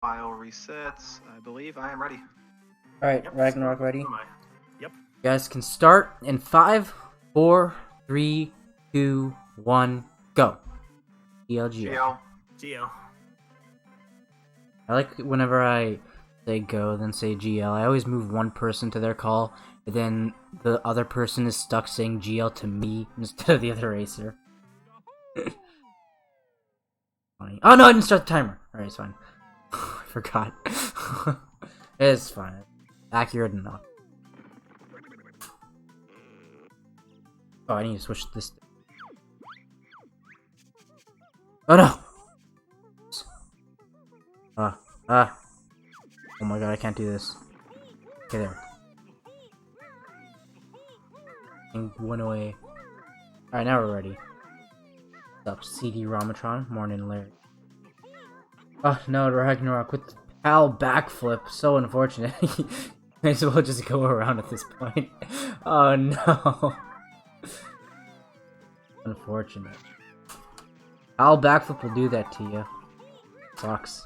file resets. I believe I am ready. Alright, Yep, Ragnarok so ready? am I. Yep. You guys can start in 5, 4, 3, 2, 1, go. GLGL. GL. GL. I like whenever I say go, then say GL. I always move one person to their call, and then the other person is stuck saying GL to me instead of the other racer. Funny. Oh no, I didn't start the timer. Alright, it's fine. I forgot. It's fine. Accurate enough. Oh, I need to switch this. Oh no! Oh my god, I can't do this. Okay, there. And one away. Alright, now we're ready. What's up, CD Ramatron? Morning, Larry. Oh no, Ragnarok with the PAL backflip. So unfortunate. May as well just go around at this point. Oh no. Unfortunate. PAL backflip will do that to you. Sucks.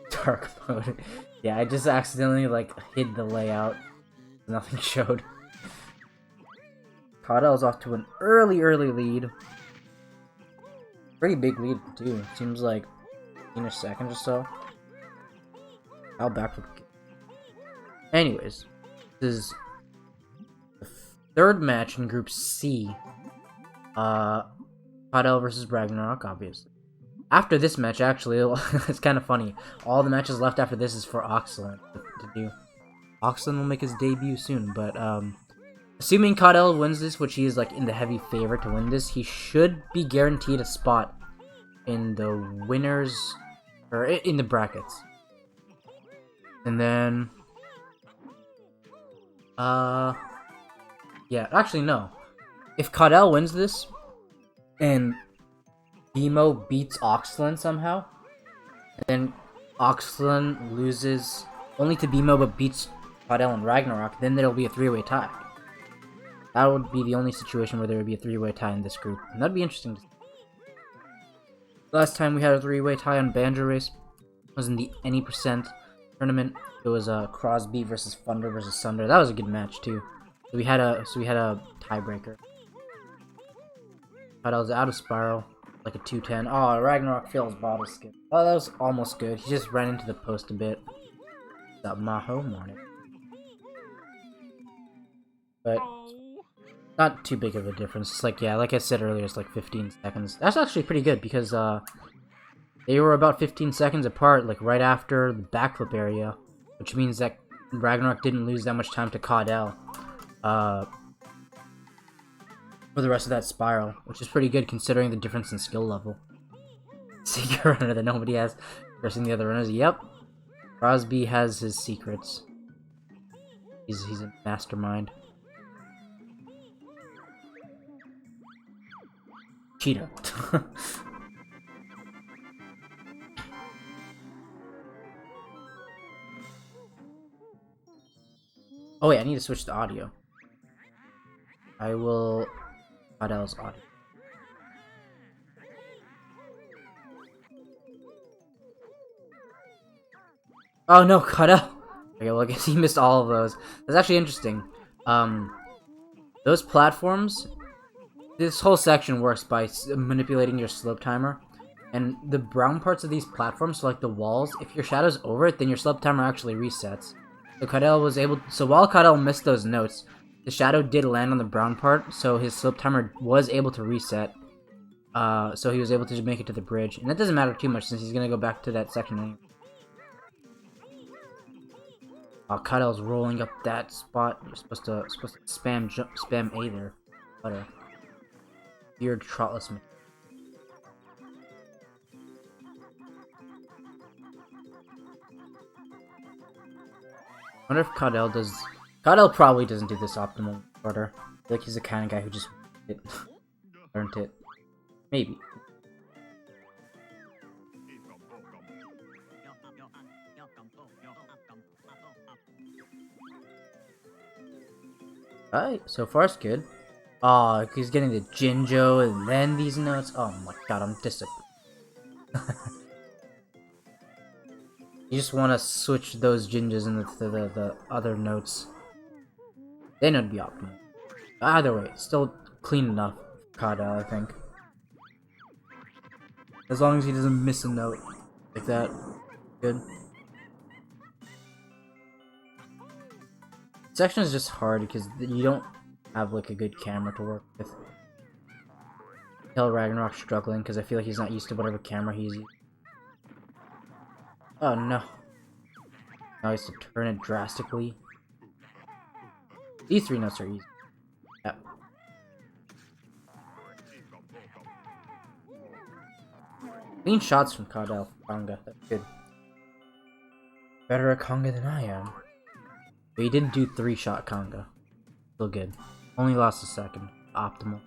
Dark mode. Yeah, I just accidentally hid the layout. Nothing showed. Bcaudell's off to an early lead. Pretty big lead too. Seems like in a second or so. I'll backflip. Anyways, this is the third match in Group C. Bcaudell versus Ragnarok, obviously. After this match, actually, it's kind of funny. All the matches left after this is for Oxlin to do. Oxlin will make his debut soon, but assuming Bcaudell wins this, which he is in the heavy favorite to win this, he should be guaranteed a spot in the winners, or in the brackets. And then, yeah, actually no. If Bcaudell wins this, and Bmo beats Oxlin somehow, and then Oxlin loses only to Bmo but beats Bcaudell and Ragnarok, then there'll be a three-way tie. That would be the only situation where there would be a three-way tie in this group, and that'd be interesting to see. Last time we had a three-way tie on Banjo Race was in the Any Percent tournament. It was Crosby versus Thunder versus Sunder. That was a good match too. So we had a tiebreaker. Bcaudell's out of spiral, like a 210. Oh, Ragnarok fails bottle skip. Oh, that was almost good. He just ran into the post a bit. What's up, Maho? Morning. But not too big of a difference. It's yeah, like I said earlier, it's 15 seconds. That's actually pretty good because they were about 15 seconds apart, right after the backflip area, which means that Ragnarok didn't lose that much time to Bcaudell for the rest of that spiral, which is pretty good considering the difference in skill level. Secret runner that nobody has versus the other runners. Yep, Crosby has his secrets. He's a mastermind. Cheetah. Oh wait, I need to switch the audio. I will Bcaudell's audio. Oh no, Bcaudell! Okay, well I guess he missed all of those. That's actually interesting. Those platforms, this whole section works by manipulating your slope timer. And the brown parts of these platforms, so the walls, if your shadow's over it, then your slope timer actually resets. So Bcaudell was able so while Bcaudell missed those notes, the shadow did land on the brown part, so his slope timer was able to reset. So he was able to make it to the bridge. And that doesn't matter too much since he's gonna go back to that section anyway. Bcaudell's rolling up that spot. You're supposed to spam A there. Butter. Weird trotless man. I wonder if Bcaudell does. Bcaudell probably doesn't do this optimal order. I feel he's the kind of guy who just learned it. Maybe. Alright, so far it's good. Oh, he's getting the Jinjo and then these notes. Oh my god, I'm disappointed. You just want to switch those ginges into the other notes. Then it'd be optimal. Either way, still clean enough for Bcaudell, I think. As long as he doesn't miss a note like that. Good. This section is just hard because you don't have like a good camera to work with. ChildOfRagnarok struggling because I feel like he's not used to whatever camera he's using. Oh no. Now he has to turn it drastically. These 3 notes are easy. Yep. Clean shots from Bcaudell for Conga. That's good. Better at Conga than I am. But he did do 3-shot Conga. Still good. Only lost a second. Optimal.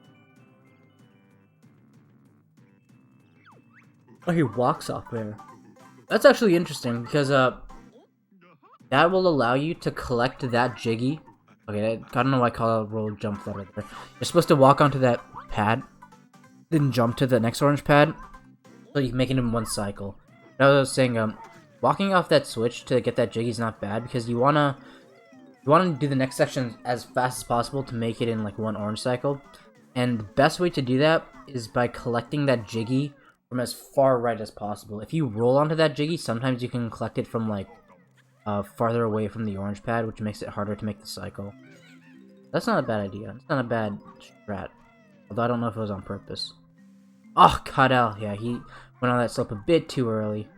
Oh, he walks off there. That's actually interesting because that will allow you to collect that Jiggy. Okay, I don't know why I call it a roll jump that right there. You're supposed to walk onto that pad, then jump to the next orange pad, so you can make it in 1 cycle. As I was saying, walking off that switch to get that Jiggy is not bad because you wanna do the next section as fast as possible to make it in like 1 orange cycle. And the best way to do that is by collecting that Jiggy from as far right as possible. If you roll onto that Jiggy, sometimes you can collect it from like farther away from the orange pad, which makes it harder to make the cycle. That's not a bad idea. It's not a bad strat. Although I don't know if it was on purpose. Oh, Bcaudell. Yeah, he went on that slope a bit too early.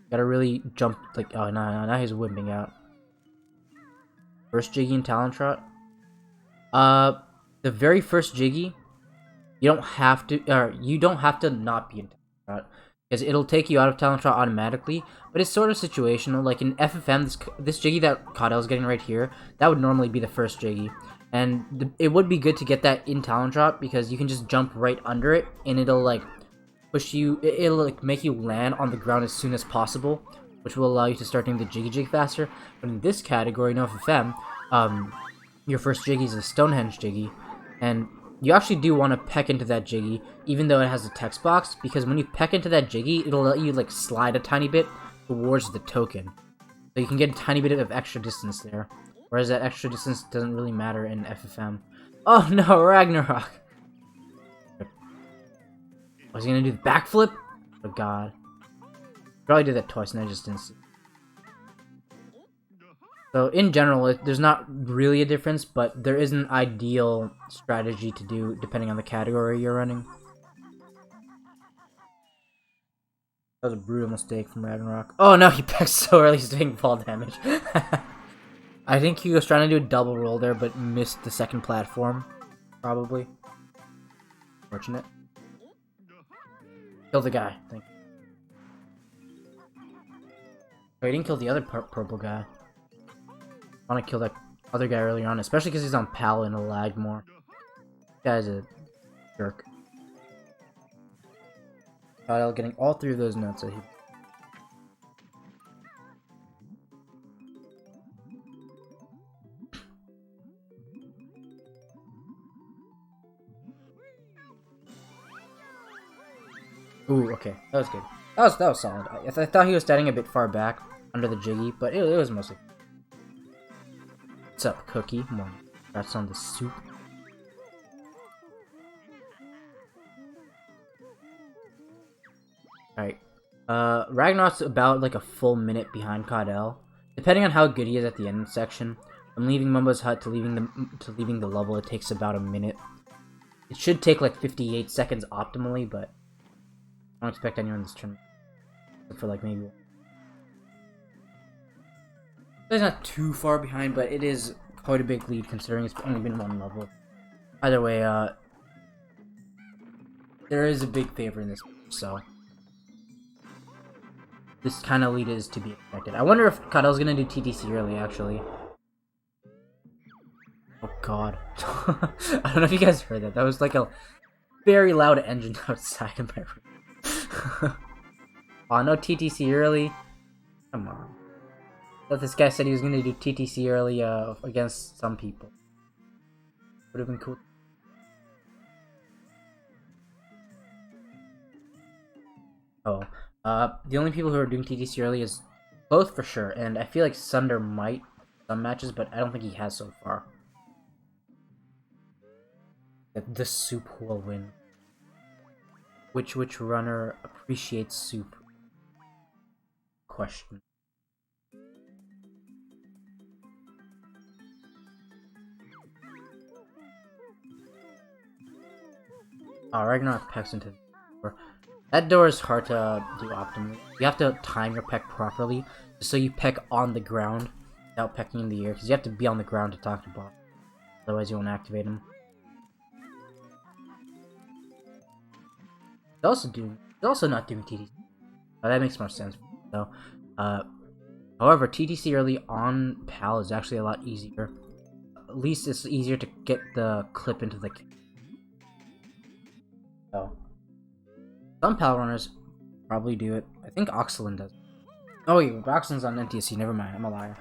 Gotta really jump, like, oh, no, now he's wimping out. First Jiggy in Talon Trot. The very first Jiggy, you don't have to not be in Talon Trot. Because it'll take you out of Talon Trot automatically, but it's sort of situational. Like in FFM, this Jiggy that Bcaudell's getting right here, that would normally be the first Jiggy. And it would be good to get that in Talon Trot, because you can just jump right under it, and it'll like push you, it'll like make you land on the ground as soon as possible, which will allow you to start doing the Jiggy Jig faster. But in this category, no FFM, your first Jiggy is a Stonehenge Jiggy, and you actually do want to peck into that Jiggy, even though it has a text box, because when you peck into that Jiggy, it'll let you like slide a tiny bit towards the token. So you can get a tiny bit of extra distance there, whereas that extra distance doesn't really matter in FFM. Oh no, Ragnarok! Was he gonna do the backflip? Oh god. Probably did that twice and I just didn't see. So in general, there's not really a difference, but there is an ideal strategy to do depending on the category you're running. That was a brutal mistake from Ragnarok. Oh no, he pecked so early, he's doing fall damage. I think he was trying to do a double roll there, but missed the second platform. Probably. Fortunate. Kill the guy, thank you. Oh, he didn't kill the other purple guy. I want to kill that other guy earlier on, especially because he's on PAL and it'll lag more. This guy's a jerk. Bcaudell getting all 3 of those notes that he... Ooh, okay. That was good. That was solid. I thought he was standing a bit far back under the Jiggy, but it was mostly... What's up, Cookie? More congrats on the soup. Alright. Ragnarok's about like a full minute behind Bcaudell. Depending on how good he is at the end section. From leaving Mumbo's hut to leaving the level, it takes about a minute. It should take like 58 seconds optimally, but I don't expect anyone this turn for like maybe. It's not too far behind, but it is quite a big lead considering it's only been 1 level. Either way, there is a big favor in this, so this kind of lead is to be expected. I wonder if Bcaudell's gonna do TTC early, actually. Oh god. I don't know if you guys heard that. That was like a very loud engine outside of my room. Oh, no TTC early. Come on. I thought this guy said he was gonna do TTC early against some people. Would have been cool. Oh. The only people who are doing TTC early is both for sure, and I feel like Sunder might some matches, but I don't think he has so far. The soup will win. Which runner appreciates soup? Question. Oh, Ragnarok pecks into the door. That door is hard to do optimally. You have to time your peck properly, so you peck on the ground without pecking in the air, because you have to be on the ground to talk to boss. Otherwise, you won't activate him. He's also not doing TTC. Oh, that makes more sense. So, however, TTC early on PAL is actually a lot easier. At least it's easier to get the clip into the kick. So, some PAL runners probably do it. I think Oxlin does. Oh wait, Oxlin's on NTSC, never mind, I'm a liar.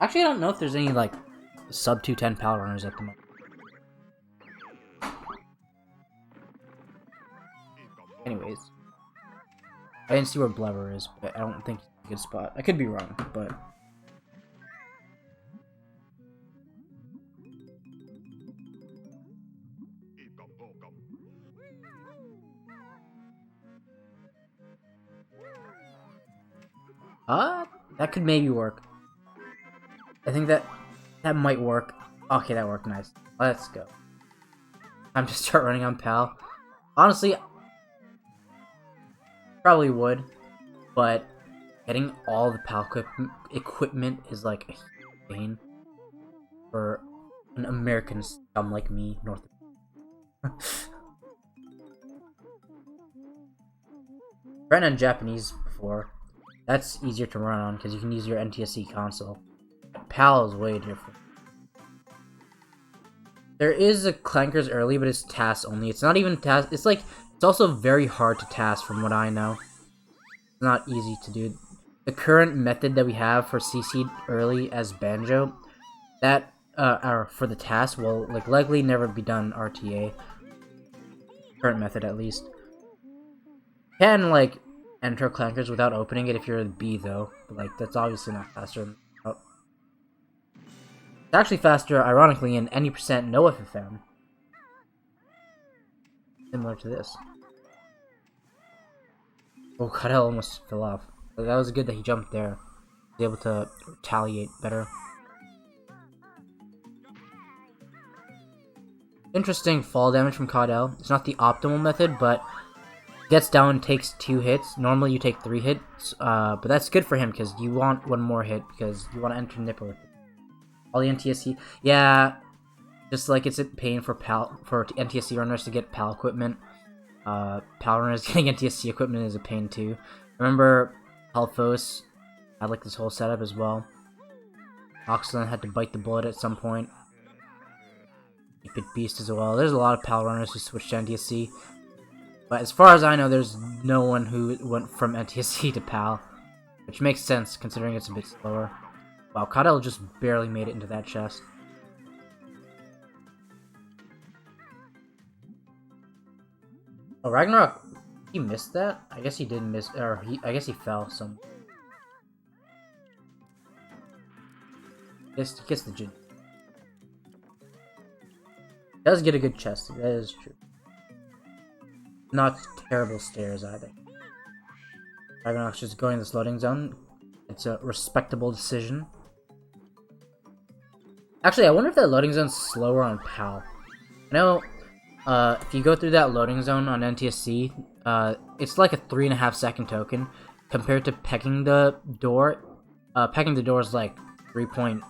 Actually, I don't know if there's any, like, sub 210 PAL runners at the moment. Anyways. I didn't see where Blubber is, but I don't think it's a good spot. I could be wrong, but... that could maybe work. I think that might work. Okay, that worked nice. Let's go. Time to start running on PAL. Honestly, probably would, but getting all the PAL equipment is like a pain for an American scum like me, North. Ran on Japanese before. That's easier to run on because you can use your NTSC console. PAL is way different. There is a Clankers early, but it's task only. It's not even task. It's like, it's also very hard to task from what I know. It's not easy to do. The current method that we have for CC early as Banjo, that for the task will like likely never be done RTA. Current method at least. Can like enter Clankers without opening it if you're a B though, but like that's obviously not faster than It's actually faster, ironically, in any percent no FFM. Similar to this. Oh, Bcaudell almost fell off. But that was good that he jumped there. He was able to retaliate better. Interesting fall damage from Bcaudell. It's not the optimal method, but gets down and takes 2 hits. Normally you take 3 hits, but that's good for him because you want 1 more hit because you want to enter Nipper with it. All the NTSC, yeah, just like it's a pain for NTSC runners to get PAL equipment. PAL runners getting NTSC equipment is a pain too. Remember, Alphos had like this whole setup as well. Oxlin had to bite the bullet at some point. Keep it Beast as well. There's a lot of PAL runners who switched to NTSC. But as far as I know, there's no one who went from NTSC to PAL. Which makes sense, considering it's a bit slower. Wow, Bcaudell just barely made it into that chest. Oh, Ragnarok, he missed that? I guess he did miss, or I guess he fell some. He gets the gin. Does get a good chest, that is true. Not terrible stairs either. Ragnarok's just going this loading zone. It's a respectable decision. Actually, I wonder if that loading zone's slower on PAL. I know, if you go through that loading zone on NTSC, it's like a 3.5 second token, compared to pecking the door. Pecking the door is like 3.3.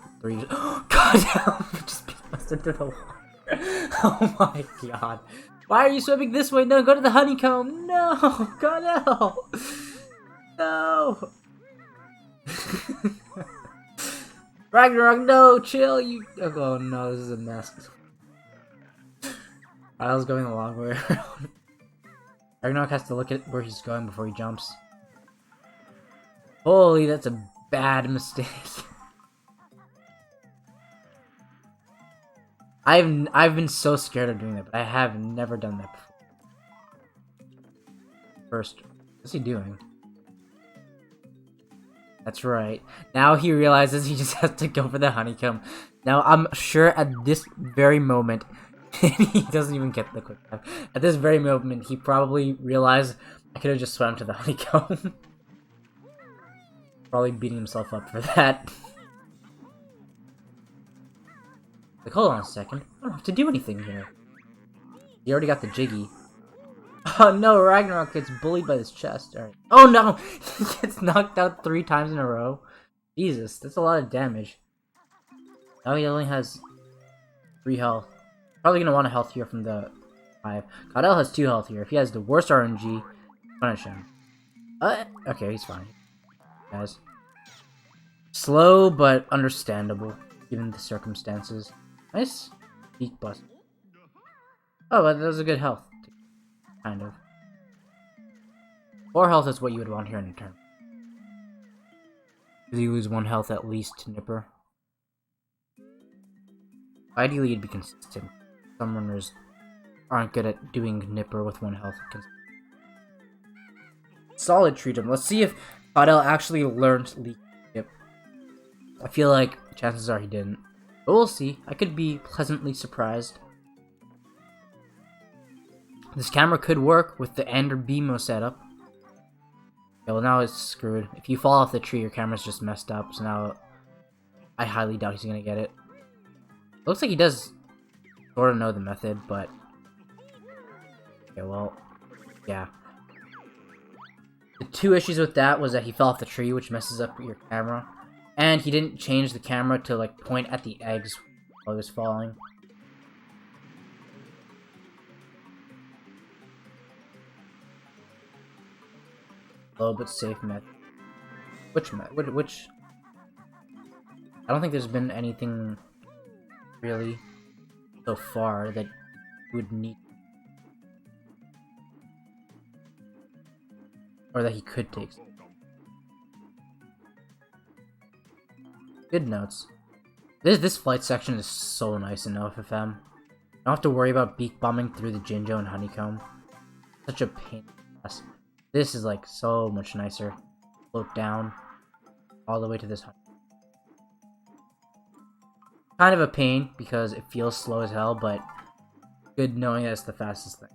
God, just bust into the water. Oh my god. Why are you swimming this way? No, go to the honeycomb. No, Bcaudell. No. Ragnarok, no, chill, you. Oh no, this is a mess. I was going the long way around. Ragnarok has to look at where he's going before he jumps. Holy, that's a bad mistake. I've been so scared of doing that, but I have never done that before. First, what's he doing? That's right. Now he realizes he just has to go for the honeycomb. Now I'm sure at this very moment, he doesn't even get the quick tap. At this very moment, he probably realized I could have just swam to the honeycomb. Probably beating himself up for that. Like, hold on a second. I don't have to do anything here. He already got the Jiggy. Oh no, Ragnarok gets bullied by his chest. Alright. Oh no! He gets knocked out 3 times in a row. Jesus, that's a lot of damage. Now he only has 3 health. Probably gonna want a health here from the 5. Bcaudell has 2 health here. If he has the worst RNG, punish him. Okay, he's fine. Guys. Slow, but understandable, given the circumstances. Nice. Beak bust. Oh, but that was a good health. Kind of. 4 health is what you would want here in a turn. Because you lose 1 health at least to Nipper. Ideally, you'd be consistent. Some runners aren't good at doing Nipper with 1 health. Solid treat him. Let's see if Bcaudell actually learned Leak Skip. I feel like chances are he didn't. But we'll see. I could be pleasantly surprised. This camera could work with the Ender BMO setup. Okay, well now it's screwed. If you fall off the tree, your camera's just messed up. So now I highly doubt he's gonna get it. Looks like he does sort of know the method, but okay, well, yeah. The 2 issues with that was that he fell off the tree, which messes up your camera, and he didn't change the camera to like point at the eggs while he was falling. Low but safe method. Which method? Which? I don't think there's been anything really so far that you would need, or that he could take. Good notes. This flight section is so nice in FFM. You don't have to worry about beak bombing through the Jinjo and Honeycomb. Such a pain in the ass. This is like so much nicer. Float down all the way to this honeycomb. Kind of a pain because it feels slow as hell, but good knowing that it's the fastest thing.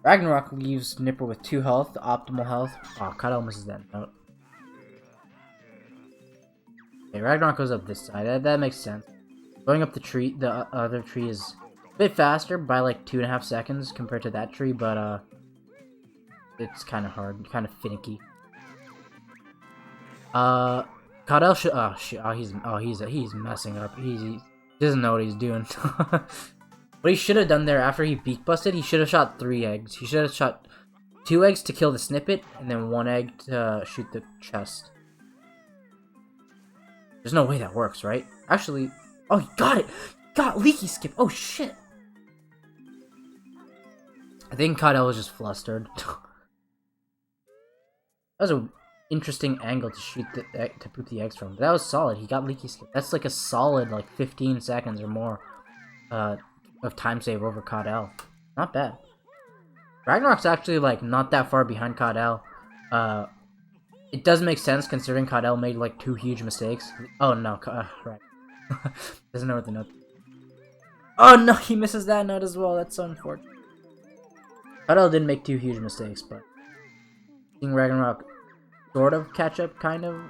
Ragnarok leaves Nipper with 2 health, the optimal health. Oh, Bcaudell misses that note. Okay, Ragnarok goes up this side. That makes sense. Going up the tree, the other tree is a bit faster by like 2.5 seconds compared to that tree, but it's kind of hard, kind of finicky. Bcaudell should. Oh shit! He's messing up. He doesn't know what he's doing. What he should have done there after he beak busted, he should have shot 3 eggs. He should have shot 2 eggs to kill the snippet, and then 1 egg to shoot the chest. There's no way that works, right? Actually, oh, he got it! Got leaky skip! Oh shit! I think Bcaudell was just flustered. That was an interesting angle to shoot to poop the eggs from. But that was solid. He got leaky skip. That's like a solid like 15 seconds or more of time save over Bcaudell. Not bad. Ragnarok's actually like not that far behind Bcaudell. It does make sense considering Bcaudell made like 2 huge mistakes. Oh no, right. Doesn't know what the note. Oh no, he misses that note as well. That's so unfortunate. Bcaudell didn't make 2 huge mistakes, but seeing Ragnarok sort of catch up, kind of.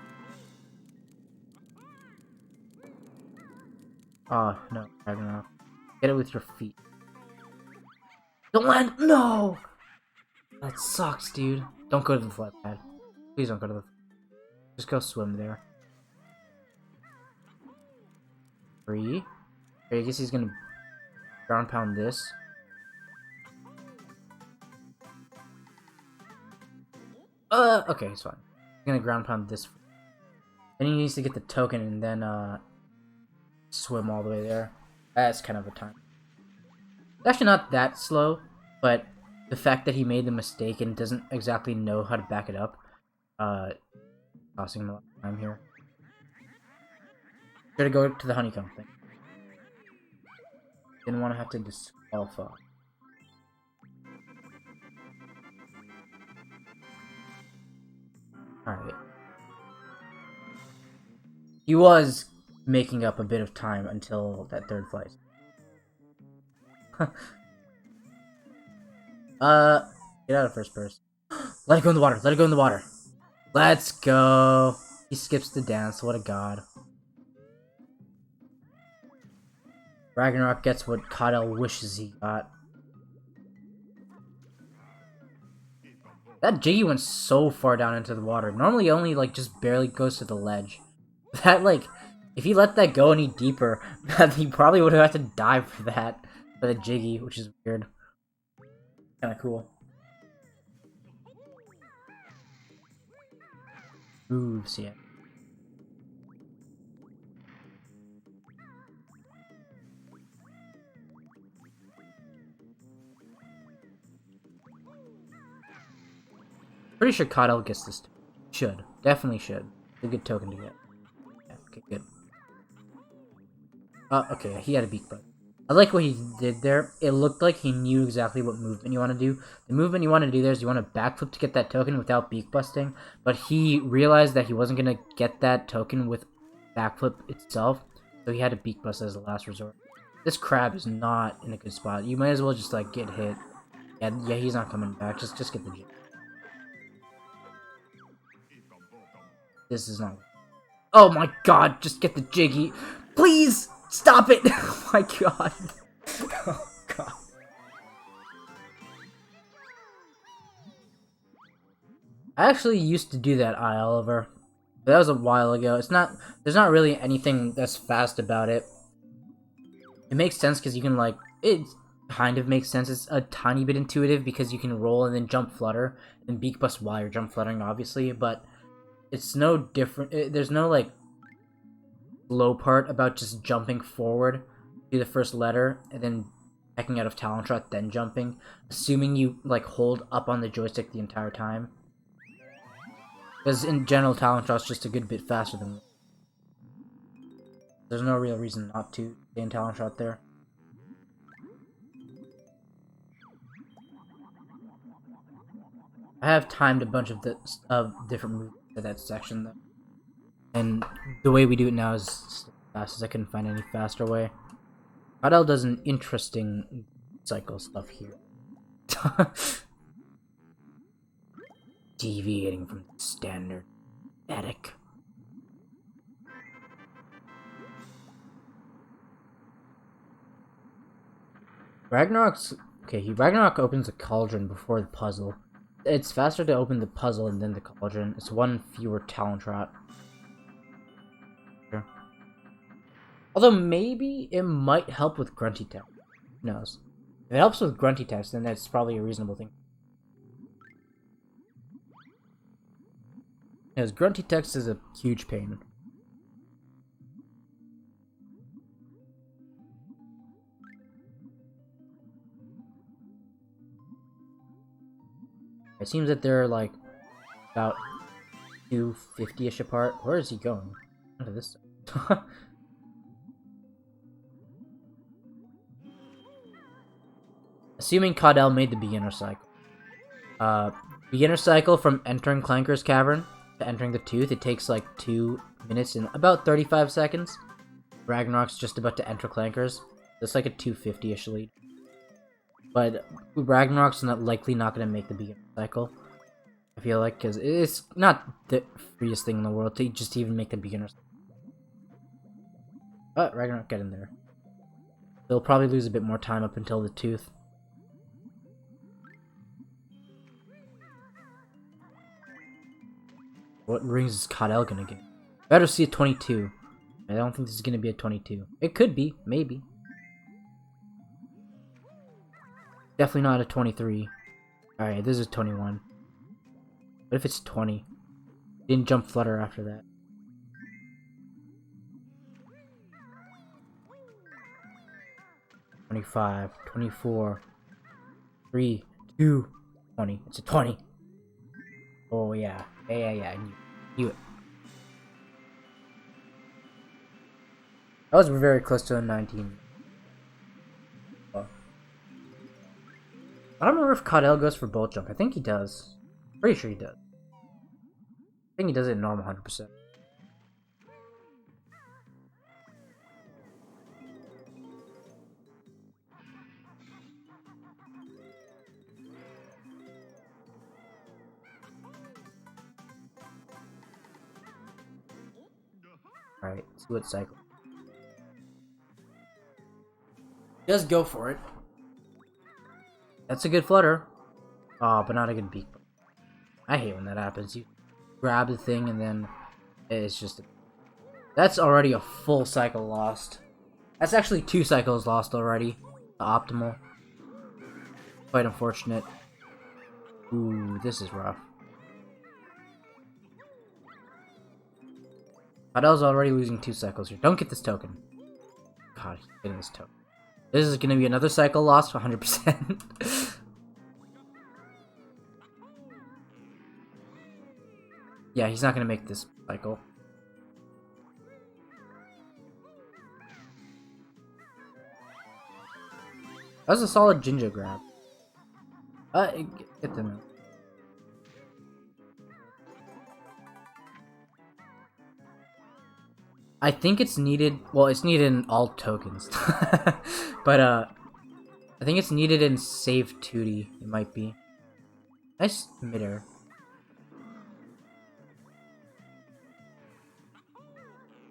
Oh no, Ragnarok. Get it with your feet. Don't land! No! That sucks, dude. Don't go to the flat pad. Please don't go to the... Just go swim there. 3. Okay, I guess he's gonna ground pound this. Okay, it's fine. He's gonna ground pound this. Then he needs to get the token and then, swim all the way there. That's kind of a time. It's actually not that slow, but the fact that he made the mistake and doesn't exactly know how to back it up, costing him a lot of time here. Should go to the honeycomb thing. Didn't want to have to disqualify. Alright. He was making up a bit of time until that third flight. Get out of first person. Let it go in the water. Let it go in the water. Let's go. He skips the dance. What a god. Ragnarok gets what Bcaudell wishes he got. That Jiggy went so far down into the water. Normally, it only like just barely goes to the ledge. That like, if he let that go any deeper, he probably would have had to die for that, for the Jiggy, which is weird. Kind of cool. Moves, yeah. Pretty sure Bcaudell gets this. Should. Definitely should. It's a good token to get. Yeah, okay, good. Okay, he had a beak bug. I like what he did there. It looked like he knew exactly what movement you want to do. The movement you want to do there is you want to backflip to get that token without beak busting, but he realized that he wasn't going to get that token with backflip itself, so he had to beak bust as a last resort. This crab is not in a good spot. You might as well just like get hit. Yeah, he's not coming back. Just get the jig. This is not. Oh my god, just get the Jiggy. Please stop it. Oh my god. Oh god. I actually used to do that, Oliver. But that was a while ago. There's not really anything that's fast about it. It makes sense because you can like, it kind of makes sense. It's a tiny bit intuitive because you can roll and then jump flutter and beak bust while you're jump fluttering, obviously, but it's no different. There's no like low part about just jumping forward to the first letter and then backing out of Talon Shot, then jumping, assuming you like hold up on the joystick the entire time. Because in general, Talon Shot's just a good bit faster than. There's no real reason not to stay in Talon Shot there. I have timed a bunch of different moves to that section though. And the way we do it now is fast as I couldn't find any faster way. Bcaudell does an interesting cycle stuff here. Deviating from the standard static. Ragnarok opens a cauldron before the puzzle. It's faster to open the puzzle and then the cauldron. It's one fewer Talon Trot. Sure. Although maybe it might help with Grunty Text. Who knows? If it helps with Grunty Text, then that's probably a reasonable thing. Because Grunty Text is a huge pain. It seems that they're like about 250-ish apart. Where is he going? Onto this side. Assuming Bcaudell made the beginner cycle. Beginner cycle from entering Clanker's Cavern to entering the Tooth, it takes like 2 minutes and about 35 seconds. Ragnarok's just about to enter Clanker's. It's like a 250-ish lead. But Ragnarok's likely not going to make the beginner cycle, I feel like, because it's not the freest thing in the world to just even make the beginner cycle. But Ragnarok, get in there. They'll probably lose a bit more time up until the Tooth. What rings is Bcaudell going to get? Better see a 22. I don't think this is going to be a 22. It could be, maybe. Definitely not a 23. Alright, this is 21. What if it's 20? Didn't jump flutter after that. $25, $24, 3, 2, 20. It's a 20. Oh yeah. Yeah. I knew it. That was very close to a 19. I don't remember if Bcaudell goes for bolt jump. I think he does. Pretty sure he does. think he does it in normal 100%. Alright, see what cycle. Just go for it. That's a good flutter. Oh, but not a good beak. I hate when that happens. You grab the thing and then it's just... That's already a full cycle lost. That's actually 2 cycles lost already. The optimal. Quite unfortunate. Ooh, this is rough. Bcaudell's already losing 2 cycles here. Don't get this token. God, he's getting this token. This is going to be another cycle lost, 100%. Yeah, he's not going to make this cycle. That was a solid Jinja grab. Get them out. I think it's needed. Well, it's needed in all tokens, but I think it's needed in Save 2D. It might be. Nice midair.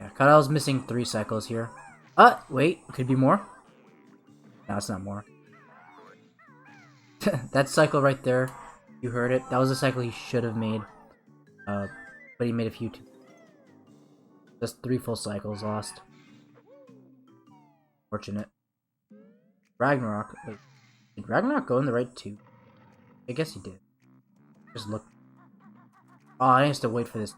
Yeah, Bcaudell's missing 3 cycles here. Wait, could be more. No, it's not more. That cycle right there, you heard it. That was a cycle he should have made. But he made a few too. Just 3 full cycles lost. Fortunate. Ragnarok. Wait, did Ragnarok go in the right tube? I guess he did. Just look. Oh, I have to wait for this.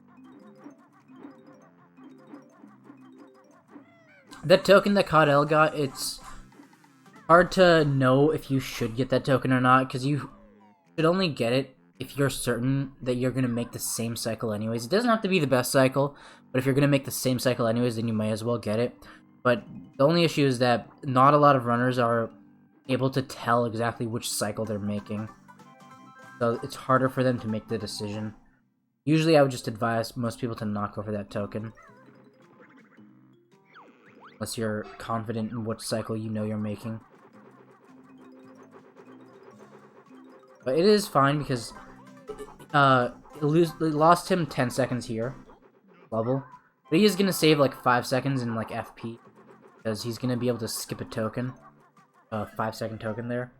That token that Bcaudell got, it's hard to know if you should get that token or not, because you should only get it if you're certain that you're going to make the same cycle anyways. It doesn't have to be the best cycle, but if you're going to make the same cycle anyways, then you might as well get it. But the only issue is that not a lot of runners are able to tell exactly which cycle they're making. So it's harder for them to make the decision. Usually I would just advise most people to not go for that token. Unless you're confident in what cycle you know you're making. But it is fine because it lost him 10 seconds here. Level. But he is going to save like 5 seconds in like FP. Because he's going to be able to skip a token. A 5-second token there.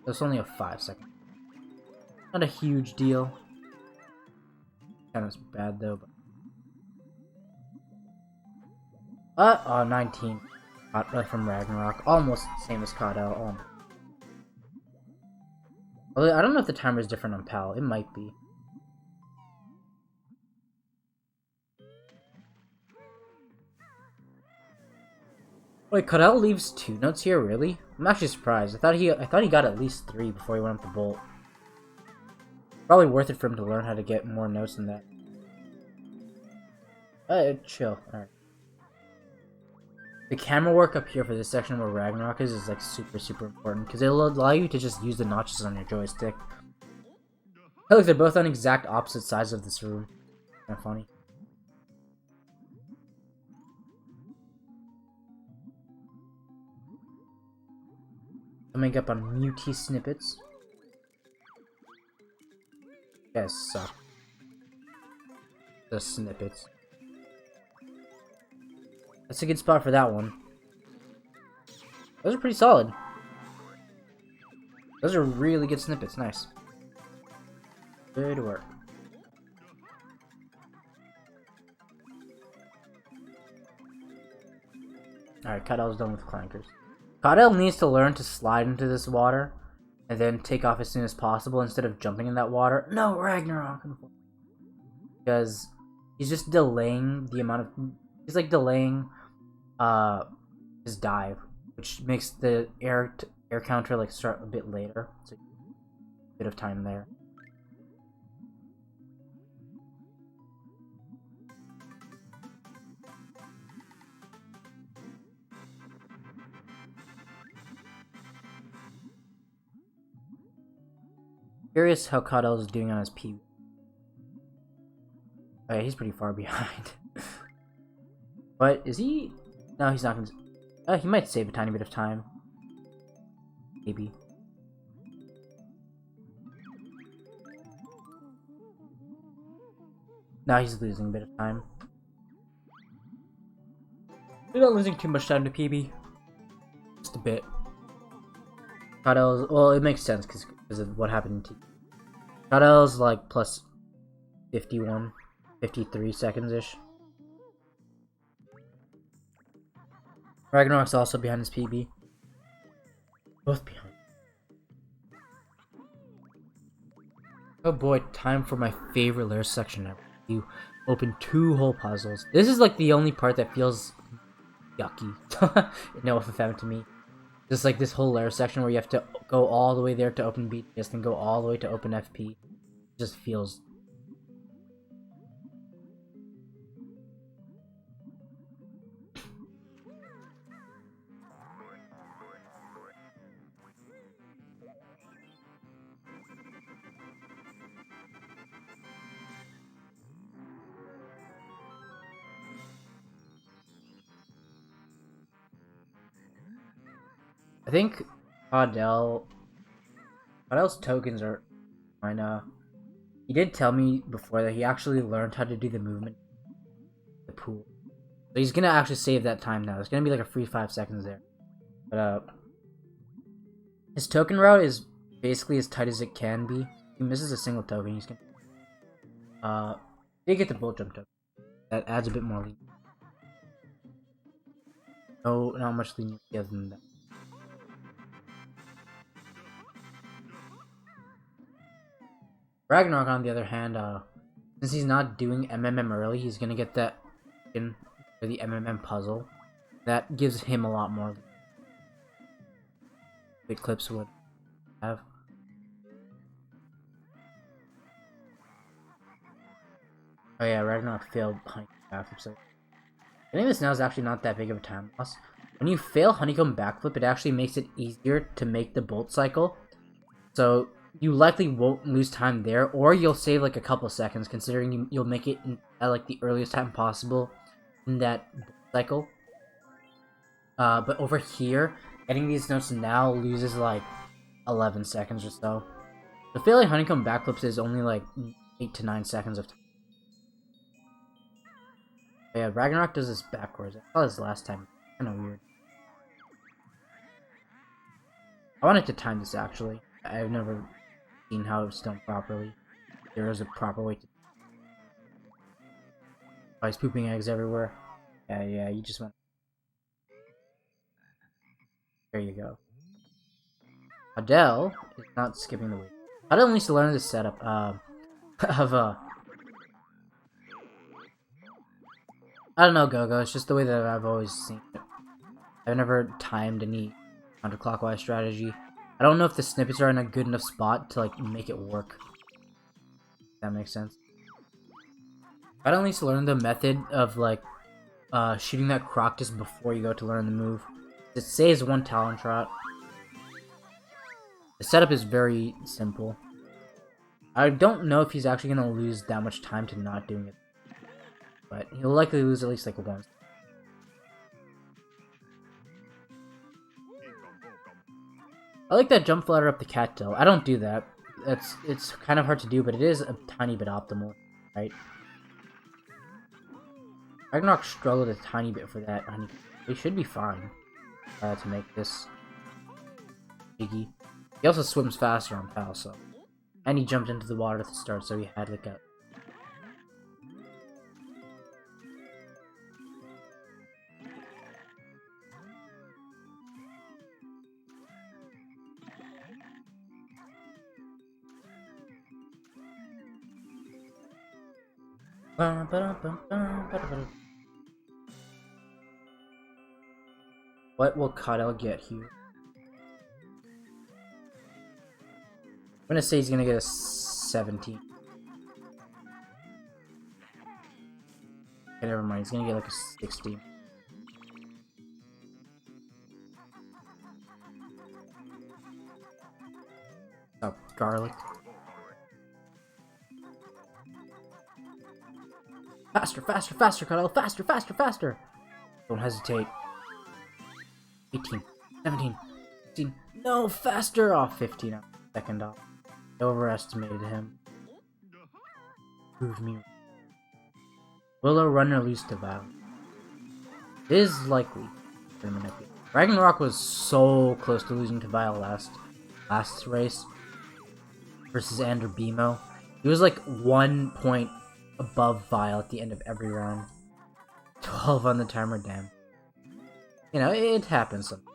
That's only a 5-second. Not a huge deal. Kind of bad though. But... oh, 19. From Ragnarok. Almost the same as Bcaudell. Oh. Although, I don't know if the timer is different on PAL. It might be. Wait, Bcaudell leaves 2 notes here, really? I'm actually surprised. I thought he got at least 3 before he went up the bolt. Probably worth it for him to learn how to get more notes than that. Chill. Alright. The camera work up here for this section where Ragnarok is like super important, because it'll allow you to just use the notches on your joystick. Hey, look, they're both on exact opposite sides of this room. Kinda funny. Coming up on Muty snippets. You guys suck. The snippets. That's a good spot for that one. Those are pretty solid. Those are really good snippets. Nice. Good work. Alright, Bcaudell's done with clankers. Bcaudell needs to learn to slide into this water and then take off as soon as possible instead of jumping in that water. No, Ragnarok! Because he's just delaying the amount of... he's like delaying his dive, which makes the air counter like start a bit later. So a bit of time there. Curious how Bcaudell is doing on his P. Oh yeah, he's pretty far behind. But is he? No, he's not gonna. He might save a tiny bit of time. Maybe. Now he's losing a bit of time. We're not losing too much time to PB. Just a bit. Bcaudell's, well, it makes sense because of what happened to Bcaudell's like plus 51, 53 seconds-ish. Ragnarok's also behind his PB. Both behind. Oh boy, time for my favorite layer section ever. You open 2 whole puzzles. This is like the only part that feels yucky. No FFM to me. Just like this whole layer section where you have to go all the way there to open BTS, then go all the way to open FP. It just feels. I think Bcaudell's tokens are kinda. He did tell me before that he actually learned how to do the movement in the pool. So he's gonna actually save that time now. There's gonna be like a free 5 seconds there. But his token route is basically as tight as it can be. If he misses a single token, he's gonna they get the bullet jump token. That adds a bit more leniency. No, not much leniency other than that. Ragnarok, on the other hand, since he's not doing MMM early, he's gonna get that in for the MMM puzzle. That gives him a lot more. The Eclipse would have. Oh yeah, Ragnarok failed honeycomb backflip, so I think this now is actually not that big of a time loss. When you fail honeycomb backflip, it actually makes it easier to make the bolt cycle. So you likely won't lose time there, or you'll save like a couple seconds, considering you'll make it at like the earliest time possible in that cycle. But over here, getting these notes now loses like 11 seconds or so. The failing honeycomb backflips is only like 8 to 9 seconds of time. But yeah, Ragnarok does this backwards. I saw this last time. Kind of weird. I wanted to time this actually. I've never seen how it's done properly. There is a proper way to. Oh, he's pooping eggs everywhere. Yeah, you just want. There you go. Bcaudell is not skipping the week. Bcaudell needs to learn this setup of I don't know, Go-Go. It's just the way that I've always seen it. I've never timed any counterclockwise strategy. I don't know if the snippets are in a good enough spot to like make it work. If that makes sense. Bcaudell needs to learn the method of like shooting that Croctus before you go to learn the move. It saves 1 talent shot. The setup is very simple. I don't know if he's actually going to lose that much time to not doing it. But he'll likely lose at least like once. I like that jump flutter up the cattail. I don't do that. It's kind of hard to do, but it is a tiny bit optimal, right? Ragnarok struggled a tiny bit for that. He should be fine to make this jiggy. He also swims faster on Pal, so. And he jumped into the water at the start, so he had like a. What will Bcaudell get here? I'm gonna say he's gonna get a 17. Okay, never mind. He's gonna get like a 16. Oh, garlic. Faster, faster, faster, Cuddle! Faster, faster, faster! Don't hesitate. 18, 17, 16. No, faster! Oh, 15. Second off. I overestimated him. Prove me. Will a runner lose to Val? It is likely. Ragnarok was so close to losing to Vile last race versus Ander Bimo. He was like 1 point above Vile at the end of every round. 12 on the timer, damn. You know, it happens sometimes.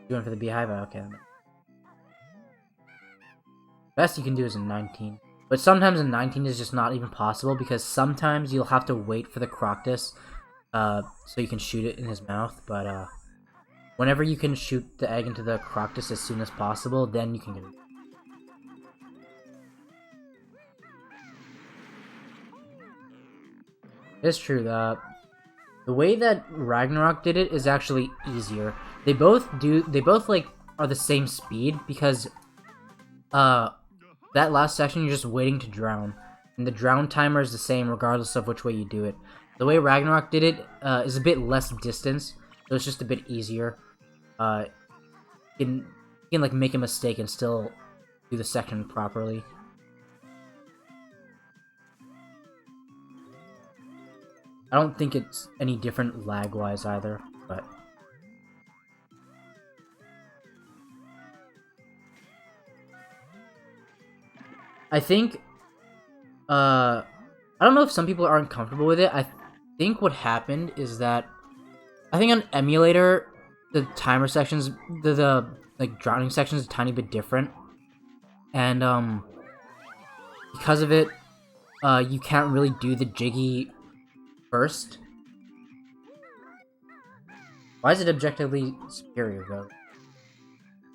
You went for the Beehive? Okay. Best you can do is a 19. But sometimes a 19 is just not even possible because sometimes you'll have to wait for the Croctus so you can shoot it in his mouth. But whenever you can shoot the egg into the Croctus as soon as possible, then you can get it. It's true. The way that Ragnarok did it is actually easier. They both like are the same speed because that last section you're just waiting to drown, and the drown timer is the same regardless of which way you do it. The way Ragnarok did it is a bit less distance, so it's just a bit easier. You can like make a mistake and still do the section properly. I don't think it's any different lag-wise either, but... I think, I don't know if some people aren't comfortable with it. I think what happened is that, I think on emulator, the timer sections, the like drowning sections is a tiny bit different. And, because of it, you can't really do the jiggy first. Why is it objectively superior, though?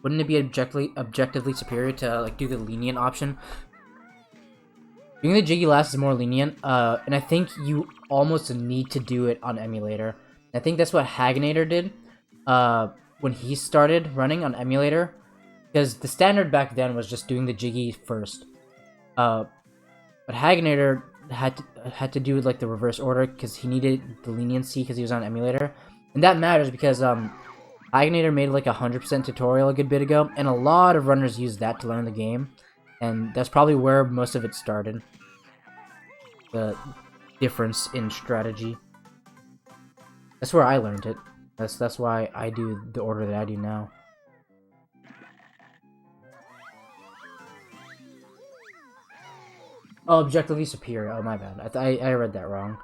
Wouldn't it be objectively superior to, like, do the lenient option? Doing the jiggy last is more lenient, and I think you almost need to do it on emulator. I think that's what Haginator did, when he started running on emulator, because the standard back then was just doing the jiggy first. But Haginator had to do like the reverse order because he needed the leniency because he was on emulator, and that matters because Haginator made like 100% tutorial a good bit ago, and a lot of runners use that to learn the game, and that's probably where most of it started. The difference in strategy. That's where I learned it. That's why I do the order that I do now. Oh, objectively superior. Oh, my bad. I read that wrong.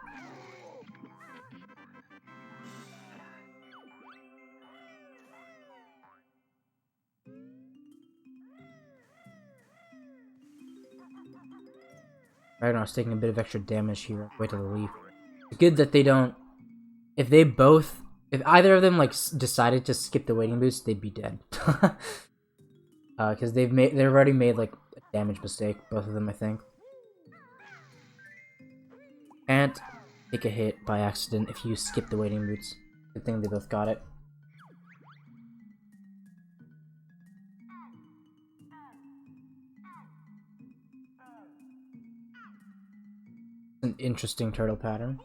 Right now, it's taking a bit of extra damage here. Wait till the leaf. It's good that they don't... If either of them, like, decided to skip the waiting boost, they'd be dead. Because they've already made, like, a damage mistake. Both of them, I think. Can't take a hit by accident if you skip the waiting boots. Good thing they both got it. An interesting turtle pattern.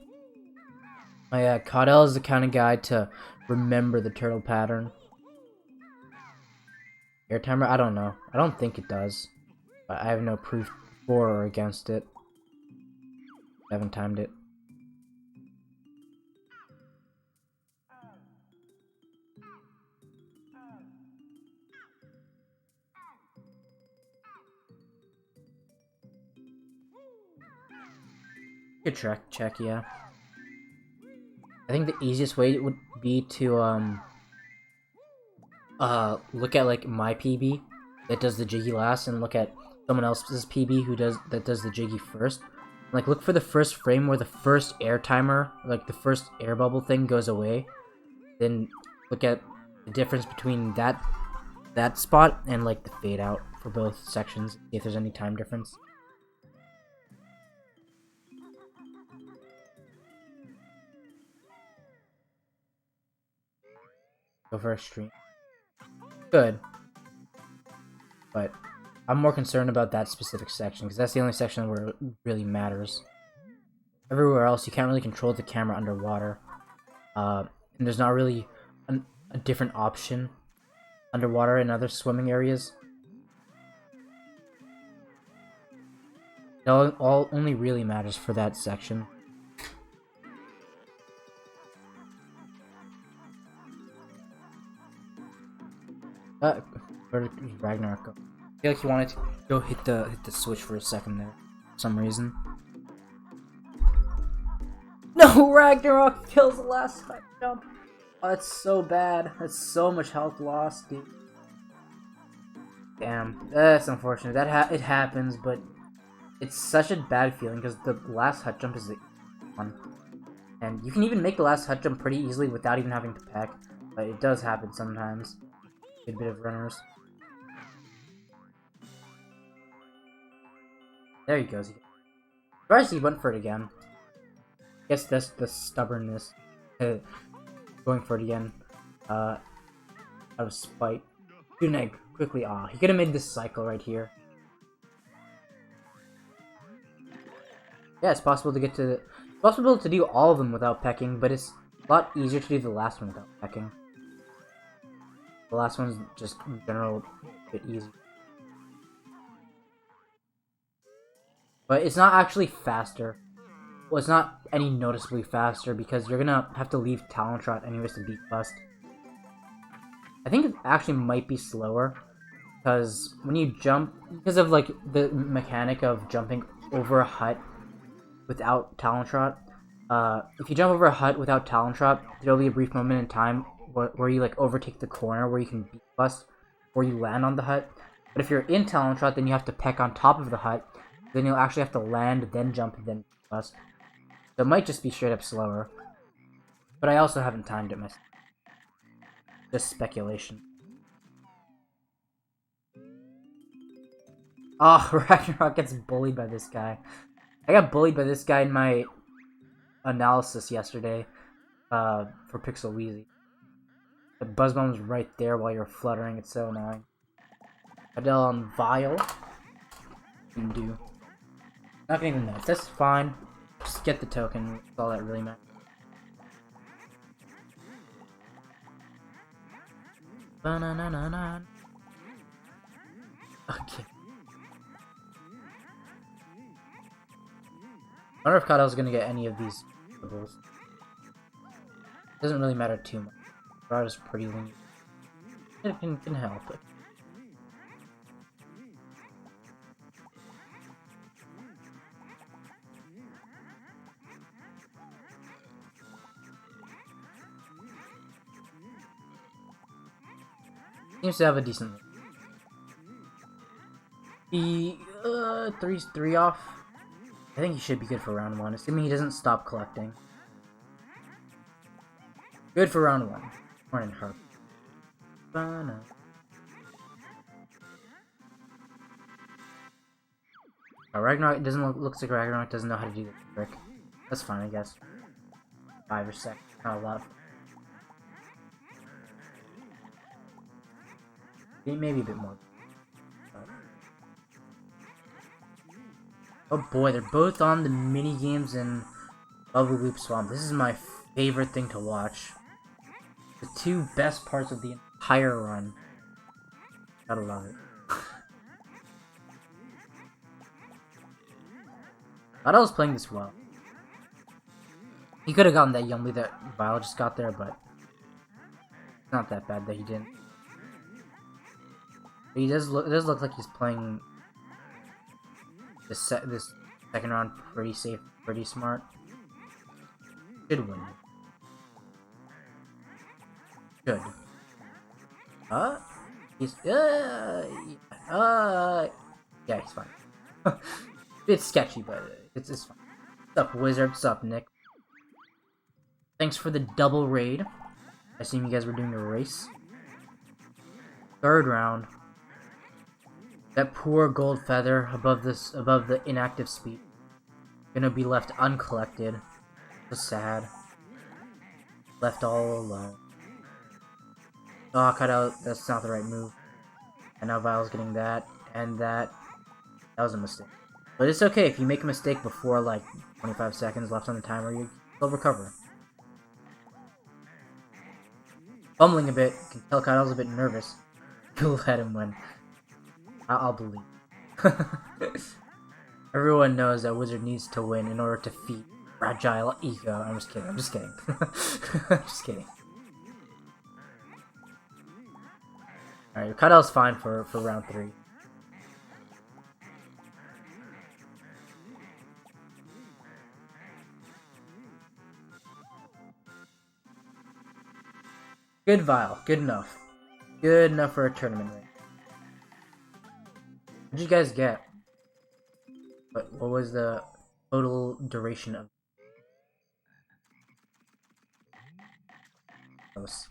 Oh yeah, Bcaudell is the kind of guy to remember the turtle pattern. Air timer? I don't know. I don't think it does. But I have no proof for or against it. I haven't timed it. Good check, yeah. I think the easiest way would be to look at like my PB that does the jiggy last, and look at someone else's PB that does the jiggy first. Like, look for the first frame where the first air timer, like the first air bubble thing, goes away. Then look at the difference between that spot and like the fade out for both sections. See if there's any time difference. Go for a stream. Good. But I'm more concerned about that specific section, because that's the only section where it really matters. Everywhere else, you can't really control the camera underwater. And there's not really a different option underwater in other swimming areas. It all only really matters for that section. Where did Ragnarok go? I feel like he wanted to go hit the switch for a second there, for some reason. No, Ragnarok kills the last high jump. Oh, that's so bad. That's so much health lost, dude. Damn, that's unfortunate. It happens, but it's such a bad feeling because the last hut jump is the one, and you can even make the last hut jump pretty easily without even having to peck. But it does happen sometimes. Good bit of runners. There he goes. Surprised he went for it again. Guess that's the stubbornness. Going for it again. Out of spite. Shoot an egg. Quickly. Ah, he could have made this cycle right here. Yeah, it's possible to get to... It's possible to do all of them without pecking, but it's a lot easier to do the last one without pecking. The last one's just, in general, a bit easier. But it's not actually faster. Well, it's not any noticeably faster because you're gonna have to leave Talon Trot anyways to beat Bust. I think it actually might be slower because when you jump, because of like the mechanic of jumping over a hut without Talon Trot, if you jump over a hut without Talon Trot, there'll be a brief moment in time where you like overtake the corner where you can beat Bust, or you land on the hut. But if you're in Talon Trot, then you have to peck on top of the hut. Then you'll actually have to land, then jump, and then Bust. So it might just be straight up slower. But I also haven't timed it myself. Just speculation. Oh, Ragnarok gets bullied by this guy. I got bullied by this guy in my analysis yesterday for Pixel Wheezy. The buzz bomb's right there while you're fluttering. It's so annoying. Bcaudell on Vile. Can do. Not gonna even know. That's fine. Just get the token. That's all that really matters. Ba-na-na-na-na. Okay. I wonder if Bcaudell's gonna get any of these levels. Doesn't really matter too much. Rod is pretty lenient. It can help it. Seems to have a decent look. Three off. I think he should be good for round 1, assuming he doesn't stop collecting. Good for round 1. Morning Harp. Ragnarok doesn't looks like Ragnarok doesn't know how to do the trick. That's fine, I guess. 5 or 6, not a lot. Maybe a bit more. Oh boy, they're both on the mini games in Bubble Loop Swamp. This is my favorite thing to watch. The 2 best parts of the entire run. Gotta love it. Bcaudell's playing this well. He could have gotten that Yummy that Vile just got there, but it's not that bad that he didn't. But it does look like he's playing this second round pretty safe, pretty smart. Should win. Good. He's yeah, he's fine. It's sketchy, but it's fine. What's up, Wizard? What's up, Nick? Thanks for the double raid. I assume you guys were doing a race. 3rd round. That poor gold feather above the inactive speed, gonna be left uncollected. So sad. Left all alone. Oh, cut out. That's not the right move. And now Vile's getting that and that. That was a mistake. But it's okay if you make a mistake before like 25 seconds left on the timer, you'll recover. Fumbling a bit, you can tell Kyle's a bit nervous. You'll let him win. I'll believe. Everyone knows that Wizard needs to win in order to defeat Fragile Ego. I'm just kidding. I'm just kidding. Just kidding. Alright, Bcaudell's fine for round 3. Good Vile. Good enough. Good enough for a tournament win. What did you guys get? What was the total duration of those?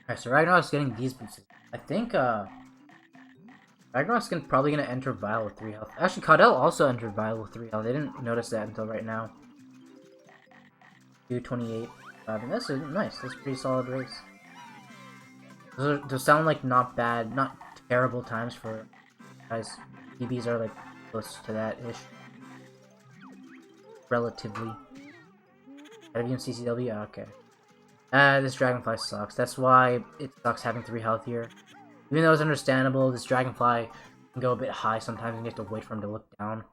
Alright, so Ragnarok's getting these boosts. I think, Ragnarok's probably gonna enter Vile with 3 health. Actually, Bcaudell also entered Vile with 3 health. I didn't notice that until right now. 228. That's nice. That's a pretty solid race. Those sound like not bad, not terrible times for guys. PBs are like close to that-ish. Relatively. Have you in CCW? Oh, okay. This Dragonfly sucks. That's why it sucks having 3 health here. Even though it's understandable, this Dragonfly can go a bit high sometimes and you have to wait for him to look down.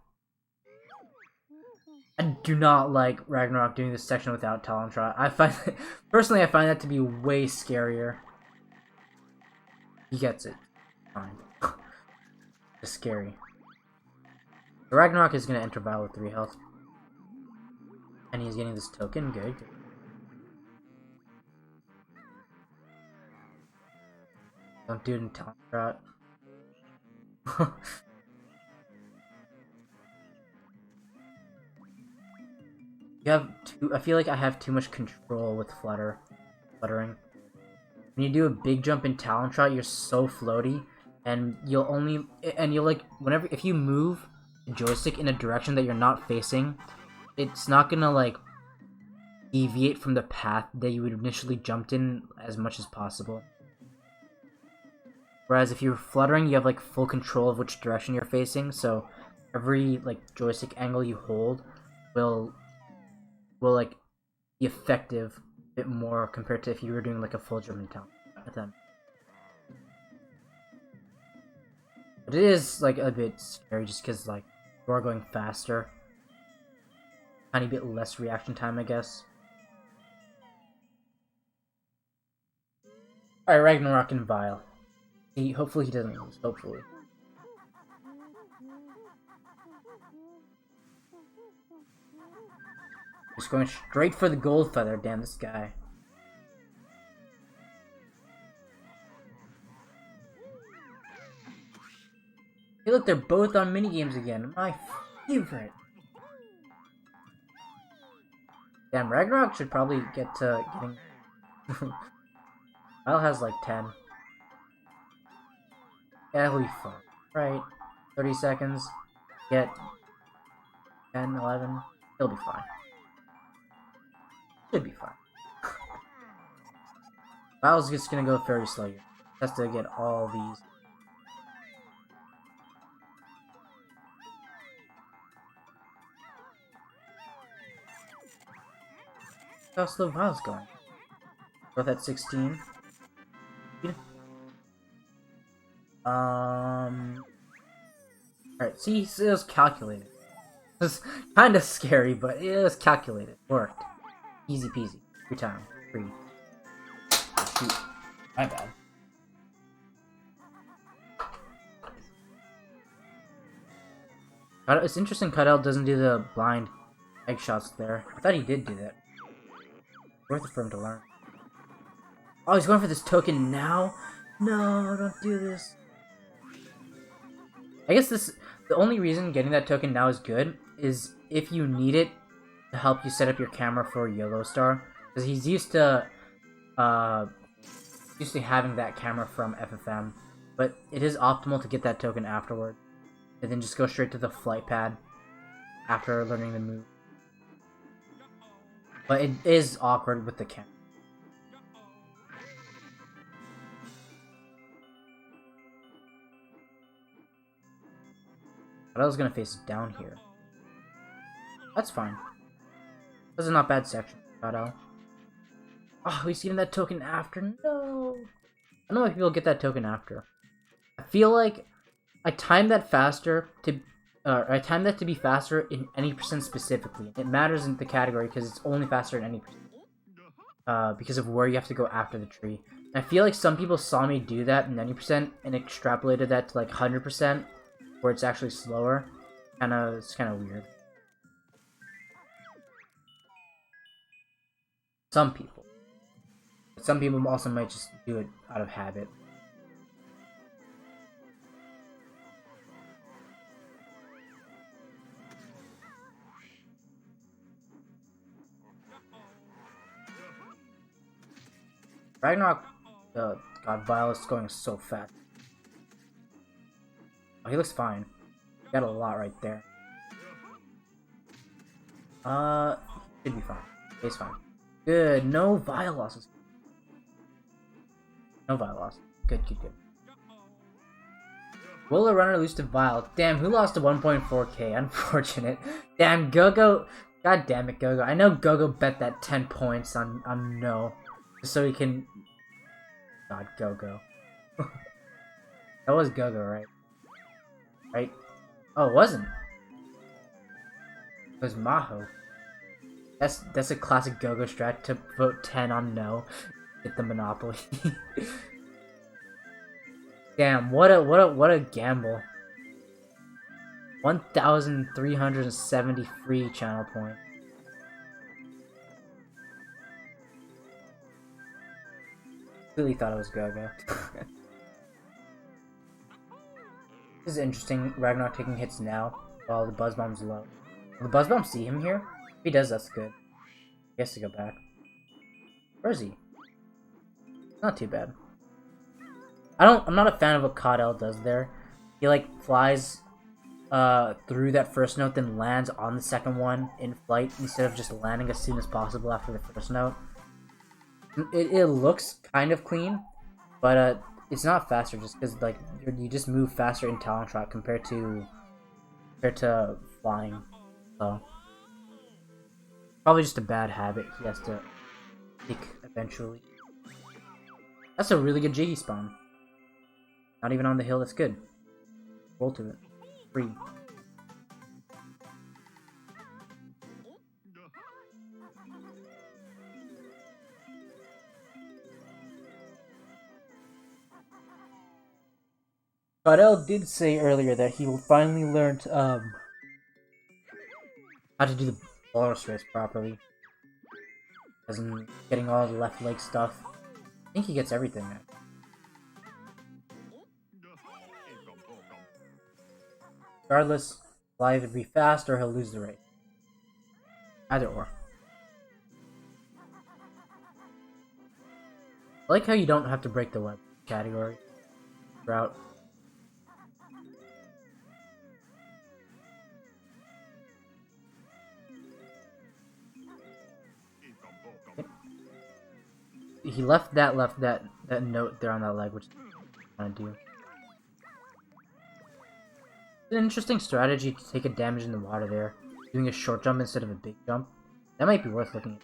I do not like Ragnarok doing this section without Talon Trot. Personally, I find that to be way scarier. He gets it. Fine. It's scary. The Ragnarok is going to enter Vile with 3 health. And he's getting this token. Good. Don't do it in Talon Trot. I feel like I have too much control with fluttering. When you do a big jump in Talon Trot, you're so floaty, and you'll like, if you move the joystick in a direction that you're not facing, it's not gonna like deviate from the path that you would initially jumped in as much as possible. Whereas if you're fluttering, you have like full control of which direction you're facing, so every like joystick angle you hold will like be effective a bit more compared to if you were doing like a full jump in Talon at them. But it is like a bit scary just because like you are going faster. Tiny bit less reaction time, I guess. Alright, Ragnarok and Vile. Hopefully he doesn't lose, hopefully. Just going straight for the gold feather, damn this guy. Hey look, they're both on minigames again, my favorite. Damn, Ragnarok should probably get to getting... Vile has like 10. Yeah, it'll be fun. Right. 30 seconds. Get 10, 11. It'll be fine. Should be fine. Vile's just gonna go very slow here. Has to get all these. How slow Vile's going. Both at 16. Alright, see, it was calculated. It was kind of scary, but it was calculated. Worked. Easy peasy. Every time. Free. Shoot. My bad. It's interesting Bcaudell doesn't do the blind egg shots there. I thought he did do that. Worth it for him to learn. Oh, he's going for this token now? No, don't do this. I guess the only reason getting that token now is good is if you need it to help you set up your camera for Yellow Star, because he's used to having that camera from FFM, but it is optimal to get that token afterward, and then just go straight to the flight pad after learning the move. But it is awkward with the camera. But I was gonna face it down here. That's fine. That's a not bad section, Bcaudell. Oh, he's getting that token after. No! I don't know why people get that token after. I feel like I timed that faster to... I timed that to be faster in any percent specifically. It matters in the category because it's only faster in any percent. Because of where you have to go after the tree. And I feel like some people saw me do that in 90% and extrapolated that to like 100%, where it's actually slower. It's kind of weird. Some people. Some people also might just do it out of habit. Ragnarok, God, Violet's going so fast. Oh, he looks fine. He got a lot right there. Should be fine. He's fine. Good. No Vile losses. No Vile loss. Good, good, good. Will a runner lose to Vile? Damn, who lost to 1.4k? Unfortunate. Damn, Gogo. God damn it, Gogo. I know Gogo bet that 10 points on no. Just so he can... God, Gogo. That was Gogo, right? Right? Oh, it wasn't. It was Maho. That's a classic Gogo strat to vote 10 on no. Get the monopoly. Damn, what a gamble. 1,370 free channel points. Really thought it was Gogo. This is interesting. Ragnarok taking hits now while the Buzz Bomb's low. Will the Buzz Bomb see him here? If he does, that's good. He has to go back. Where is he? Not too bad. I'm not a fan of what Bcaudell does there. He like flies through that first note, then lands on the second one in flight instead of just landing as soon as possible after the first note. It looks kind of clean, but it's not faster just because like you just move faster in Talon Trot compared to flying. So probably just a bad habit he has to pick eventually. That's a really good Jiggy spawn. Not even on the hill, that's good. Roll to it. Free. Bcaudell did say earlier that he finally learned how to do the Walrus race properly. As in getting all the left leg stuff. I think he gets everything now. Regardless, he'll either be fast or he'll lose the race. Either or. I like how you don't have to break the web category route. He left that note there on that leg, which I want to do. It's an interesting strategy to take a damage in the water there, doing a short jump instead of a big jump. That might be worth looking at.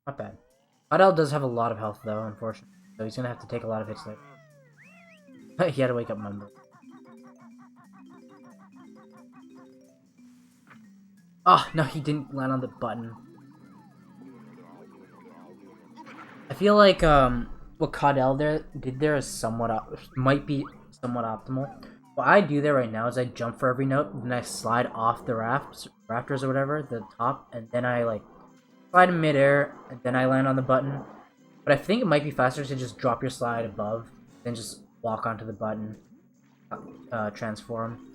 Not bad. Bcaudell does have a lot of health though, unfortunately, so he's gonna have to take a lot of hits later. He had to wake up Mumber. Oh, no, he didn't land on the button. I feel like, what Bcaudell did there is might be somewhat optimal. What I do there right now is I jump for every note, then I slide off the rafters or whatever, the top, and then I, like, slide in midair, and then I land on the button. But I think it might be faster to just drop your slide above, than just walk onto the button, transform.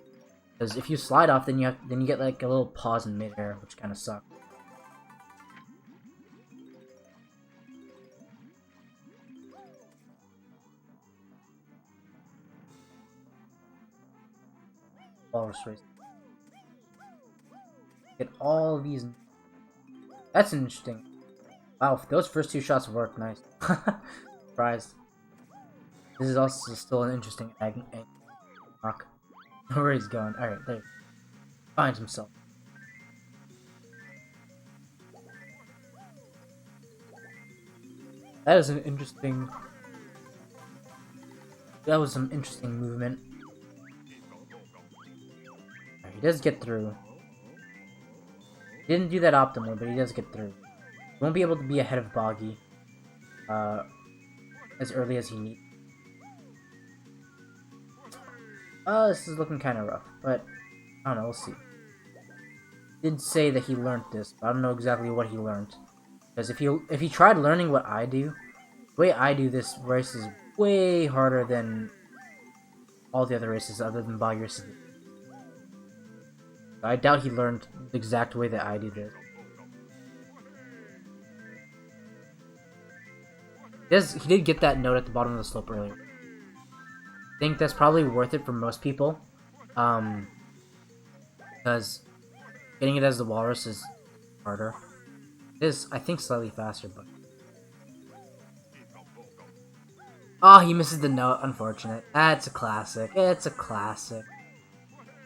Because if you slide off, then you get like a little pause in midair, which kind of sucks. Walrus race. Get all these. That's interesting. Wow, those first 2 shots worked nice. Surprised. This is also still an interesting rock. Where he's going. Alright, there. Finds himself. That was an interesting. That was some interesting movement. Right, he does get through. He didn't do that optimally, but he does get through. He won't be able to be ahead of Boggy as early as he needs. This is looking kind of rough, but I don't know, we'll see. He did say that he learned this, but I don't know exactly what he learned. Because if he tried learning what I do, the way I do this race is way harder than all the other races other than Boggy races. I doubt he learned the exact way that I do this. He did get that note at the bottom of the slope earlier. I think that's probably worth it for most people. Because getting it as the walrus is harder. It is, I think, slightly faster, but... Oh, he misses the note. Unfortunate. That's a classic. It's a classic.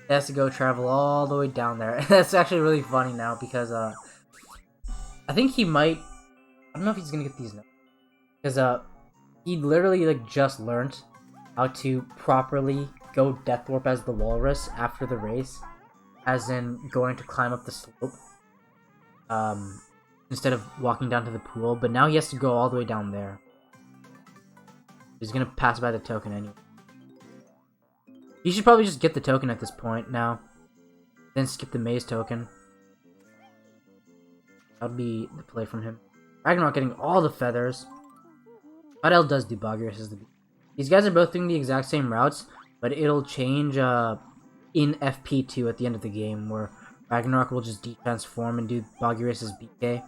He has to go travel all the way down there. That's actually really funny now because, I think he might... I don't know if he's gonna get these notes. Because, he literally, like, just learned how to properly go Death Warp as the walrus after the race. As in, going to climb up the slope. Instead of walking down to the pool. But now he has to go all the way down there. He's gonna pass by the token anyway. You should probably just get the token at this point now. Then skip the maze token. That would be the play from him. Ragnarok getting all the feathers. Bcaudell does do Boggy races. These guys are both doing the exact same routes, but it'll change in FP2 at the end of the game, where Ragnarok will just de-transform and do Boggy races BK,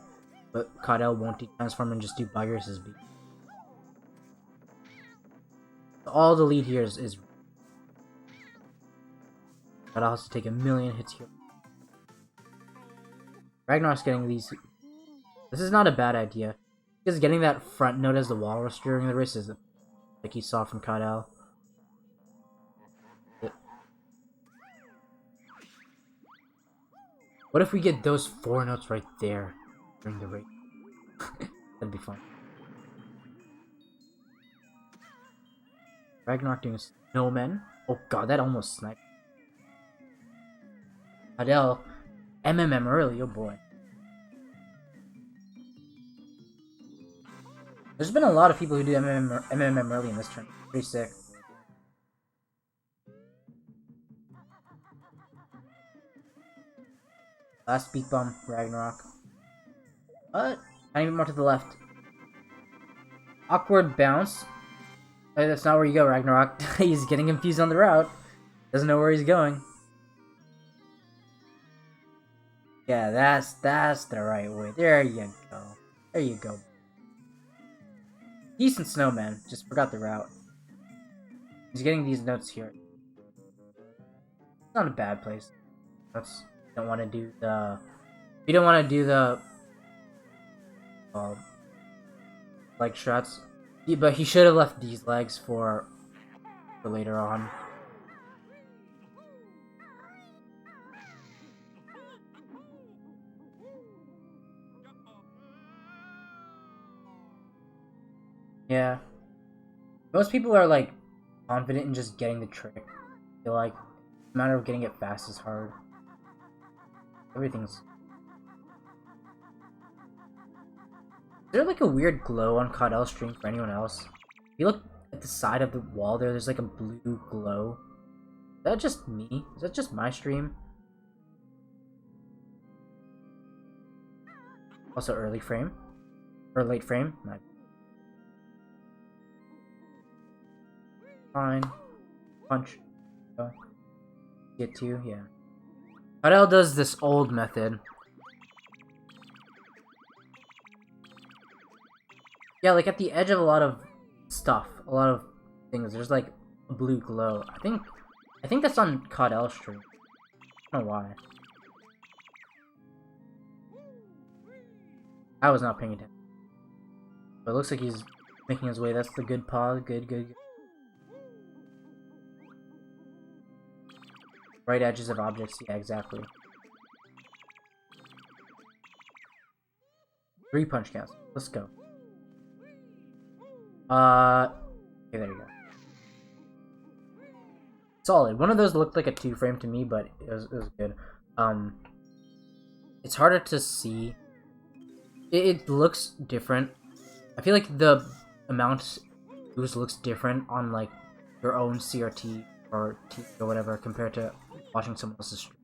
but Bcaudell won't de-transform and just do Boggy races BK. All the lead here is Bcaudell has to take a million hits here. Ragnarok's getting these. This is not a bad idea. Because getting that front note as the walrus during the race is like you saw from Bcaudell. What if we get those 4 notes right there during the race? That'd be fun. Ragnarok doing snowmen. Oh god, that almost sniped. Bcaudell, MMM early, oh boy. There's been a lot of people who do MMM early in this turn. Pretty sick. Last beat bump, Ragnarok. But, not even more to the left. Awkward bounce. Hey, that's not where you go, Ragnarok. He's getting confused on the route. Doesn't know where he's going. Yeah, that's the right way. There you go. There you go. Decent snowman. Just forgot the route. He's getting these notes here. It's not a bad place. That's don't want to do the. You don't want to do the. Leg shots. But he should have left these legs for later on. Yeah. Most people are like confident in just getting the trick. I feel like the matter of getting it fast is hard. Everything's. Is there like a weird glow on Bcaudell's stream for anyone else? If you look at the side of the wall there's like a blue glow. Is that just me? Is that just my stream? Also early frame? Or late frame? No. Fine. Punch. Go. Get 2, yeah. Bcaudell does this old method. Yeah, like at the edge of a lot of stuff, a lot of things, there's like a blue glow. I think that's on Bcaudell's stream. I don't know why. I was not paying attention. But it looks like he's making his way. That's the good paw. Good, good, good. Right edges of objects. Yeah, exactly. 3 punch counts. Let's go. Okay, there you go. Solid. One of those looked like a 2-frame to me, but it was good. It's harder to see. It looks different. I feel like the amount moves looks different on like your own CRT or T or whatever compared to watching someone else's stream.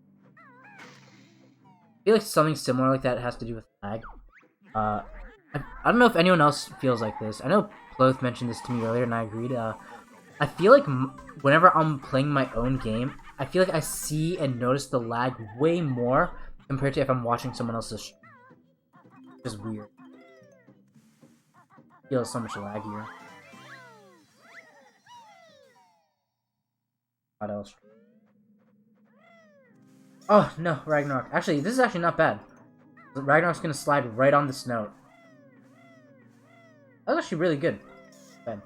I feel like something similar like that has to do with lag. I don't know if anyone else feels like this. I know Ploth mentioned this to me earlier and I agreed. I feel like whenever I'm playing my own game, I feel like I see and notice the lag way more compared to if I'm watching someone else's stream. It's just weird. It feels so much laggier. What else? Oh no, Ragnarok. Actually, this is actually not bad. Ragnarok's gonna slide right on this note. That was actually really good. Bad.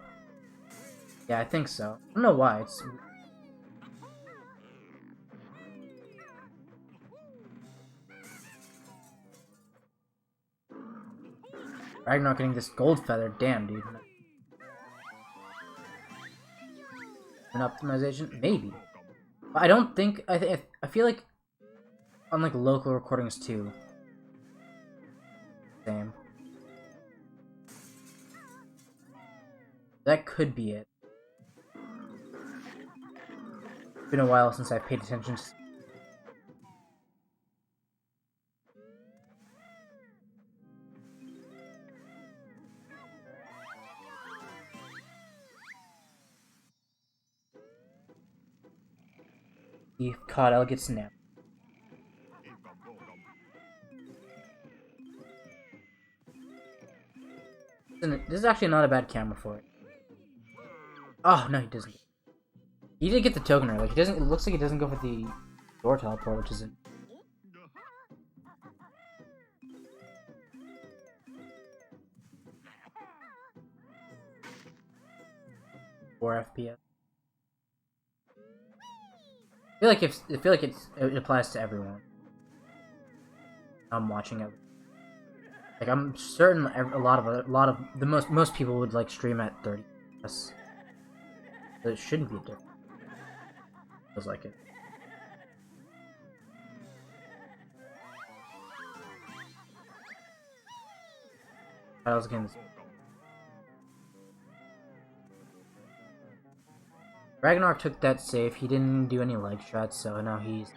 Yeah, I think so. I don't know why. It's Ragnarok getting this gold feather. Damn, dude. An optimization? Maybe. But I don't think... I feel like... On, like, local recordings, too. Same. That could be it. It's been a while since I've paid attention to... Bcaudell gets snapped. This is actually not a bad camera for it. Oh no, he doesn't. He did get the token early. He doesn't. It looks like he doesn't go for the door teleport, which isn't. 4 FPS. I feel like it applies to everyone. I'm watching it. Like I'm certain a lot of the most people would like stream at 30 FPS. So it shouldn't be different. Feels like it. I was getting this. Ragnarok took that safe. He didn't do any leg shots, so now he's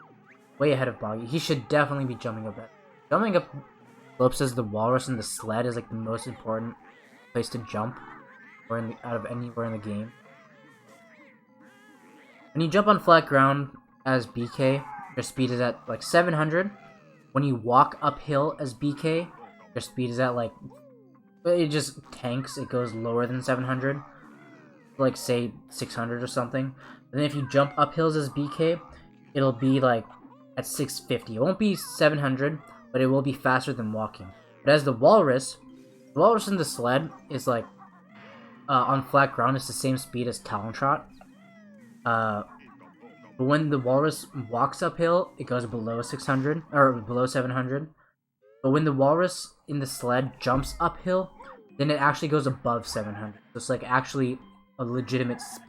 way ahead of Boggy. He should definitely be jumping up. Jumping up slopes as the walrus and the sled is like the most important place to jump, or out of anywhere in the game. When you jump on flat ground as BK, your speed is at like 700. When you walk uphill as BK, your speed is at like, it just tanks. It goes lower than 700. Like say 600 or something. And then if you jump up hills as BK, it'll be like at 650. It won't be 700, but it will be faster than walking. But as the walrus and the sled is like on flat ground, it's the same speed as Talon Trot. But when the walrus walks uphill, it goes below 600 or below 700. But when the walrus in the sled jumps uphill, then it actually goes above 700. So it's like actually a legitimate speed.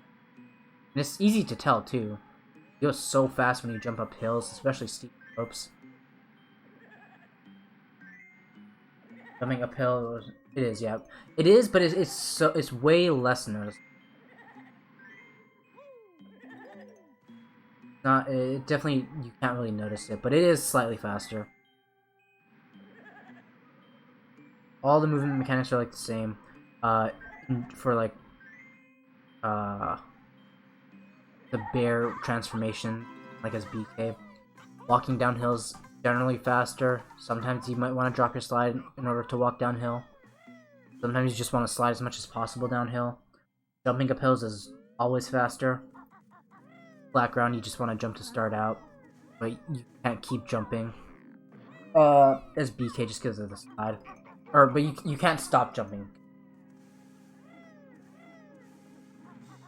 And it's easy to tell too. You go so fast when you jump up hills, especially steep slopes. Jumping uphill, it is, yeah. It is, but it's way less noticeable. It definitely, you can't really notice it, but it is slightly faster. All the movement mechanics are like the same. For like the bear transformation, like as BK. Walking downhill is generally faster. Sometimes you might want to drop your slide in order to walk downhill. Sometimes you just want to slide as much as possible downhill. Jumping up hills is always faster. Flat ground, you just want to jump to start out, but you can't keep jumping. As BK just because of the slide. but you can't stop jumping.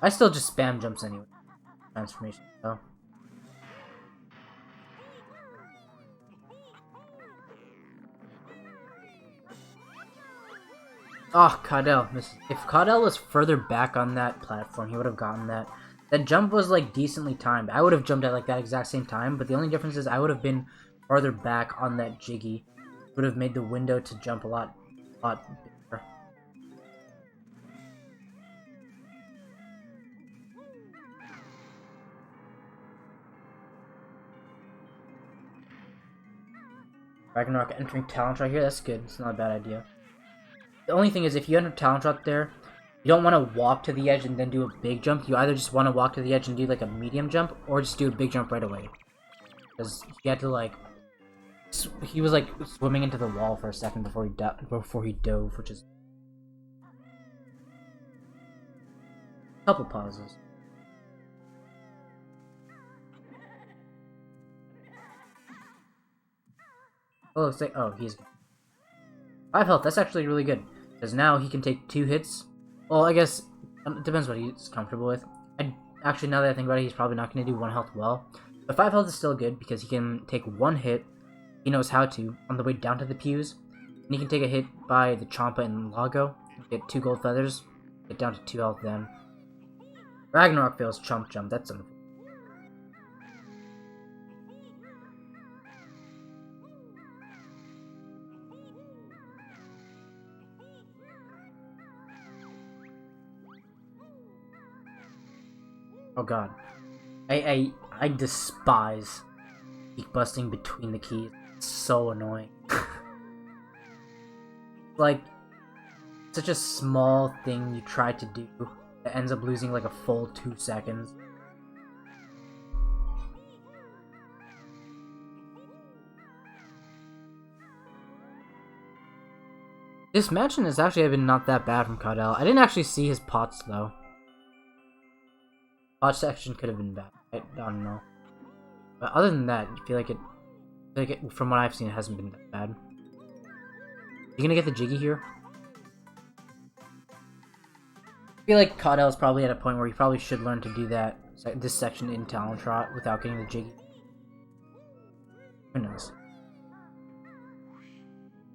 I still just spam jumps anyway. Transformation, though. Oh, Bcaudell misses. If Bcaudell was further back on that platform, he would have gotten that. That jump was like decently timed. I would have jumped at like that exact same time, but the only difference is I would have been farther back on that jiggy. It would have made the window to jump a lot bigger. Ragnarok entering Talent right here, that's good. It's not a bad idea. The only thing is, if you enter Talent Drop there, you don't want to walk to the edge and then do a big jump. You either just want to walk to the edge and do like a medium jump, or just do a big jump right away. Because he had to like, he was like swimming into the wall for a second before he dove, which is a couple pauses. Oh, looks like, oh, he's 5 health. That's actually really good. Because now he can take 2 hits. Well, I guess it depends what he's comfortable with. Actually, now that I think about it, he's probably not going to do 1 health well. But 5 health is still good because he can take 1 hit. He knows how to on the way down to the pews. And he can take a hit by the Champa and Lago. Get 2 gold feathers. Get down to 2 health then. Ragnarok fails Chump Jump. That's unfair. Oh god. I despise peak busting between the keys. It's so annoying. Like, such a small thing you try to do that ends up losing like a full 2 seconds. This mansion has actually been not that bad from Bcaudell. I didn't actually see his pots though. Pot section could have been bad. I don't know. But other than that, I feel like it, from what I've seen, it hasn't been that bad. You gonna get the jiggy here? I feel like Bcaudell is probably at a point where he probably should learn to do that, this section in Talent Trot without getting the jiggy. Who knows?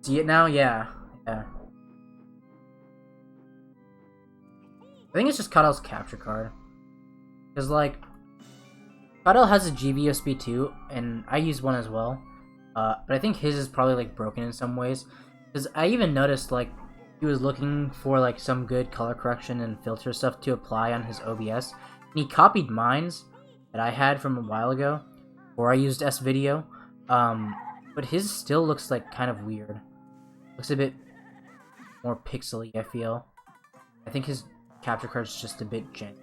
See it now? Yeah. Yeah. I think it's just Bcaudell's capture card. Because, like, Bcaudell has a GBUSB too, and I use one as well. But I think his is probably, like, broken in some ways. Because I even noticed, like, he was looking for, like, some good color correction and filter stuff to apply on his OBS. And he copied mine's that I had from a while ago, before I used S-Video. But his still looks, like, kind of weird. Looks a bit more pixely, I feel. I think his capture card's just a bit janky.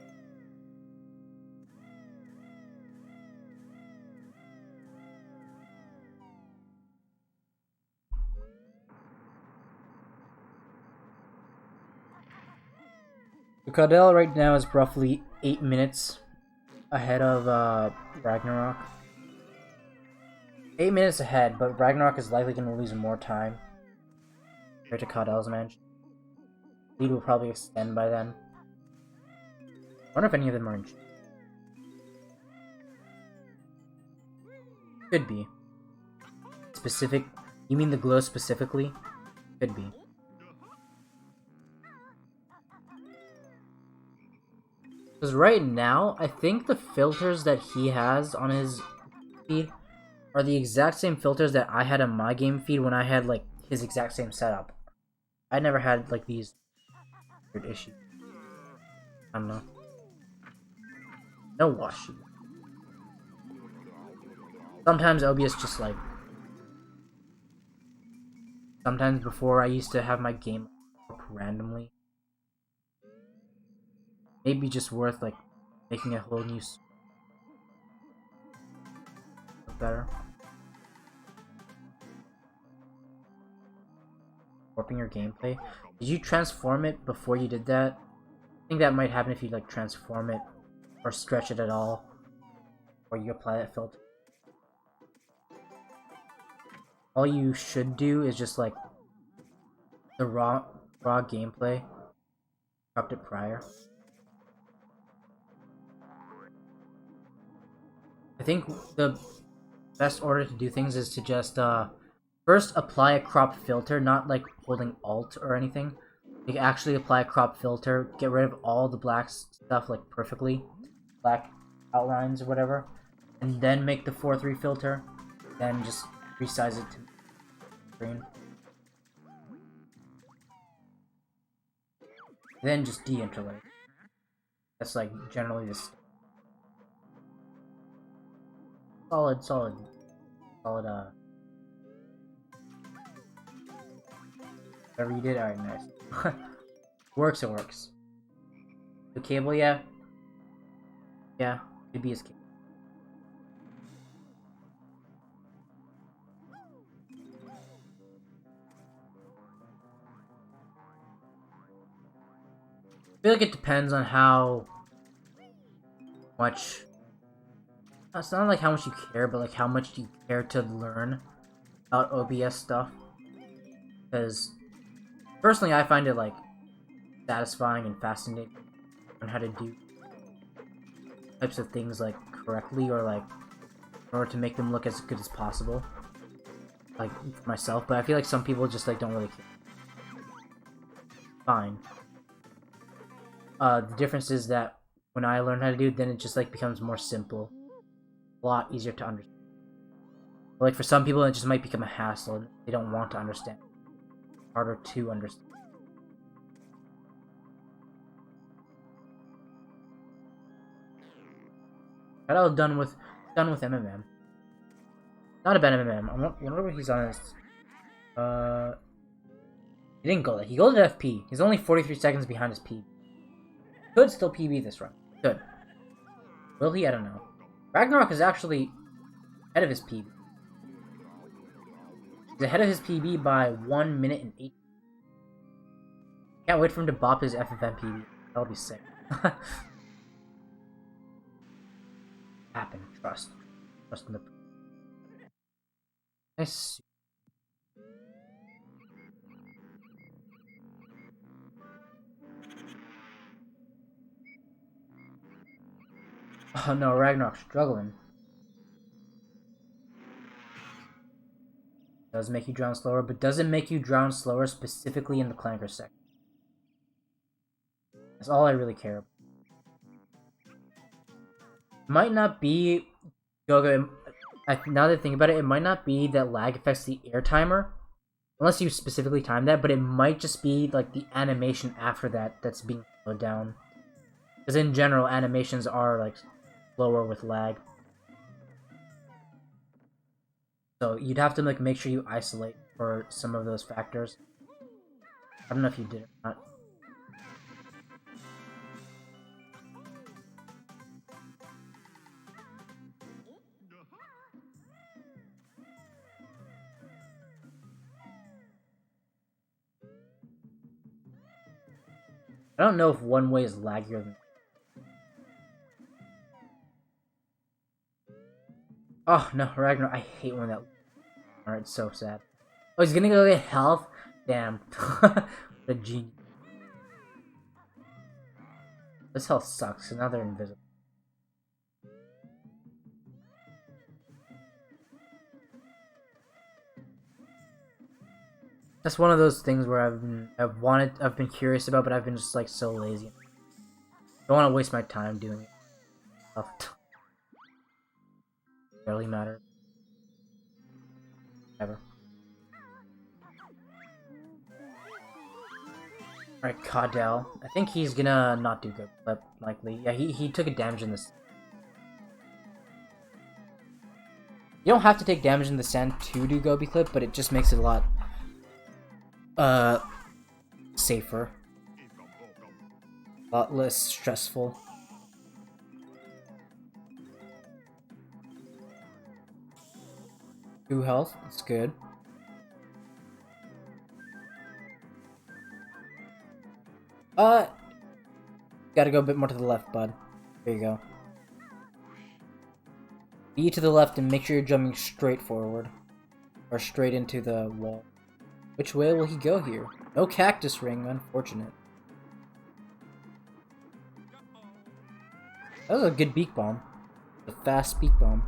Bcaudell right now is roughly 8 minutes ahead of Ragnarok. 8 minutes ahead, but Ragnarok is likely going to lose more time compared to Bcaudell's mansion. Lead will probably extend by then. I wonder if any of them are in. Could be. Specific? You mean the glow specifically? Could be. Because right now, I think the filters that he has on his feed are the exact same filters that I had on my game feed when I had, like, his exact same setup. I never had, like, these weird issues. I don't know. No washi. Sometimes OBS just, like... Sometimes before I used to have my game up randomly. Maybe just worth, like, making a whole new look better. Warping your gameplay. Did you transform it before you did that? I think that might happen if you, like, transform it or stretch it at all, or you apply that filter. All you should do is just, like, the raw gameplay. Dropped it prior. I think the best order to do things is to just first apply a crop filter, not like holding Alt or anything. You can actually apply a crop filter, get rid of all the black stuff like perfectly, black outlines or whatever, and then make the 4:3 filter, then just resize it to green. Then just de-interlace. That's like generally just solid. Whatever you did, alright, nice. Works, it works. The cable, yeah. Yeah, could be his cable. I feel like it depends on how much. It's not like how much you care, but like how much you care to learn about OBS stuff. Because personally, I find it like satisfying and fascinating on how to do types of things like correctly, or like in order to make them look as good as possible. Like for myself, but I feel like some people just like don't really care. Fine. The difference is that when I learn how to do it, then it just like becomes more simple, a lot easier to understand. But, like for some people, it just might become a hassle. And they don't want to understand. Harder to understand. Got all done with MMM. Not a bad MMM. I wonder what he's on this. He didn't go there. He goes to FP. He's only 43 seconds behind his PB. Could still PB this run. Good. Will he? I don't know. Ragnarok is actually ahead of his PB. He's ahead of his PB by 1 minute and 8. Can't wait for him to bop his FFM PB. That'll be sick. Happen. Trust. Trust in the... Nice. Oh no, Ragnarok's struggling. Does make you drown slower, but doesn't make you drown slower specifically in the clanker section. That's all I really care about. Might not be... Gogo, now that I think about it, it might not be that lag affects the air timer. Unless you specifically time that, but it might just be like the animation after that that's being slowed down. Because in general, animations are like slower with lag. So you'd have to like make sure you isolate for some of those factors. I don't know if you did it or not. I don't know if one way is laggier than... Oh no, Ragnar, I hate when that... Alright, it's so sad. Oh, he's gonna go get health? Damn. The genius. This health sucks, so now they're invisible. That's one of those things where I've been curious about, but I've been just like so lazy. Don't want to waste my time doing it. Barely matters. Ever. Alright, Bcaudell. I think he's gonna not do good, but likely. Yeah, he took a damage in this. You don't have to take damage in the sand to do Gobi Clip, but it just makes it a lot safer. A lot less stressful. Two health, that's good. Gotta go a bit more to the left, bud. There you go. E to the left and make sure you're jumping straight forward. Or straight into the wall. Which way will he go here? No cactus ring, unfortunate. That was a good beak bomb. A fast beak bomb.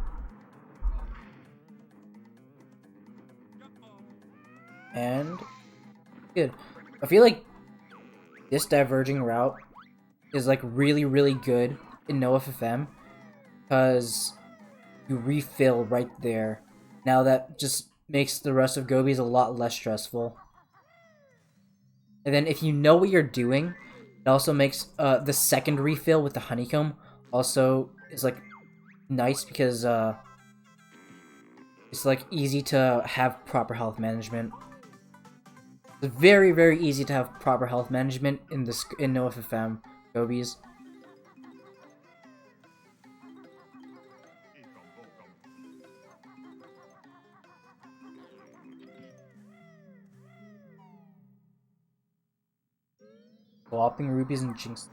And good. I feel like this diverging route is like really, really good in no FFM because you refill right there. Now that just makes the rest of Gobies a lot less stressful. And then if you know what you're doing, it also makes the second refill with the honeycomb also is like nice because it's like easy to have proper health management. It's very, very easy to have proper health management in this in no FFM Gobies. Swapping rupees and jinx.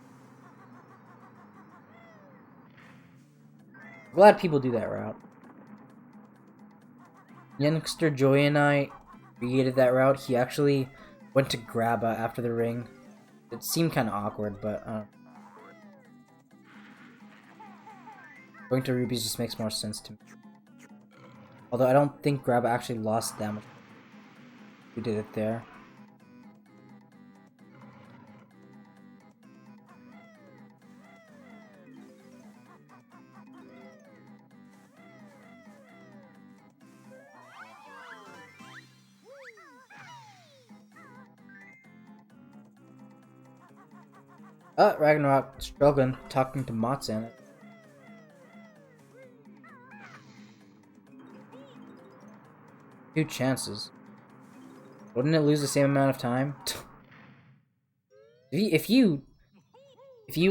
Glad people do that route. Youngster Joy and I created that route. He actually went to Grabba after the ring. It seemed kind of awkward, but going to rupees just makes more sense to me. Although I don't think Grabba actually lost that much. We did it there. Ragnarok struggling, talking to Matsan. Two chances. Wouldn't it lose the same amount of time? if you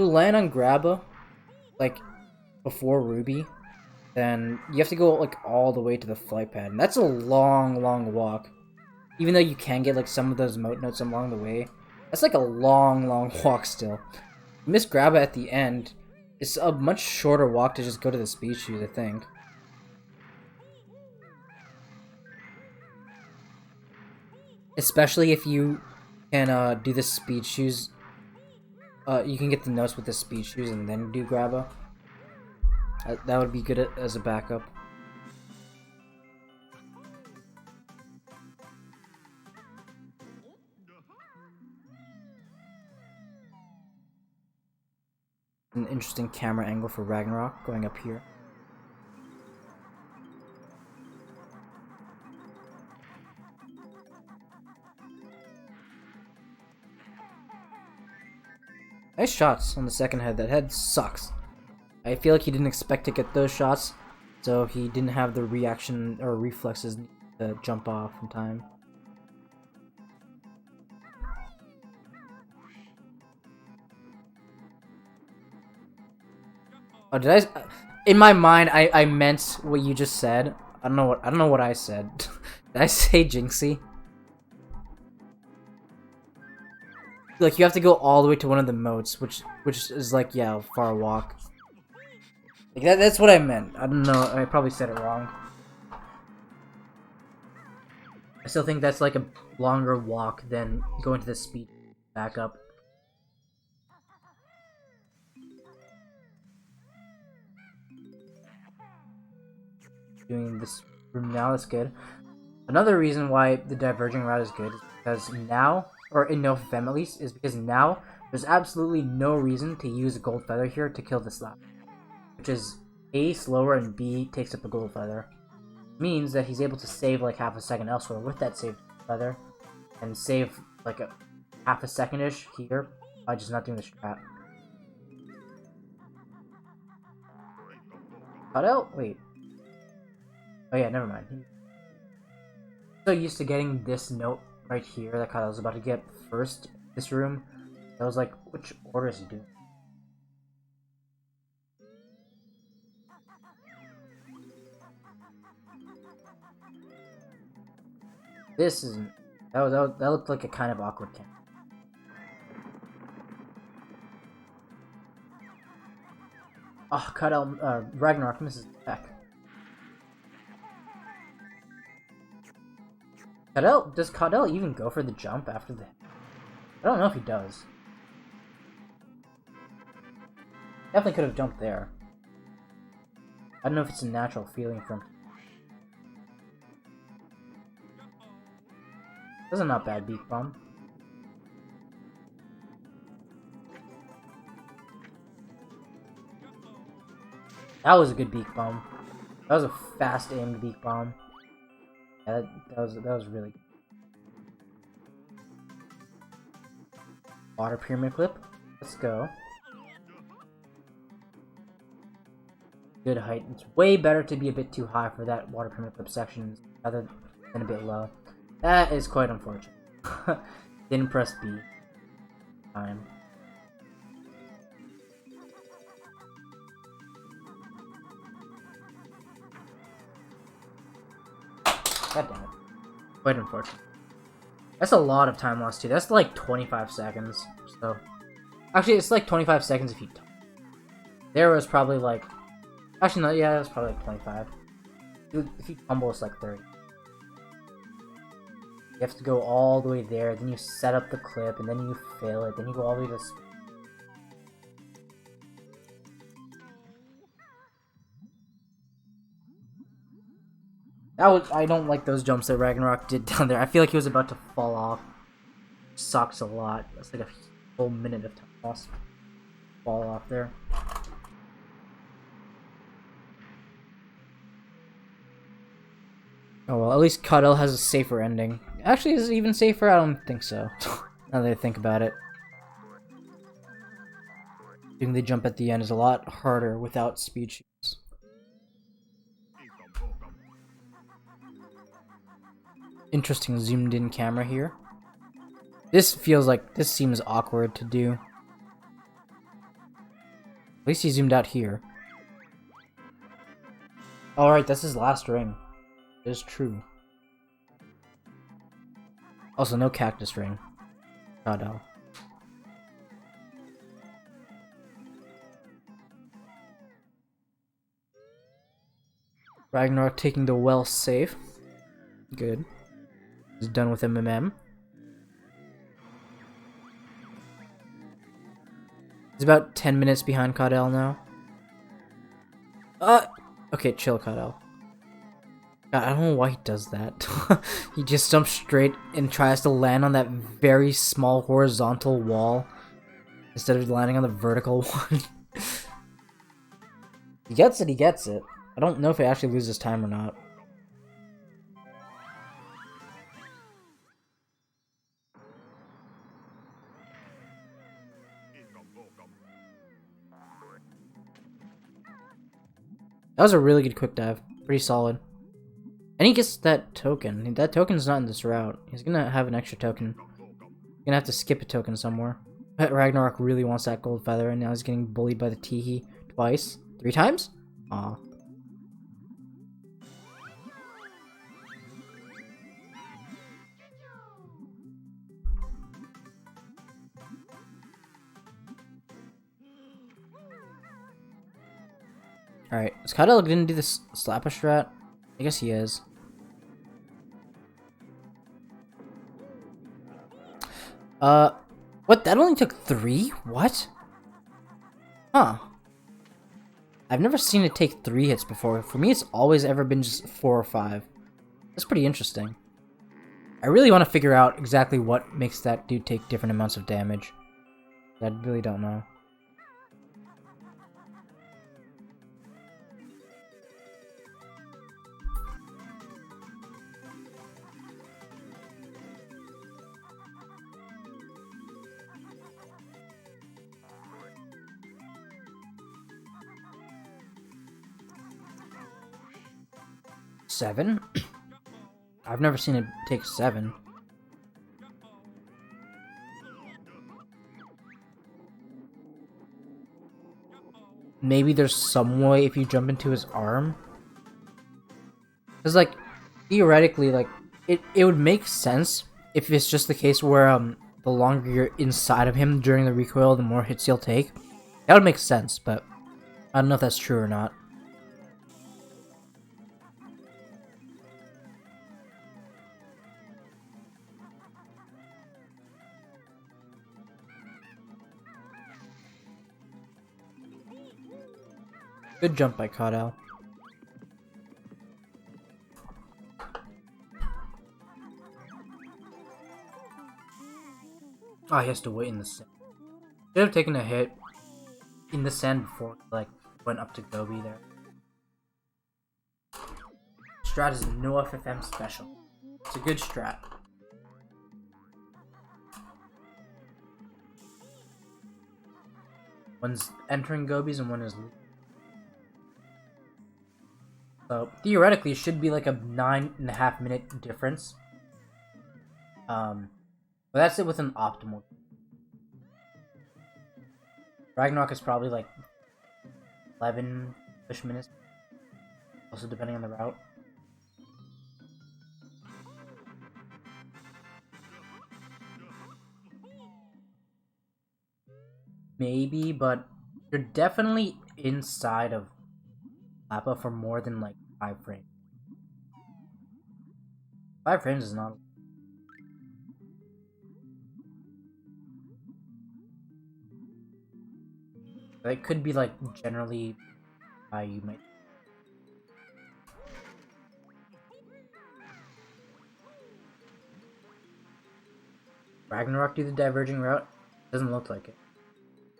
land on Grabba, like before Ruby, then you have to go like all the way to the flight pad, and that's a long, long walk. Even though you can get like some of those mote notes along the way, that's like a long, long walk still. Miss Grabba at the end, it's a much shorter walk to just go to the speed shoes, I think. Especially if you can do the speed shoes. You can get the notes with the speed shoes and then do Grabba. That would be good as a backup. An interesting camera angle for Ragnarok going up here. Nice shots on the second head. That head sucks. I feel like he didn't expect to get those shots, so he didn't have the reaction or reflexes to jump off in time. Oh, did I? In my mind, I meant what you just said. I don't know what I said. Did I say Jinxie? Like you have to go all the way to one of the moats, which is like a far walk. Like that's what I meant. I don't know. I probably said it wrong. I still think that's like a longer walk than going to the speed back up. Doing this room now is good. Another reason why the diverging route is good is because now, or in no FFM at least, is because now there's absolutely no reason to use a gold feather here to kill this lap. Which is A, slower, and B, takes up a gold feather. Means that he's able to save like half a second elsewhere with that saved feather, and save like a half a second-ish here by just not doing the strat. Bcaudell? Wait. Oh yeah, never mind. So used to getting this note right here that Bcaudell was about to get first this room. I was like, which order is he doing? This isn't. That looked like a kind of awkward camp. Oh, Bcaudell, Ragnarok misses back. Does Bcaudell even go for the jump after the I don't know if he does. Definitely could have jumped there. I don't know if it's a natural feeling from. That's a not bad beak bomb. That was a good beak bomb. That was a fast aimed beak bomb. Yeah, that was really good. Water pyramid clip. Let's go. Good height. It's way better to be a bit too high for that water pyramid clip section rather than a bit low. That is quite unfortunate. Didn't press B. Time. God damn it. Quite unfortunate. That's a lot of time lost too. That's like 25 seconds. So, actually, it's like 25 seconds if you. There was probably like. Actually, no. Yeah, it was probably like 25. If you tumble, it's like 30. You have to go all the way there. Then you set up the clip, and then you fail it. Then you go all the way to. That was. I don't like those jumps that Ragnarok did down there. I feel like he was about to fall off. Sucks a lot. That's like a whole minute of time lost. Fall off there. Oh well, at least Bcaudell has a safer ending. Actually, is it even safer? I don't think so. Now that I think about it. Doing the jump at the end is a lot harder without speed shoes. Interesting zoomed in camera here. This seems awkward to do. At least he zoomed out here. Alright, that's his last ring. It is true. Also, no cactus ring. Bcaudell. Ragnarok taking the well safe. Good. He's done with MMM. He's about 10 minutes behind Bcaudell now. Okay, chill, Bcaudell. God, I don't know why he does that. He just jumps straight and tries to land on that very small horizontal wall instead of landing on the vertical one. He gets it, he gets it. I don't know if he actually loses time or not. That was a really good quick dive. Pretty solid. And he gets that token. That token's not in this route. He's gonna have an extra token. He's gonna have to skip a token somewhere. But Ragnarok really wants that gold feather, and now he's getting bullied by the Teehee twice. 3 times? Aw. Alright, is Bcaudell gonna do this slapper strat? I guess he is. What? That only took 3? What? Huh. I've never seen it take 3 hits before. For me, it's always ever been just 4 or 5. That's pretty interesting. I really want to figure out exactly what makes that dude take different amounts of damage. I really don't know. Seven? I've never seen it take 7. Maybe there's some way if you jump into his arm? Because, like, theoretically, like, it would make sense if it's just the case where, the longer you're inside of him during the recoil, the more hits he'll take. That would make sense, but I don't know if that's true or not. Good jump by Bcaudell. Oh, he has to wait in the sand. Should have taken a hit in the sand before, like, went up to Gobi there. Strat is no FFM special. It's a good strat. One's entering Gobies and one is leaving. So theoretically, it should be like a 9.5 minute difference. But that's it with an optimal. Ragnarok is probably like 11-ish minutes. Also depending on the route. Maybe, but you're definitely inside of Lappa for more than like 5 frames. 5 frames is not. It could be like generally how you might. Ragnarok do the diverging route? Doesn't look like it.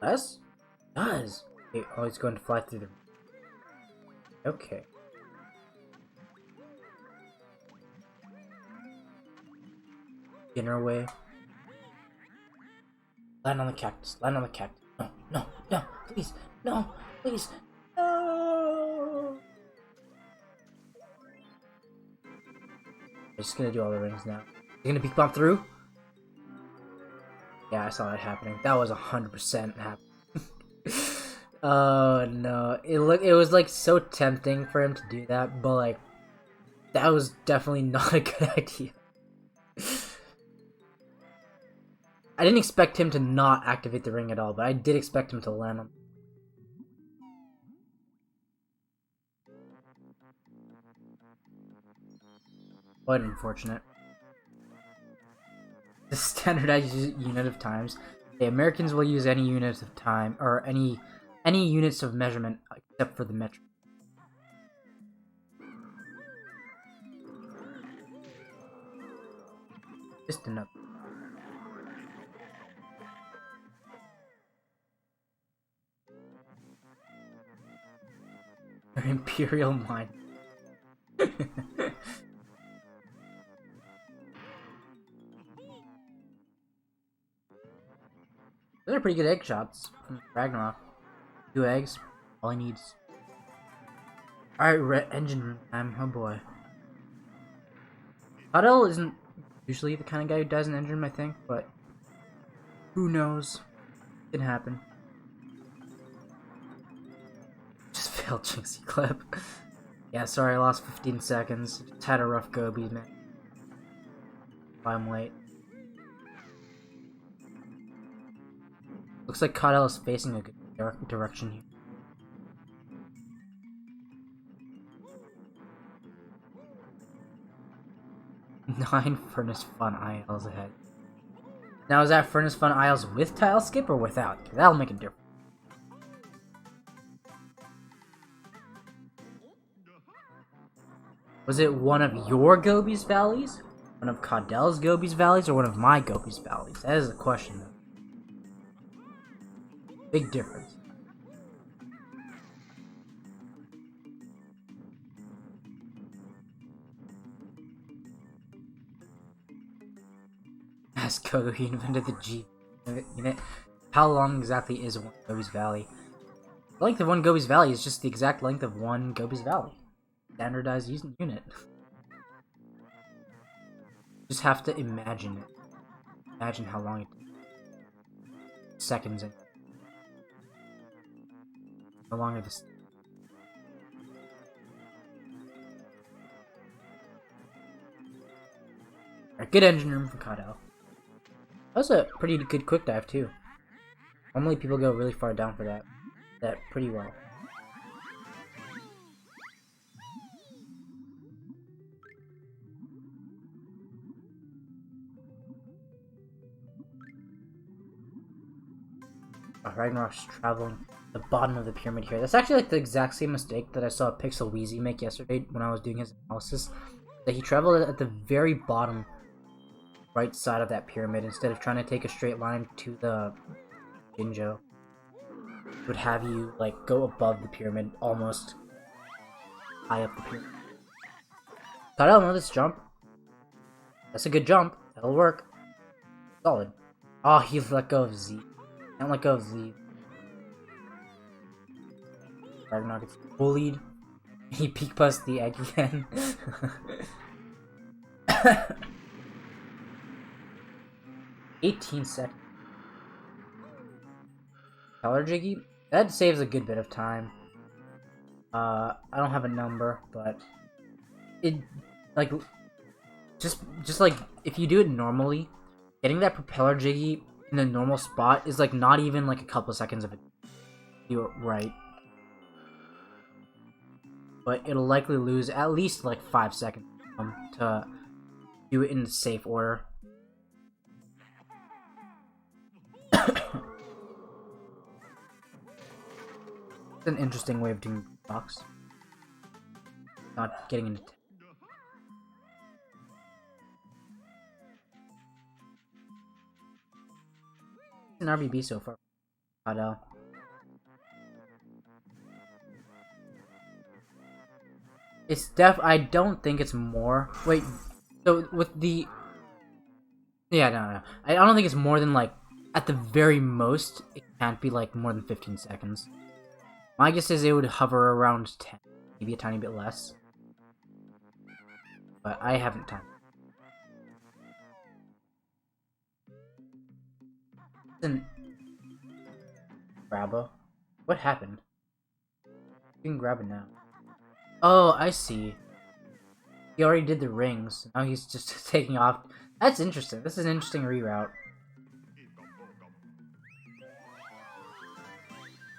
Does? Does. Okay, oh, it's going to fly through the. Okay. Inner way. Land on the cactus. Land on the cactus. No, no, no, please, no, please, no. I'm just gonna do all the rings now. You're gonna peek bomb through? Yeah, I saw that happening. That was 100% happening. Oh no, it was like so tempting for him to do that, but like that was definitely not a good idea. I didn't expect him to not activate the ring at all, but I did expect him to land on. Quite unfortunate. The standardized unit of times. The Americans will use any units of time or any units of measurement except for the metric. Just enough. Imperial mine. Those are pretty good egg shots from Ragnarok. 2 eggs, all he needs. Alright, engine room time. Oh boy. Bcaudell isn't usually the kind of guy who dies in engine room, I think, but who knows? It can happen. Just failed Jinxie clip. Yeah, sorry, I lost 15 seconds. Just had a rough Gobi, man. I'm late. Looks like Bcaudell is facing a good direction here. Nine Furnace Fun Isles ahead. Now is that Furnace Fun Isles with tile skip or without? That'll make a difference. Was it one of your Gobi's valleys? One of Bcaudell's Gobi's valleys? Or one of my Gobi's valleys? That is the question though. Big difference. Ask Kogo, he invented the G unit. How long exactly is one Gobi's Valley? The length of one Gobi's Valley is just the exact length of one Gobi's Valley. Standardized unit. Just have to imagine it. Imagine how long it takes. Seconds in. How long are this? Alright, good engine room for Bcaudell. That was a pretty good quick dive too. Normally people go really far down for that. That pretty well. Ragnarok's traveling the bottom of the pyramid here. That's actually like the exact same mistake that I saw Pixel Wheezy make yesterday when I was doing his analysis. That he traveled at the very bottom right side of that pyramid instead of trying to take a straight line to the Banjo. It would have you like go above the pyramid, almost high up the pyramid. Thought I'll know this jump. That's a good jump. That'll work. Solid. Oh, he let go of Z. Can't let go of Z. Ragnarok gets bullied. He peek busts the egg again. 18 seconds. Color Jiggy? That saves a good bit of time. I don't have a number, but it like just like if you do it normally, getting that propeller Jiggy in the normal spot is like not even like a couple seconds of it. Do it right. But it'll likely lose at least like 5 seconds to do it in the safe order. It's an interesting way of doing box. Not getting into an RBB so far. Bcaudell. It's I don't think it's more. Wait, so with the... Yeah, no. I don't think it's more than like, at the very most, it can't be like more than 15 seconds. My guess is it would hover around 10, maybe a tiny bit less. But I haven't timed. Listen, Grabba. What happened? You can grab it now. Oh, I see. He already did the rings. Now he's just taking off. That's interesting. This is an interesting reroute.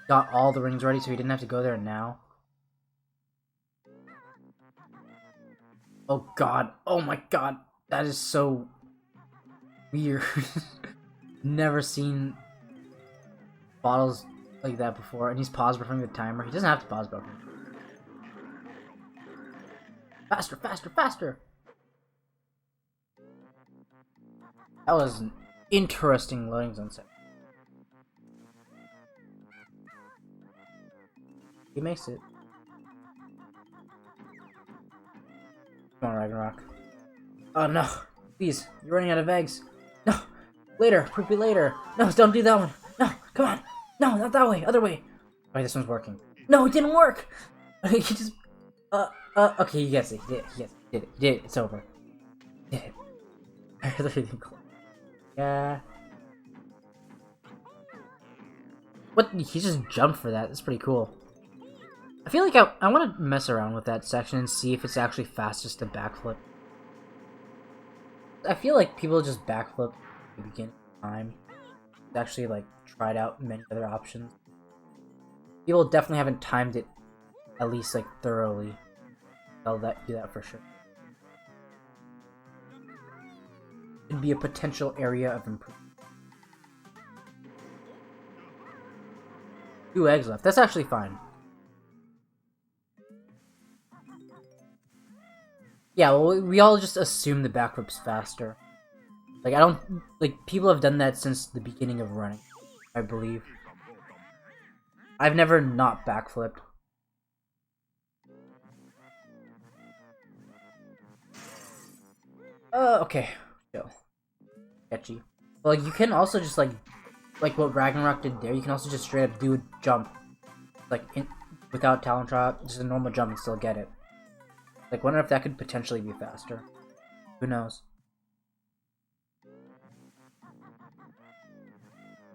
Got all the rings ready so he didn't have to go there now. Oh god. Oh my god. That is so weird. Never seen bottles like that before. And he's pause buffering the timer. He doesn't have to pause buffer. Faster, faster, faster! That was an interesting loading zone set. He makes it. Come on, Ragnarok. Oh no! Please, you're running out of eggs. No! Later! Poopy later! No, don't do that one! No! Come on! No, not that way! Other way! Okay, this one's working. No, it didn't work! He just... okay, he gets it. He did it. He did it. It's over. He did it. I really didn't close. Yeah. What? He just jumped for that. That's pretty cool. I feel like I want to mess around with that section and see if it's actually fastest to backflip. I feel like people just backflip at the beginning of time. It's actually like tried out many other options. People definitely haven't timed it at least like thoroughly. I'll do that for sure. Could be a potential area of improvement. 2 eggs left. That's actually fine. Yeah, well, we all just assume the backflip's faster. Like, I don't... Like, people have done that since the beginning of running, I believe. I've never not backflipped. Okay. Chill. Sketchy. Well, like, you can also just, like what Ragnarok did there, you can also just straight up do a jump. Like, without talent drop, just a normal jump and still get it. Like, wonder if that could potentially be faster. Who knows?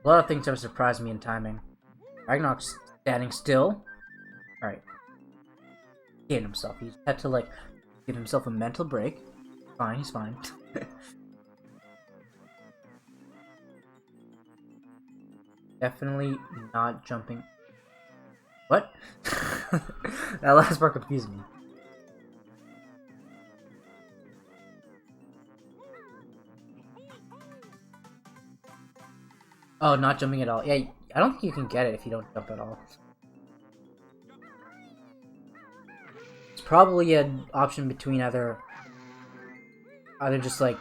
A lot of things have surprised me in timing. Ragnarok's standing still. Alright. He hit himself. He had to, like, give himself a mental break. Fine, he's fine. Definitely not jumping. What? That last part confused me. Oh, not jumping at all. Yeah, I don't think you can get it if you don't jump at all. It's probably an option between either just like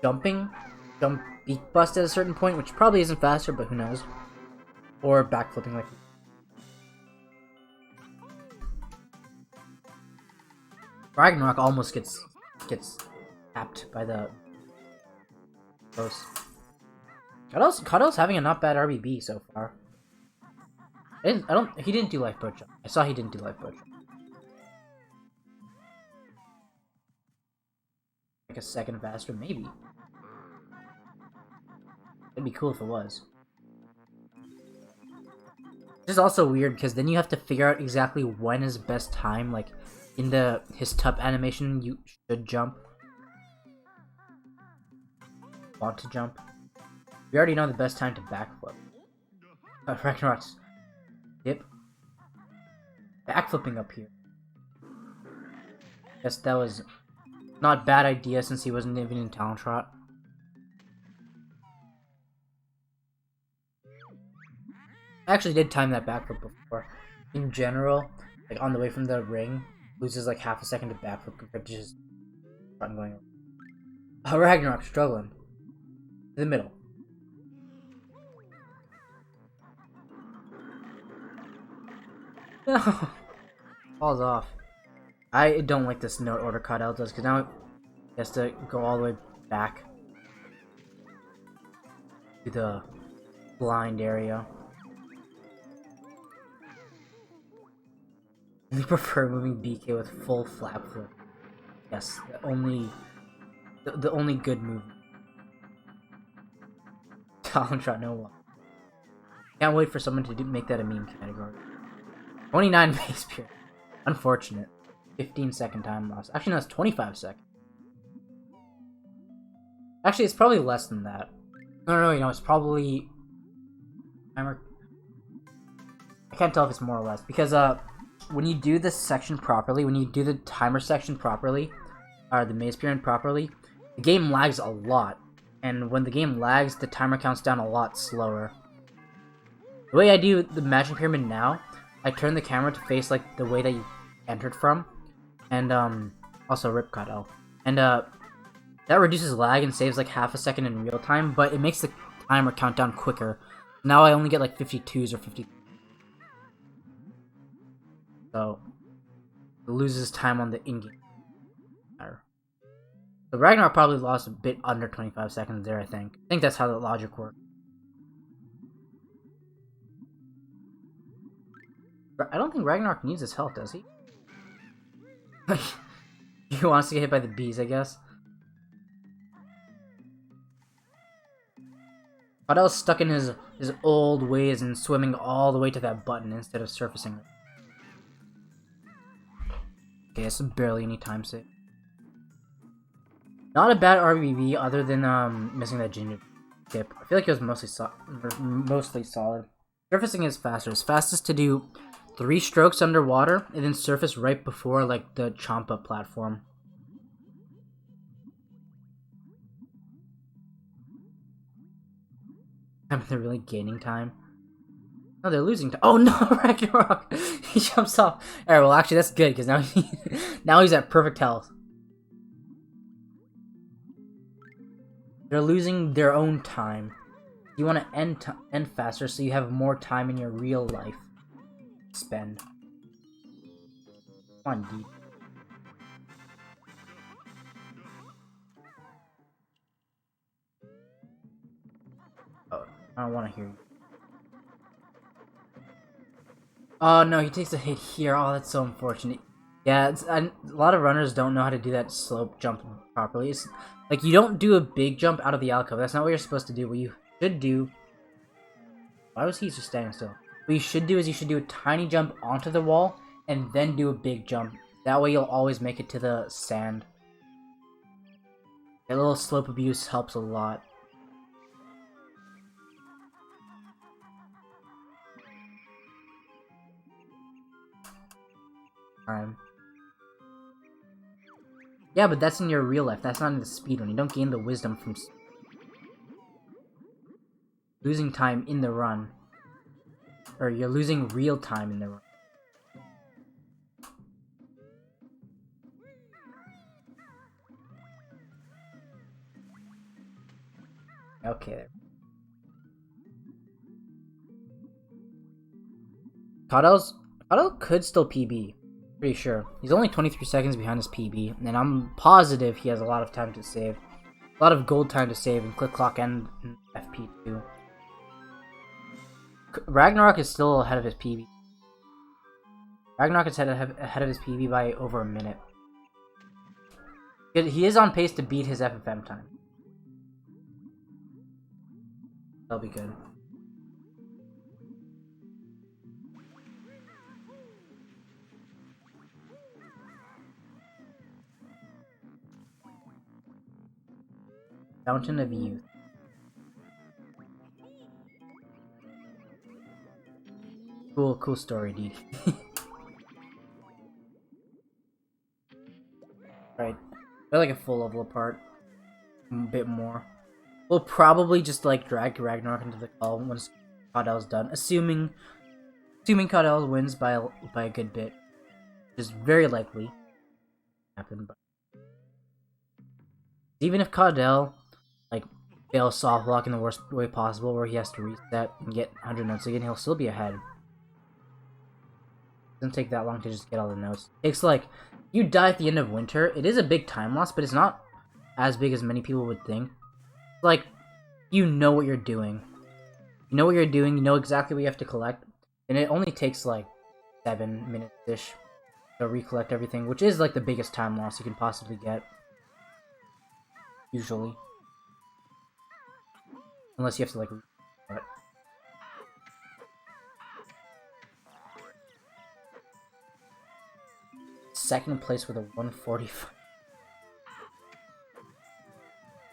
jump beak bust at a certain point, which probably isn't faster, but who knows, or backflipping like. Ragnarok almost gets tapped by the close. Caudell's having a not bad RBB so far. He didn't do lifeboat jump. I saw he didn't do lifeboat jump. Like a second faster, maybe. It'd be cool if it was. This is also weird because then you have to figure out exactly when is best time, like in his tub animation you should jump. Want to jump. We already know the best time to backflip. Ragnarok's dip. Backflipping up here. Guess that was not a bad idea since he wasn't even in Talent Trot. I actually did time that backflip before. In general, like on the way from the ring, loses like half a second to backflip compared to just going around. Oh, Ragnarok struggling. In the middle. No! Falls off. I don't like this note order Caudell does, because now he has to go all the way back to the blind area. I prefer moving BK with full flap flip. Yes, the only good move. Talent Trot, no one. Can't wait for someone to make that a meme category. 29 base period. Unfortunate. 15-second time loss. Actually, no, it's 25 seconds. Actually, it's probably less than that. No, it's probably timer. I can't tell if it's more or less because when you do this section properly, when you do the timer section properly, or the maze pyramid properly, the game lags a lot. And when the game lags, the timer counts down a lot slower. The way I do the magic pyramid now, I turn the camera to face like the way that you entered from, and also rip Bcaudell, and that reduces lag and saves like half a second in real time, but it makes the timer count down quicker. Now I only get like 52s or 50. So it loses time on the in-game. So Ragnarok probably lost a bit under 25 seconds there, I think. I think that's how the logic works. I don't think Ragnarok needs his health, does he? He wants to get hit by the bees, I guess. Caudell's stuck in his old ways and swimming all the way to that button instead of surfacing it. Okay, it's barely any time save. Not a bad RBB other than missing that ginger dip. I feel like it was mostly solid. Surfacing is faster. It's fastest to do 3 strokes underwater and then surface right before like the Champa platform. They're really gaining time. No, they're losing time. Oh no, Ragnarok! He jumps off. Alright, well actually that's good because now he's at perfect health. They're losing their own time. You want to end faster so you have more time in your real life. Spend. Come on, D. Oh, I don't want to hear you. Oh no, he takes a hit here. Oh, that's so unfortunate. Yeah, a lot of runners don't know how to do that slope jump properly. It's like you don't do a big jump out of the alcove. That's not what you're supposed to do. What you should do... Why was he just standing still? What you should do is you should do a tiny jump onto the wall and then do a big jump. That way you'll always make it to the sand. That little slope abuse helps a lot. Yeah, but that's in your real life. That's not in the speed run. You don't gain the wisdom from losing time in the run. or you're losing real time in the run. Okay, there. Bcaudell could still PB. Pretty sure. He's only 23 seconds behind his PB, and I'm positive he has a lot of time to save. A lot of gold time to save in Click Clock and in FP2. Ragnarok is still ahead of his PB. Ragnarok is ahead of his PB by over a minute. He is on pace to beat his FFM time. That'll be good. Fountain of Youth. Cool story, dude. Right, they're like a full level apart, a bit more. We'll probably just like drag Ragnarok into the call once Bcaudell's done, assuming Bcaudell wins by a good bit, which is very likely to happen. But even if Bcaudell like fails soft lock in the worst way possible, where he has to reset and get 100 notes again, he'll still be ahead. Doesn't take that long to just get all the notes. It takes like, you die at the end of winter, it is a big time loss, but it's not as big as many people would think. Like, you know what you're doing. You know what you're doing, you know exactly what you have to collect, and it only takes like 7 minutes-ish to recollect everything, which is like the biggest time loss you can possibly get. Usually. Unless you have to like restart. Second place with a 145.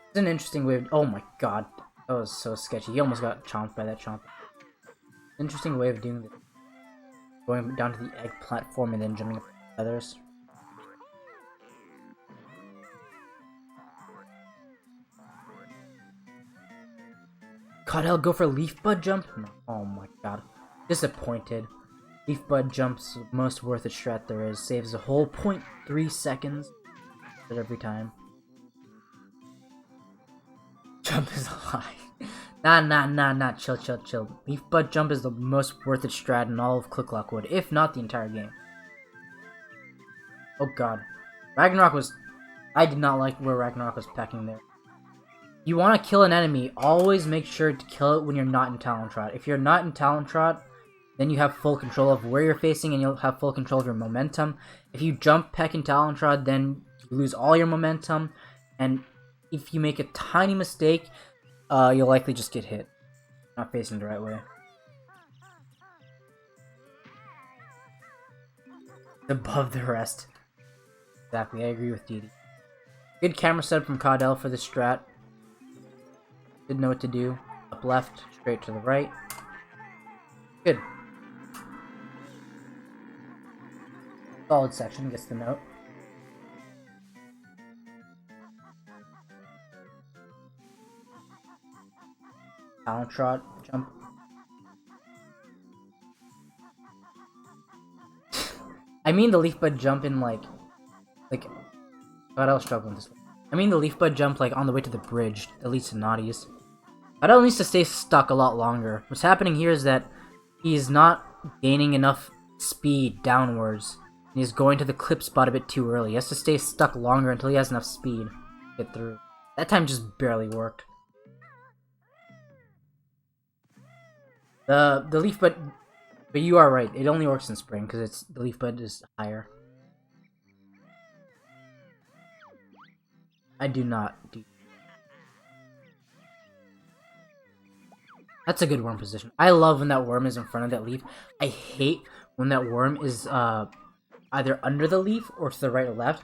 It's an interesting way of, oh my god, that was so sketchy. He almost got chomped by that chomp. Interesting way of doing this. Going down to the egg platform and then jumping up the feathers. Bcaudell go for leaf bud jump? No. Oh my god. Disappointed. Leaf bud jump's the most worth it strat there is. Saves a whole 0.3 seconds every time. Jump is a lie. Nah. Chill. Leaf bud jump is the most worth it strat in all of Click Lockwood, if not the entire game. Oh god. Ragnarok was... I did not like where Ragnarok was pecking there. You want to kill an enemy, always make sure to kill it when you're not in Talon Trot. If you're not in Talon Trot, then you have full control of where you're facing and you'll have full control of your momentum. If you jump, peck, and Talon Trot, then you lose all your momentum. And if you make a tiny mistake, you'll likely just get hit. Not facing the right way. Above the rest. Exactly, I agree with Didi. Good camera setup from Bcaudell for this strat. Didn't know what to do. Up left, straight to the right. Good. Solid section, gets the note. Talon Trot, jump. I mean the leaf bud jump in like Bcaudell's struggling this way. I mean the leaf bud jump like on the way to the bridge that leads to Naughties. Bcaudell needs to stay stuck a lot longer. What's happening here is that he's not gaining enough speed downwards. And he's going to the clip spot a bit too early. He has to stay stuck longer until he has enough speed to get through. That time just barely worked. The leaf bud... But you are right, it only works in spring because the leaf bud is higher. I do not do... That's a good worm position. I love when that worm is in front of that leaf. I hate when that worm is either under the leaf or to the right or left.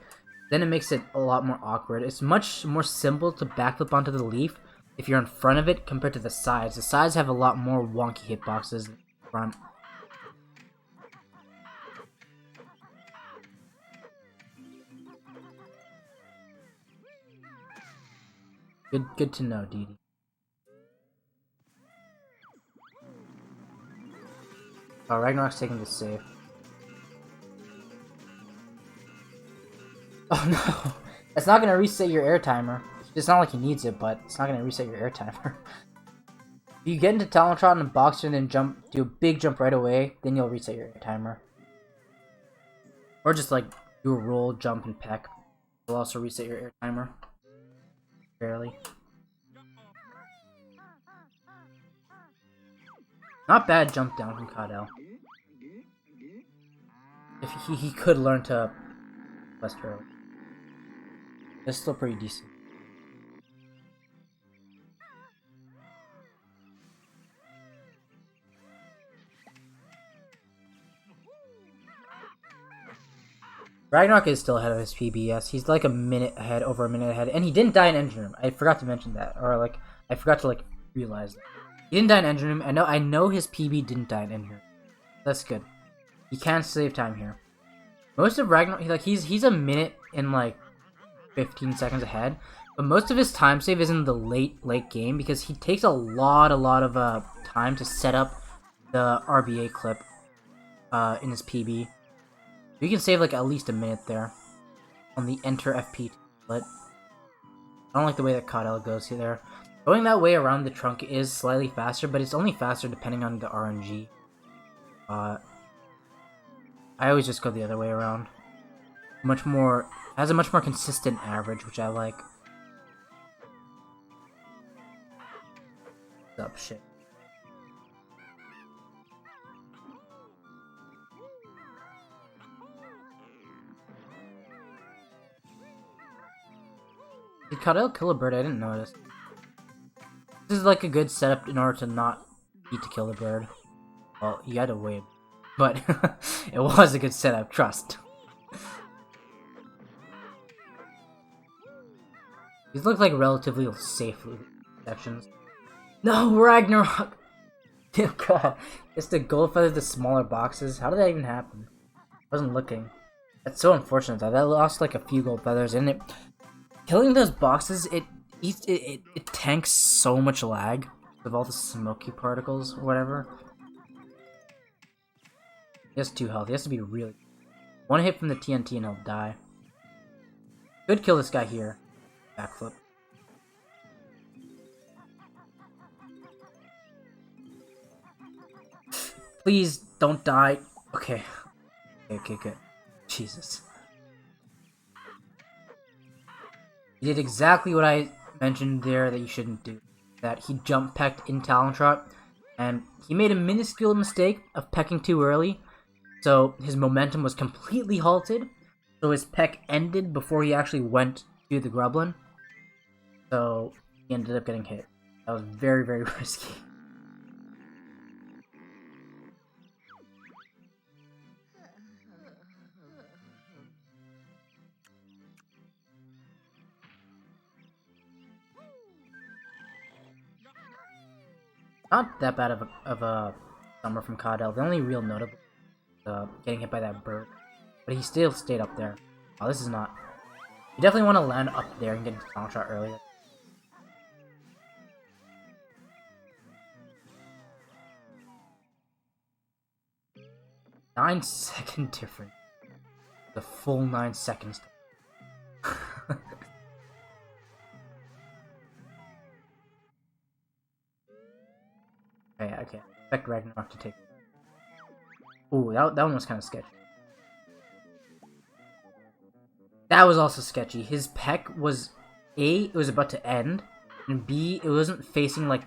Then it makes it a lot more awkward. It's much more simple to backflip onto the leaf if you're in front of it compared to the sides. The sides have a lot more wonky hitboxes than the front. Good to know, Didi. Oh, Ragnarok's taking this save. Oh no! It's not gonna reset your air timer. It's not like he needs it, but it's not gonna reset your air timer. If you get into Talon Trot and Boxer and then do a big jump right away, then you'll reset your air timer. Or just like do a roll, jump, and peck. It'll also reset your air timer. Barely. Not bad jump down from Bcaudell. If he could learn to quest early. It's still pretty decent. Ragnarok is still ahead of his PB, yes. He's like a minute ahead, over a minute ahead. And he didn't die in Engine Room. I forgot to mention that. Or like, I forgot to like realize that. He didn't die in Engine Room. I know his PB didn't die in Engine Room. That's good. He can save time here. Most of Ragnarok, he's a minute and like 15 seconds ahead. But most of his time save is in the late game because he takes a lot of time to set up the RBA clip in his PB. You can save like at least a minute there on the enter FP split. I don't like the way that Bcaudell goes there. Going that way around the trunk is slightly faster, but it's only faster depending on the RNG. I always just go the other way around. Has a much more consistent average, which I like. What's up, shit? Did Bcaudell kill a bird? I didn't notice. This is like a good setup in order to not need to kill the bird. Well, you had to wait. But it was a good setup, trust. These look like relatively safe sections. No, Ragnarok! Oh god. It's the gold feathers, the smaller boxes. How did that even happen? I wasn't looking. That's so unfortunate that lost like a few gold feathers, and it killing those boxes, it tanks so much lag with all the smoky particles or whatever. He has 2 health. He has to be really... One hit from the TNT and he'll die. Could kill this guy here. Backflip. Please don't die. Okay. Okay, good. Jesus. He did exactly what I mentioned there that you shouldn't do. That he jump pecked in Talon Trot, and he made a minuscule mistake of pecking too early, so his momentum was completely halted, so his peck ended before he actually went to the Grublin, so he ended up getting hit. That was very, very risky. Not that bad of a summer from Bcaudell. The only real notable getting hit by that bird. But he still stayed up there. Oh, this is not... You definitely want to land up there and get into Talon Trot earlier. Nine-second difference. The full 9 seconds. Okay. Expect Ragnarok to take. Ooh, that one was kind of sketchy. That was also sketchy. His peck was A, it was about to end, and B, it wasn't facing like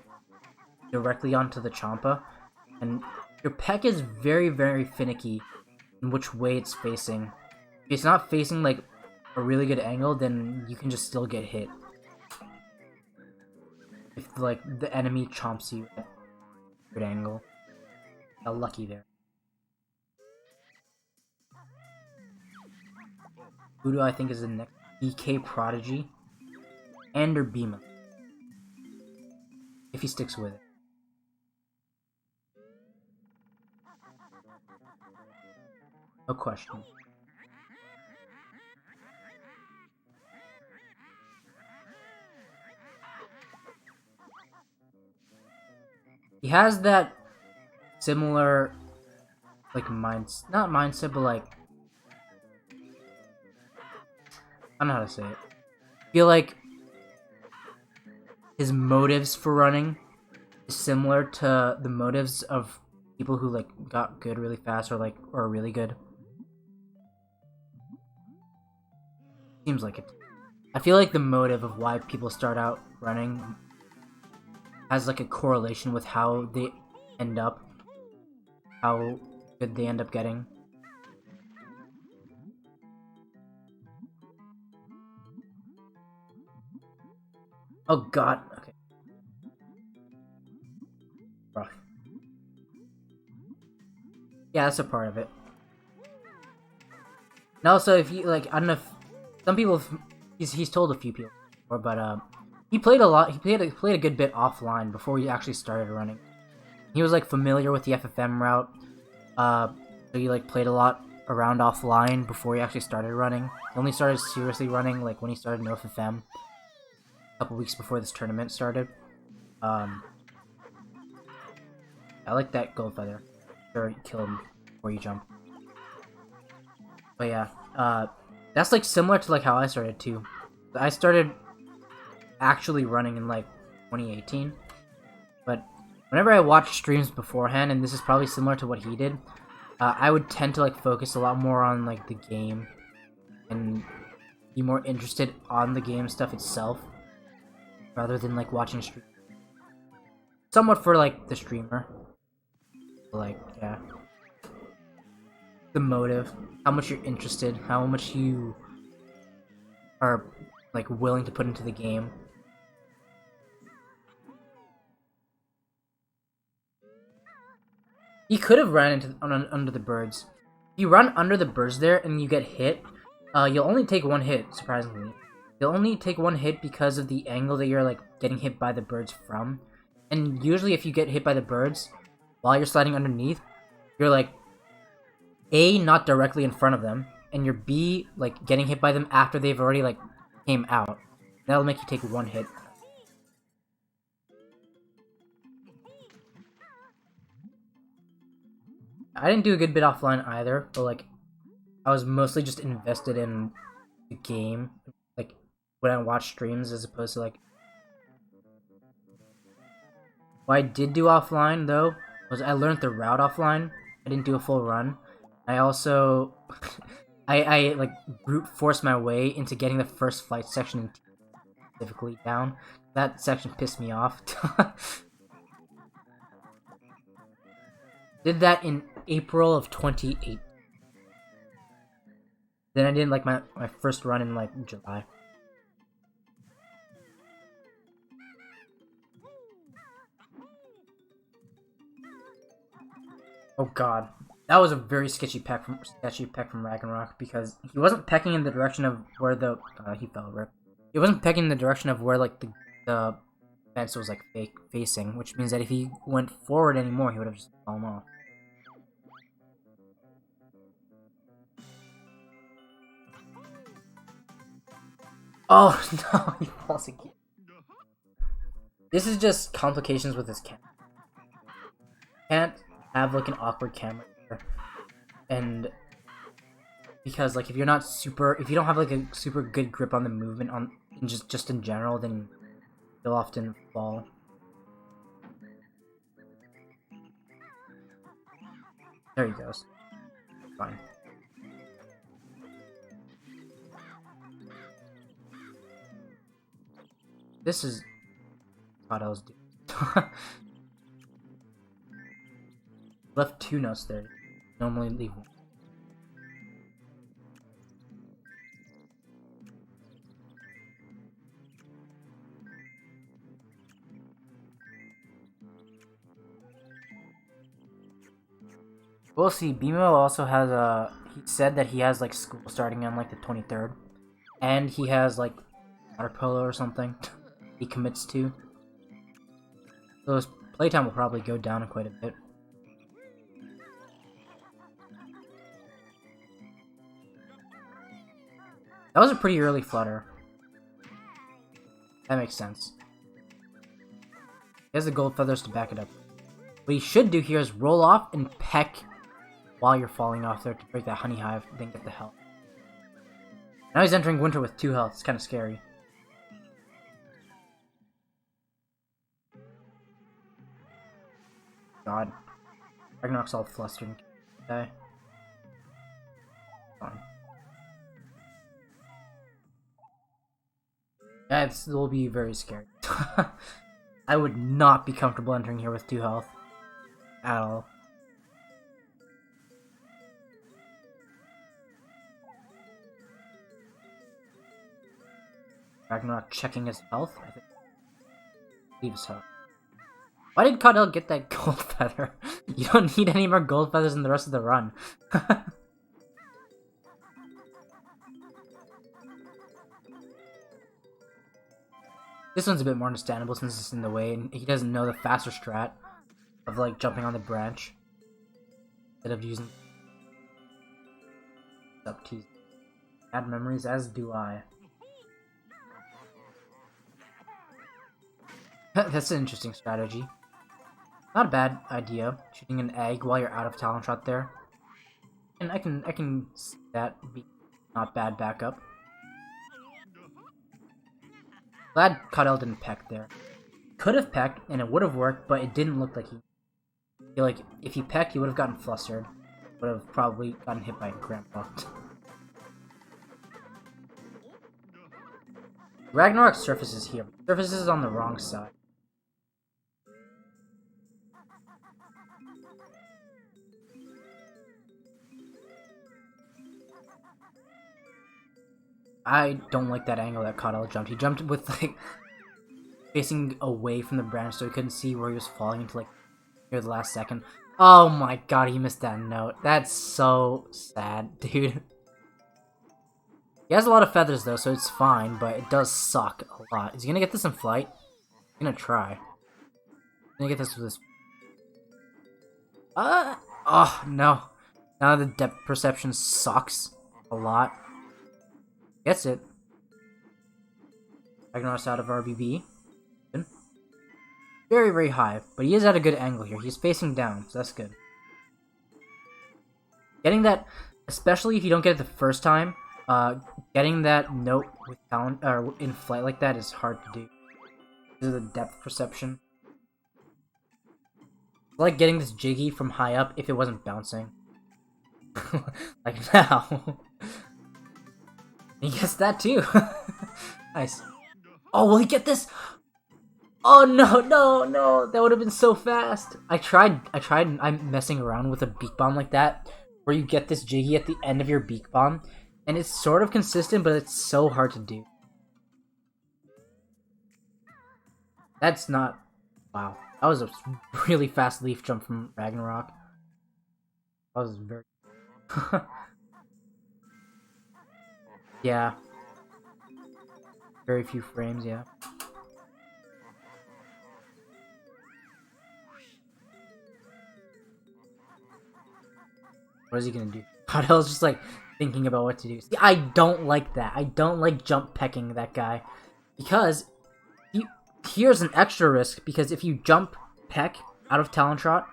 directly onto the Champa. And your peck is very, very finicky in which way it's facing. If it's not facing like a really good angle, then you can just still get hit. If like the enemy chomps you at a good angle. Got lucky there. Who do I think is the next BK Prodigy? And or Bima. If he sticks with it. No question. He has that similar like not mindset, but like I don't know how to say it. I feel like his motives for running is similar to the motives of people who like got good really fast or really good. Seems like it. I feel like the motive of why people start out running has like a correlation with how they end up, how good they end up getting. Oh god, okay. Rough. Yeah, that's a part of it. And also, if you like, I don't know if some people, he's told a few people before, but he played a lot. He played a good bit offline before he actually started running. He was like familiar with the FFM route, so he like played a lot around offline before he actually started running. He only started seriously running like when he started no FFM, a couple weeks before this tournament started. I like that gold feather. Sure, kill him before you jump. But yeah, that's like similar to like how I started too. I started actually running in like 2018, but whenever I watched streams beforehand, and this is probably similar to what he did, I would tend to like focus a lot more on like the game and be more interested on the game stuff itself rather than like watching stream. Somewhat for like the streamer, like yeah. The motive, how much you're interested, how much you are like willing to put into the game. You could have ran into under the birds. If you run under the birds there and you get hit, you'll only take one hit. Surprisingly, you'll only take one hit because of the angle that you're like getting hit by the birds from. And usually, if you get hit by the birds while you're sliding underneath, you're like A, not directly in front of them, and you're B, like, getting hit by them after they've already, like, came out. That'll make you take one hit. I didn't do a good bit offline either, but, like, I was mostly just invested in the game, like, when I watched streams as opposed to, like... What I did do offline, though, was I learned the route offline. I didn't do a full run. I also, I like brute forced my way into getting the first flight section specifically down. That section pissed me off. Did that in April of 2008. Then I did like my first run in like July. Oh god. That was a very sketchy peck from Ragnarok because he wasn't pecking in the direction of where the he fell over. He wasn't pecking in the direction of where like the fence was like facing, which means that if he went forward anymore, he would have just fallen off. Oh no, he falls again. This is just complications with his camera. Can't have like an awkward camera. And because like if you don't have like a super good grip on the movement on just in general, then you'll often fall. There he goes. Fine. This is Bcaudell's dude. Left 2 notes there. Normally leave one. We'll see. Bimo also has a. He said that he has like school starting on like the 23rd, and he has like water polo or something. He commits to. So his playtime will probably go down quite a bit. That was a pretty early flutter. That makes sense. He has the gold feathers to back it up. What he should do here is roll off and peck while you're falling off there to break that honey hive, then get the health. Now he's entering winter with 2 health. It's kind of scary. God. Ragnarok's all flustered and die. Fine. Yeah, this will be very scary. I would not be comfortable entering here with 2 health. At all. Ragnarok checking his health? I think. Leave his health. Why did Bcaudell get that gold feather? You don't need any more gold feathers in the rest of the run. This one's a bit more understandable since it's in the way and he doesn't know the faster strat of like jumping on the branch instead of using up to bad memories, as do I. That's an interesting strategy. Not a bad idea, shooting an egg while you're out of talent shot there. And I can see that be not bad backup. Glad Bcaudell didn't peck there. Could have pecked and it would have worked, but it didn't look like he. I feel like if he pecked, he would have gotten flustered. Would have probably gotten hit by Grandpa. Ragnarok surfaces here. Surfaces on the wrong side. I don't like that angle that Bcaudell jumped. He jumped with like facing away from the branch so he couldn't see where he was falling until like near the last second. Oh my god, he missed that note. That's so sad, dude. He has a lot of feathers though, so it's fine, but it does suck a lot. Is he gonna get this in flight? He's gonna try. He's gonna get this with his... Oh, no. Now the depth perception sucks a lot. Gets it. Ragnarok's out of RBB. Good. Very, very high, but he is at a good angle here. He's facing down, so that's good. Getting that, especially if you don't get it the first time, getting that note with talent or in flight like that is hard to do because of the depth perception. It's like getting this Jiggy from high up if it wasn't bouncing. Like now. He gets that too. Nice. Oh, will he get this? Oh no, no, no! That would have been so fast. I tried. I'm messing around with a beak bomb like that, where you get this Jiggy at the end of your beak bomb, and it's sort of consistent, but it's so hard to do. That's not... Wow. That was a really fast leaf jump from Ragnarok. That was very... Yeah. Very few frames, yeah. What is he gonna do? Bcaudell's just like thinking about what to do. See, I don't like that. I don't like jump pecking that guy. Because here's an extra risk, because if you jump peck out of talent shot,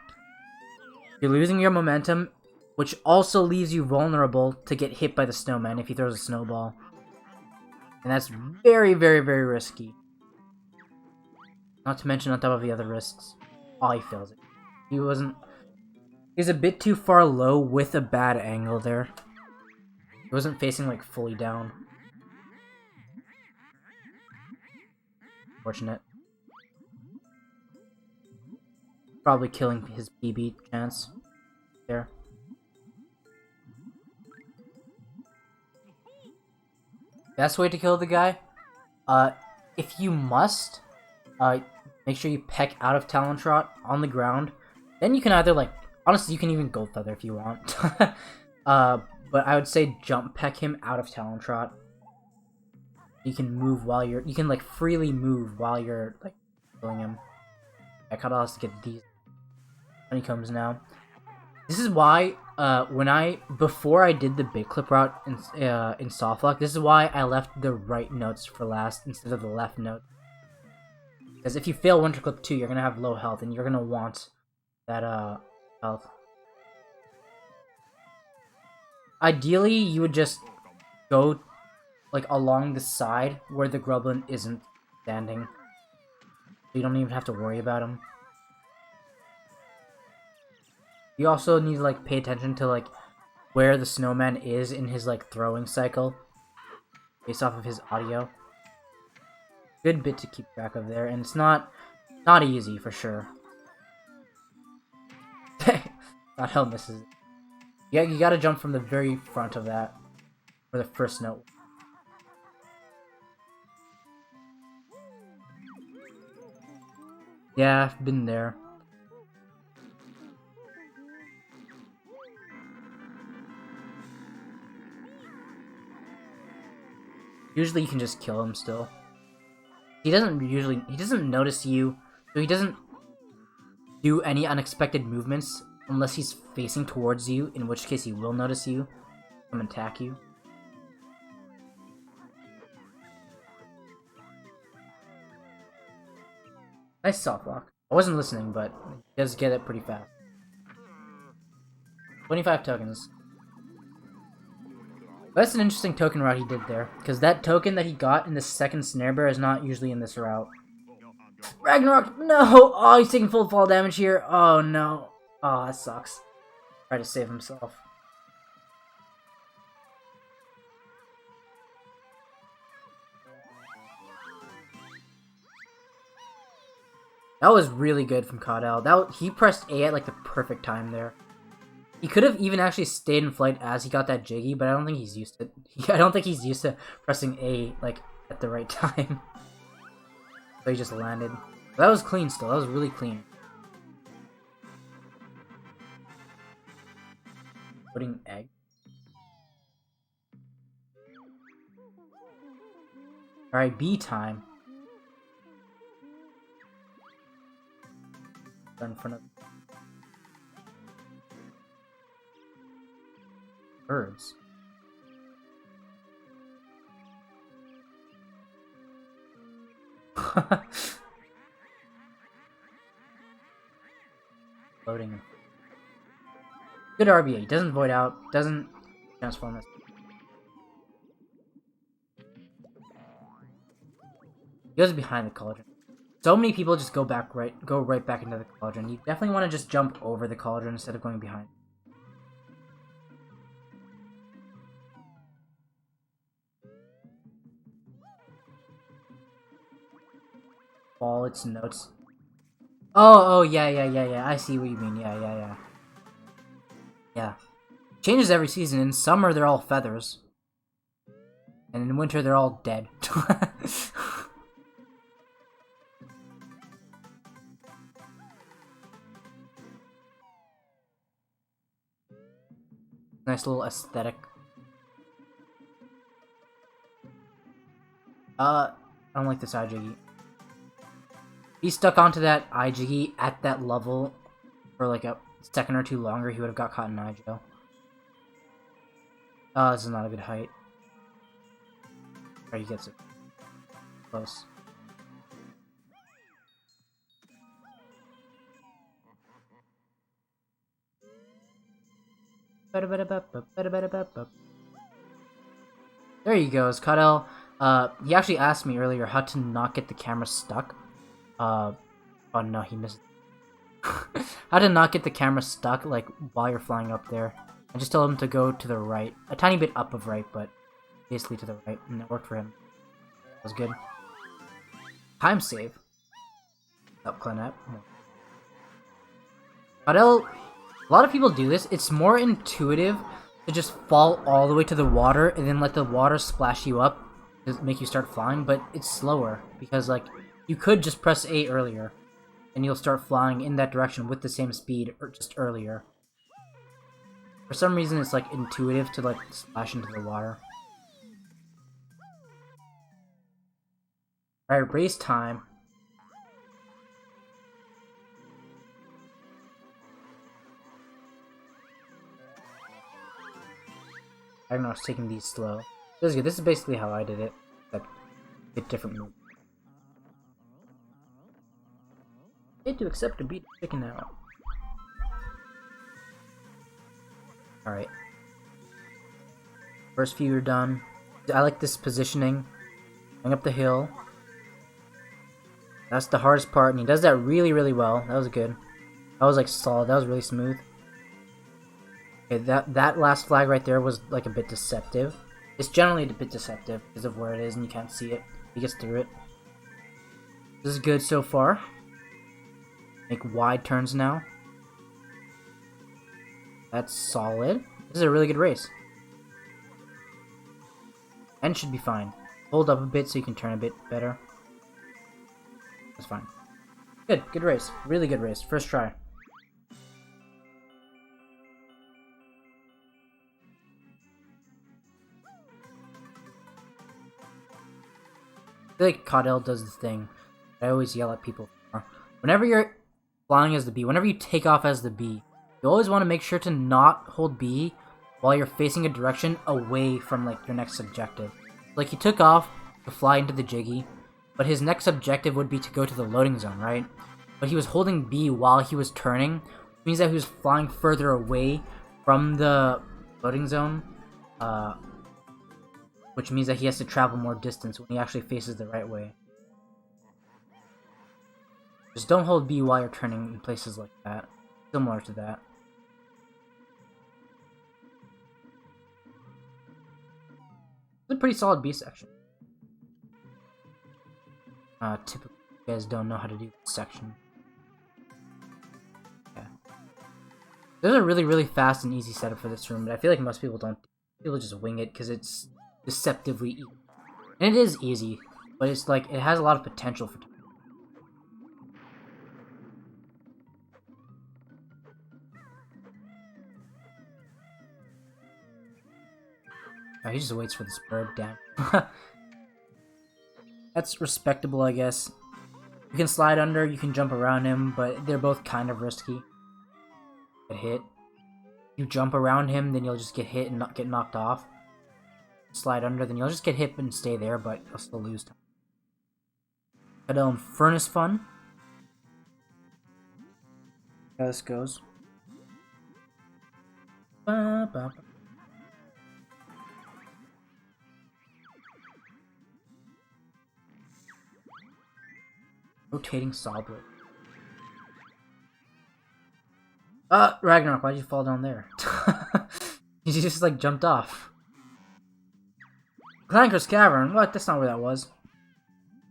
you're losing your momentum, which also leaves you vulnerable to get hit by the snowman if he throws a snowball. And that's very, very, very risky. Not to mention on top of the other risks. Oh, he fails it. He was a bit too far low with a bad angle there. He wasn't facing like fully down. Fortunate. Probably killing his PB chance there. Best way to kill the guy? If you must, make sure you peck out of talent shot on the ground. Then you can either like, honestly, you can even gold feather if you want. But I would say jump peck him out of talent shot. You can move while you're, you can like freely move while you're like killing him. Bcaudell has to get these honeycombs now. This is why, before I did the big clip route in soft lock, this is why I left the right notes for last instead of the left note. Because if you fail winter clip 2, you're gonna have low health and you're gonna want that health. Ideally, you would just go like along the side where the Grublin isn't standing. You don't even have to worry about him. You also need to like pay attention to like where the snowman is in his like throwing cycle based off of his audio. Good bit to keep track of there, and it's not easy for sure. Not hell misses. Yeah, you gotta jump from the very front of that for the first note. Yeah, I've been there. Usually you can just kill him still. He doesn't notice you, so he doesn't do any unexpected movements unless he's facing towards you, in which case he will notice you, come and attack you. Nice soft lock. I wasn't listening, but he does get it pretty fast. 25 tokens. That's an interesting token route he did there, because that token that he got in the second snare bear is not usually in this route. Ragnarok, no! Oh, he's taking full fall damage here. Oh, no. Oh, that sucks. Try to save himself. That was really good from Bcaudell. He pressed A at like the perfect time there. He could have even actually stayed in flight as he got that Jiggy, but I don't think he's used to. I don't think he's used to pressing A like at the right time. So he just landed. But that was clean still. That was really clean. Putting egg. All right, B time. In front of birds. Loading. Good RBA. Doesn't void out. Doesn't transform this. He goes behind the cauldron. So many people just go right back into the cauldron. You definitely want to just jump over the cauldron instead of going behind. All its notes. Oh, yeah. I see what you mean. Yeah. Changes every season. In summer, they're all feathers. And in winter, they're all dead. Nice little aesthetic. I don't like this iJiggy. If he stuck onto that iJiggy at that level for like a second or two longer, he would have got caught in iJo. Oh, this is not a good height. Alright, he gets it. Close. There he goes, Bcaudell. He actually asked me earlier how to not get the camera stuck. Oh no, he missed. How to not get the camera stuck, like, while you're flying up there. I just told him to go to the right. A tiny bit up of right, but basically to the right, and it worked for him. That was good. Time save. Up, Clannad. Bcaudell, a lot of people do this. It's more intuitive to just fall all the way to the water and then let the water splash you up to make you start flying, but it's slower because, like, you could just press A earlier and you'll start flying in that direction with the same speed or just earlier. For some reason, it's like intuitive to like splash into the water. Alright, race time. I don't know, I was taking these slow. This is good. This is basically how I did it. Like, a bit different move. Hate to accept a beat chicken now. Alright. First few are done. I like this positioning. Going up the hill. That's the hardest part, and he does that really, really well. That was good. That was like solid. That was really smooth. Okay, that last flag right there was like a bit deceptive. It's generally a bit deceptive because of where it is and you can't see it. He gets through it. This is good so far. Make wide turns now. That's solid. This is a really good race. And should be fine. Hold up a bit so you can turn a bit better. That's fine. Good race. Really good race. First try. I feel like Bcaudell does the thing I always yell at people for. Whenever you're flying as the bee, whenever you take off as the bee, you always want to make sure to not hold B while you're facing a direction away from like your next objective. Like he took off to fly into the Jiggy, but his next objective would be to go to the loading zone, right? But he was holding B while he was turning, which means that he was flying further away from the loading zone, which means that he has to travel more distance when he actually faces the right way. Just don't hold B while you're turning in places like that. Similar to that. It's a pretty solid B section. Typically, you guys don't know how to do this section. Yeah. There's a really, really fast and easy setup for this room, but I feel like most people don't. People just wing it because it's deceptively easy. And it is easy, but it's like, it has a lot of potential for. Oh, he just waits for this bird, damn. That's respectable, I guess. You can slide under, you can jump around him, but they're both kind of risky. Get hit. You jump around him, then you'll just get hit and not get knocked off. Slide under, then you'll just get hit and stay there, but you'll still lose time. Bcaudell and Furnace Fun. How this goes. Ba, ba, ba. Rotating Soblet. Ragnarok, why'd you fall down there? You just like jumped off. Clanker's Cavern? What? That's not where that was.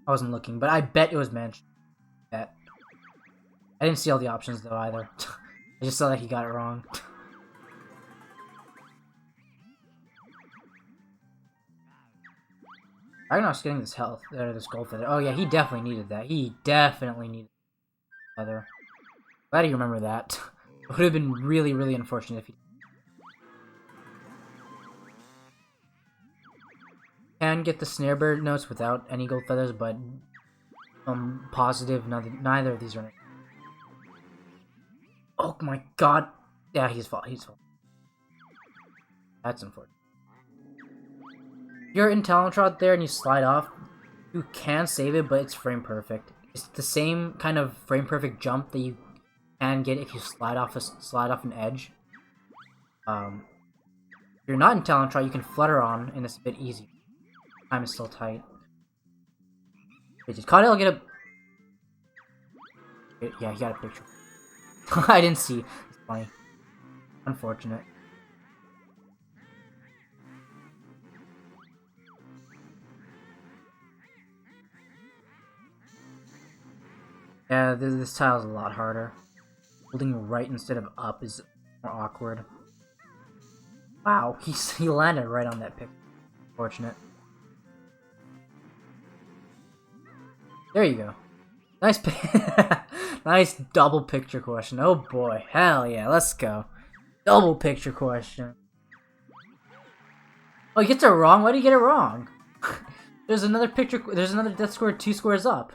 I wasn't looking, but I bet it was mentioned. Bet. I didn't see all the options though either. I just saw that he got it wrong. Ragnarok's getting this health, this gold feather. Oh yeah, he definitely needed that. He definitely needed feather. Glad you remember that. It would have been really, really unfortunate if he can get the snare bird notes without any gold feathers, but I'm positive neither of these are. Oh my god! Yeah, he's fault. He's fault. That's unfortunate. If you're in Talontrot there and you slide off, you can save it, but it's frame perfect. It's the same kind of frame perfect jump that you can get if you slide off an edge. If you're not in Talontrot, you can flutter on, and it's a bit easier. Time is still tight. Wait, did Bcaudell get a? Yeah, he got a picture. I didn't see. It's funny. Unfortunate. Yeah, this tile is a lot harder. Holding right instead of up is more awkward. Wow, he landed right on that pick. Fortunate. There you go. Nice, nice double picture question. Oh boy, hell yeah, let's go. Double picture question. Oh, he gets it wrong. Why did he get it wrong? There's another picture. There's another death square 2 squares up.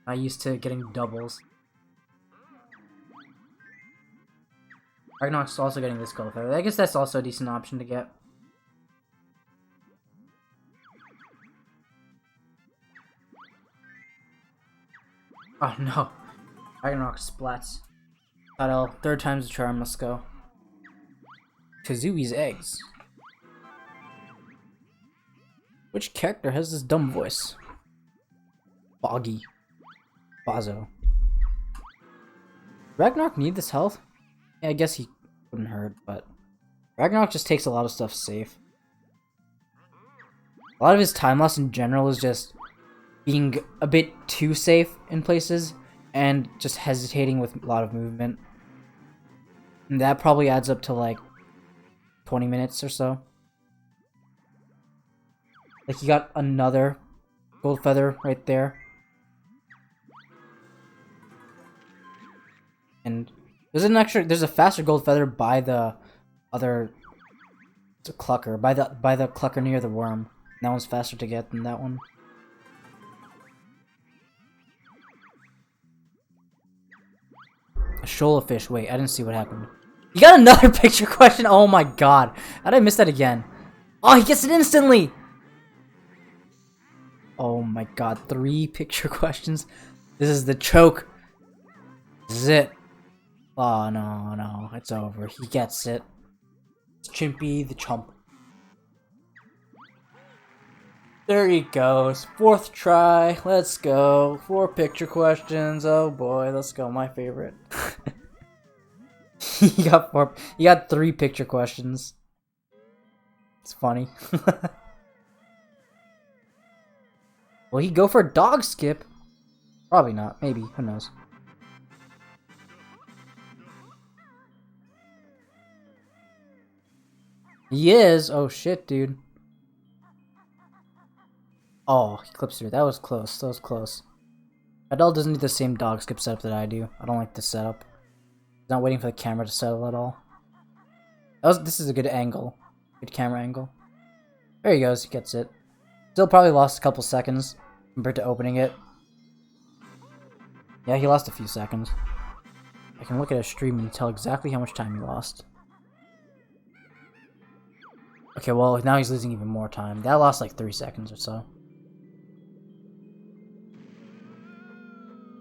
Not used to getting doubles. Ragnarok's also getting this gold feather. I guess that's also a decent option to get. Oh no. Ragnarok splats. Bcaudell, third time's the charm, let's go. Kazooie's eggs. Which character has this dumb voice? Boggy. Bazo. Ragnarok need this health? Yeah, I guess he wouldn't hurt, but Ragnarok just takes a lot of stuff safe. A lot of his time loss in general is just being a bit too safe in places and just hesitating with a lot of movement. And that probably adds up to like 20 minutes or so. Like, you got another gold feather right there. And there's a faster gold feather by the other clucker, by the clucker near the worm. That one's faster to get than that one. A shoal of fish. Wait, I didn't see what happened. You got another picture question? Oh my god. How did I miss that again? Oh, he gets it instantly! Oh my god, 3 picture questions. This is the choke. This is it. Oh no, no, it's over. He gets it. It's Chimpy the Chump. There he goes. 4th try. Let's go. 4 picture questions. Oh boy, let's go. My favorite. He got 3 picture questions. It's funny. Will he go for a dog skip? Probably not. Maybe. Who knows? He is. Oh shit, dude. Oh, he clips through. That was close. That was close. Bcaudell doesn't do the same dog skip setup that I do. I don't like this setup. He's not waiting for the camera to settle at all. This is a good angle. Good camera angle. There he goes. He gets it. Still probably lost a couple seconds compared to opening it. Yeah, he lost a few seconds. I can look at his stream and tell exactly how much time he lost. Okay, well, now he's losing even more time. That lost like 3 seconds or so.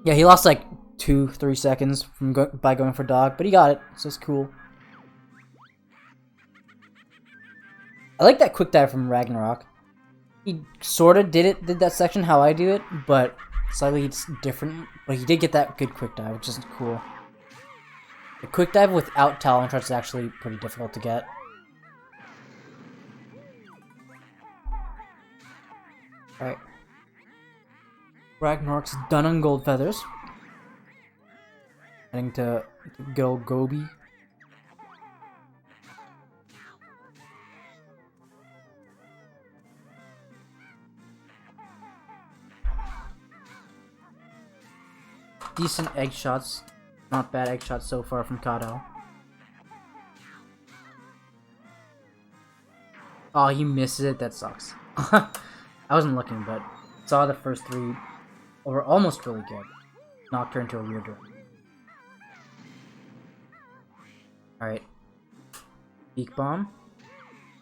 Yeah, he lost like 2-3 seconds from by going for dog, but he got it, so it's cool. I like that quick dive from Ragnarok. He sorta did that section how I do it, but slightly different. But he did get that good quick dive, which is cool. The quick dive without talent touch is actually pretty difficult to get. Alright. Ragnarok's done on gold feathers. Heading to good old Gobi. Decent egg shots. Not bad egg shots so far from Bcaudell. Oh, he misses it? That sucks. I wasn't looking, but saw the first 3 were almost really good. Knocked her into a weird door. Alright. Beak Bomb.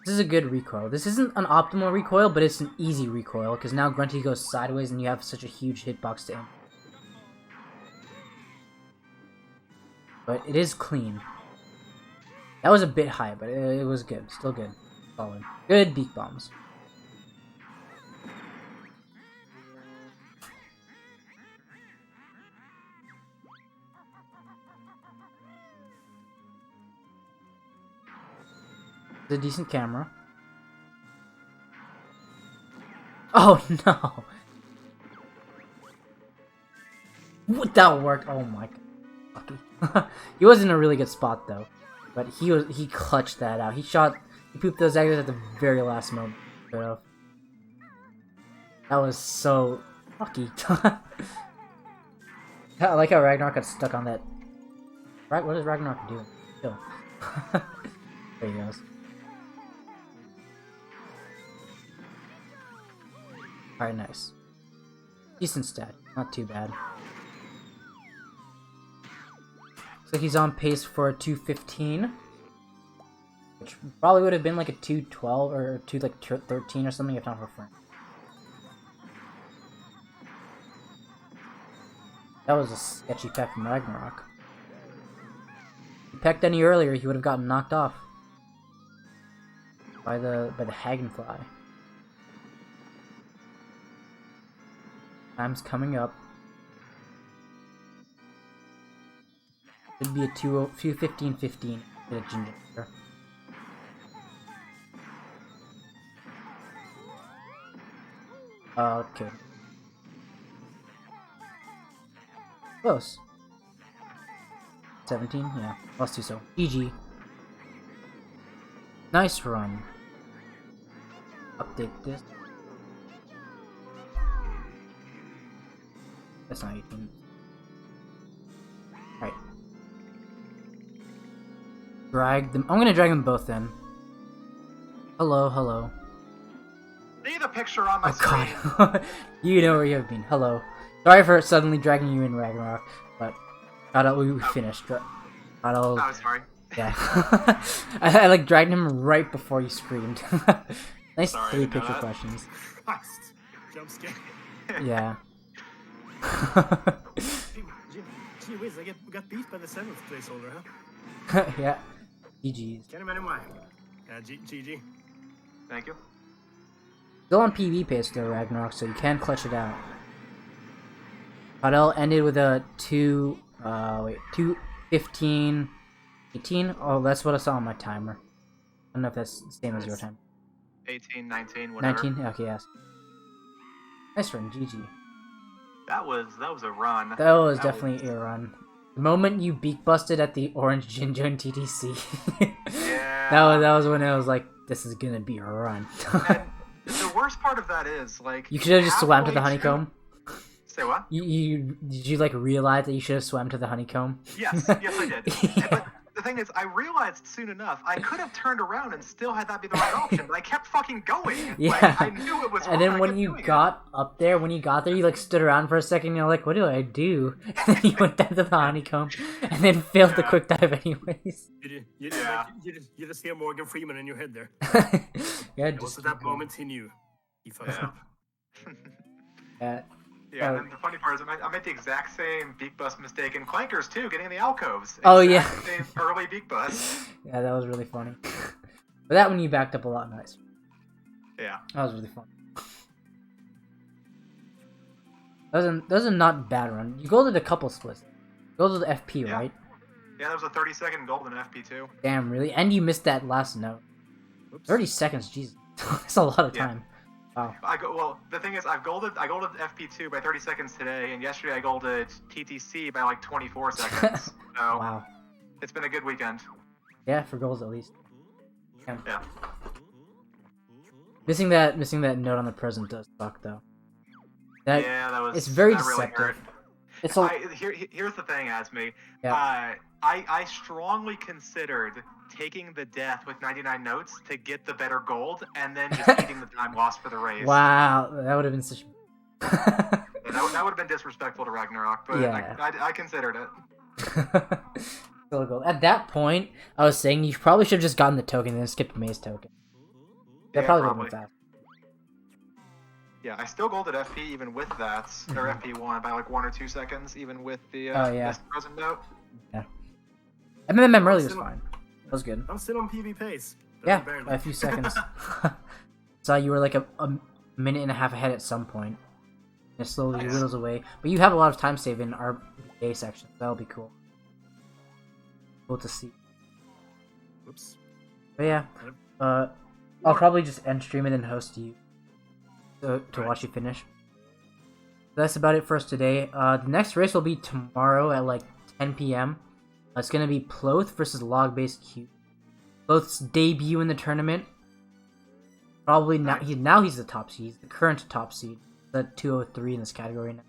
This is a good recoil. This isn't an optimal recoil, but it's an easy recoil, because now Grunty goes sideways and you have such a huge hitbox to aim. But it is clean. That was a bit high, but it was good. Still good. Solid. Good beak bombs. It's a decent camera. Oh no! What, that worked? Oh my god. Lucky. He was in a really good spot though. But he clutched that out. He pooped those eggs at the very last moment. That was so lucky. I like how Ragnarok got stuck on that. What does Ragnarok do? Still. There he goes. Alright, nice. Decent stat. Not too bad. Looks like he's on pace for a 215. Which probably would have been like a 212 or 213 or something if not for Frank. That was a sketchy pack from Ragnarok. pecked any earlier, he would have gotten knocked off by the Hagenfly. Time's coming up. Should be a 2:15:15. Get a ginger. Okay. Close. 17? Yeah. Let's do so. GG. Nice run. Update this. That's not 18. Alright. Drag them. I'm gonna drag them both in. Hello, hello. See the picture on my screen. God. You know where you have been. Hello. Sorry for suddenly dragging you in Ragnarok, but we finished. Oh, sorry. Yeah. I like dragged him right before you screamed. Nice Sorry, 3 picture questions. Jump scare. Yeah. Gee whiz, I got beat by the 7th placeholder, huh? Yeah. GG's. Can't imagine why. GG. Thank you. Still on PB pace though, Ragnarok, so you can clutch it out. Bcaudell ended with a 2:15:18. Oh, that's what I saw on my timer. I don't know if that's the same as your time. 18, 19, whatever. 19? Okay, yes. Nice run, GG. That was a run. That was definitely a run. The moment you beak busted at the orange Jinjo in TTC. Yeah. that was when I was like, this is gonna be a run. And the worst part of that is, like... You should have just swam to the honeycomb. Say what? Did you like realize that you should have swam to the honeycomb? Yes, yes I did. Yeah. But the thing is, I realized soon enough, I could have turned around and still had that be the right option, but I kept fucking going. Yeah. Like, I knew it was wrong. And then when you got up there, you like stood around for a second, and you're like, what do I do? And then you went down to the honeycomb, and then failed the quick dive anyways. You just hear Morgan Freeman in your head there. Yeah, It was at that moment he knew. He fucked up. Yeah, and then the funny part is I made the exact same beak bust mistake in Clankers too, getting in the alcoves. Oh, yeah. Same early beak bust. Yeah, that was really funny. But that one you backed up a lot nicer. Yeah. That was really fun. That was a not bad run. You golded a couple splits. You golded the FP, right? Yeah, that was a 30-second gold in FP too. Damn, really? And you missed that last note. Oops. 30 seconds, Jesus. That's a lot of time. Wow. Well, the thing is, I golded FP2 by 30 seconds today, and yesterday I golded TTC by like 24 seconds. So Wow. it's been a good weekend. Yeah, for goals at least. Damn. Yeah. Missing that note on the present does suck though. Yeah, that was. It's very that really deceptive. hurt. It's a, Here's the thing, Asmi. Yeah. I strongly considered taking the death with 99 notes to get the better gold, and then just eating the time lost for the race. wow, that would have been such. Yeah, that would have been disrespectful to Ragnarok, but Yeah. I considered it. Still gold. At that point, I was saying you probably should have just gotten the token and then skipped Maze token. That Yeah, probably would have been fast. Yeah, I still golded FP even with that, or FP1 by like 1 or 2 seconds, even with the present note. Yeah. MMM early was fine. That was good. I'm still on PB pace. Yeah, Barely. by a few seconds. Saw you were like a minute and a half ahead at some point. It slowly whittles away. But you have a lot of time save in our A section. That'll be cool. Cool to see. Whoops. But yeah, I'll probably just end stream and then host you to watch you finish. That's about it for us today. The next race will be tomorrow at like 10 p.m. It's gonna be Ploth versus Log-Based Q. Ploth's debut in the tournament. Probably now he's the top seed. He's the current top seed. He's at 203 in this category now.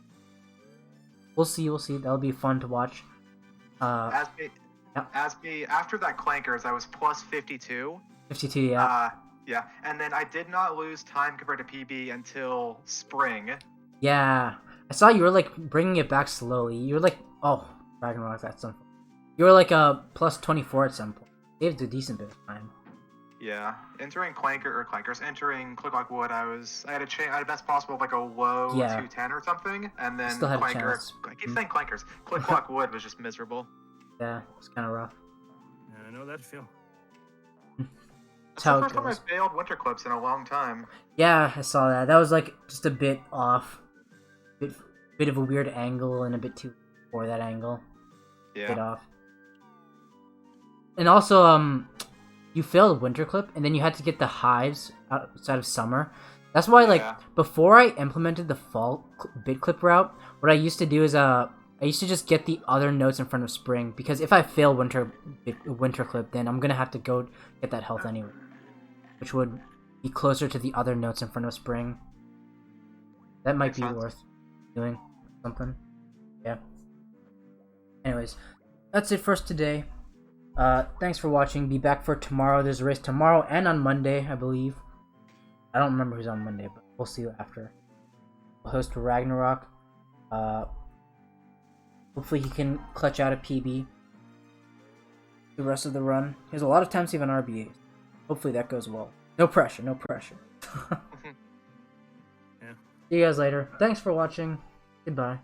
We'll see. That'll be fun to watch. Asmi, after that Clankers, I was plus 52. 52, yeah. Yeah, and then I did not lose time compared to PB until spring. Yeah. I saw you were like bringing it back slowly. You were like, oh, Ragnarok, that's something. You were like plus 24 at some point. Saved a decent bit of time. Yeah, entering entering Click Like Wood, I had a best possible like a low 210 or something, and then Still had a Clanker. chance. I keep saying Clankers. Click Like Wood was just miserable. Yeah, it's kind of rough. I know that feel. That's how the it first time I goes. failed winter clips in a long time. Yeah, I saw that. That was like just a bit off. Bit of a weird angle and a bit too for that angle. Bit Yeah. off. And also, you failed winter clip, and then you had to get the hives outside of summer. That's why, like, Yeah. before I implemented the fall bit clip route, what I used to do is I used to just get the other notes in front of spring, because if I fail winter clip, then I'm gonna have to go get that health anyway, which would be closer to the other notes in front of spring. That might Makes be sense. worth doing something. Yeah. Anyways, that's it for us today. Thanks for watching. Be back for tomorrow. There's a race tomorrow and on Monday, I believe. I don't remember who's on Monday, but we'll see after. We'll host Ragnarok. Hopefully he can clutch out a PB the rest of the run. He has a lot of time to save on RBAs. Hopefully that goes well. No pressure, no pressure. Yeah. See you guys later. Thanks for watching. Goodbye.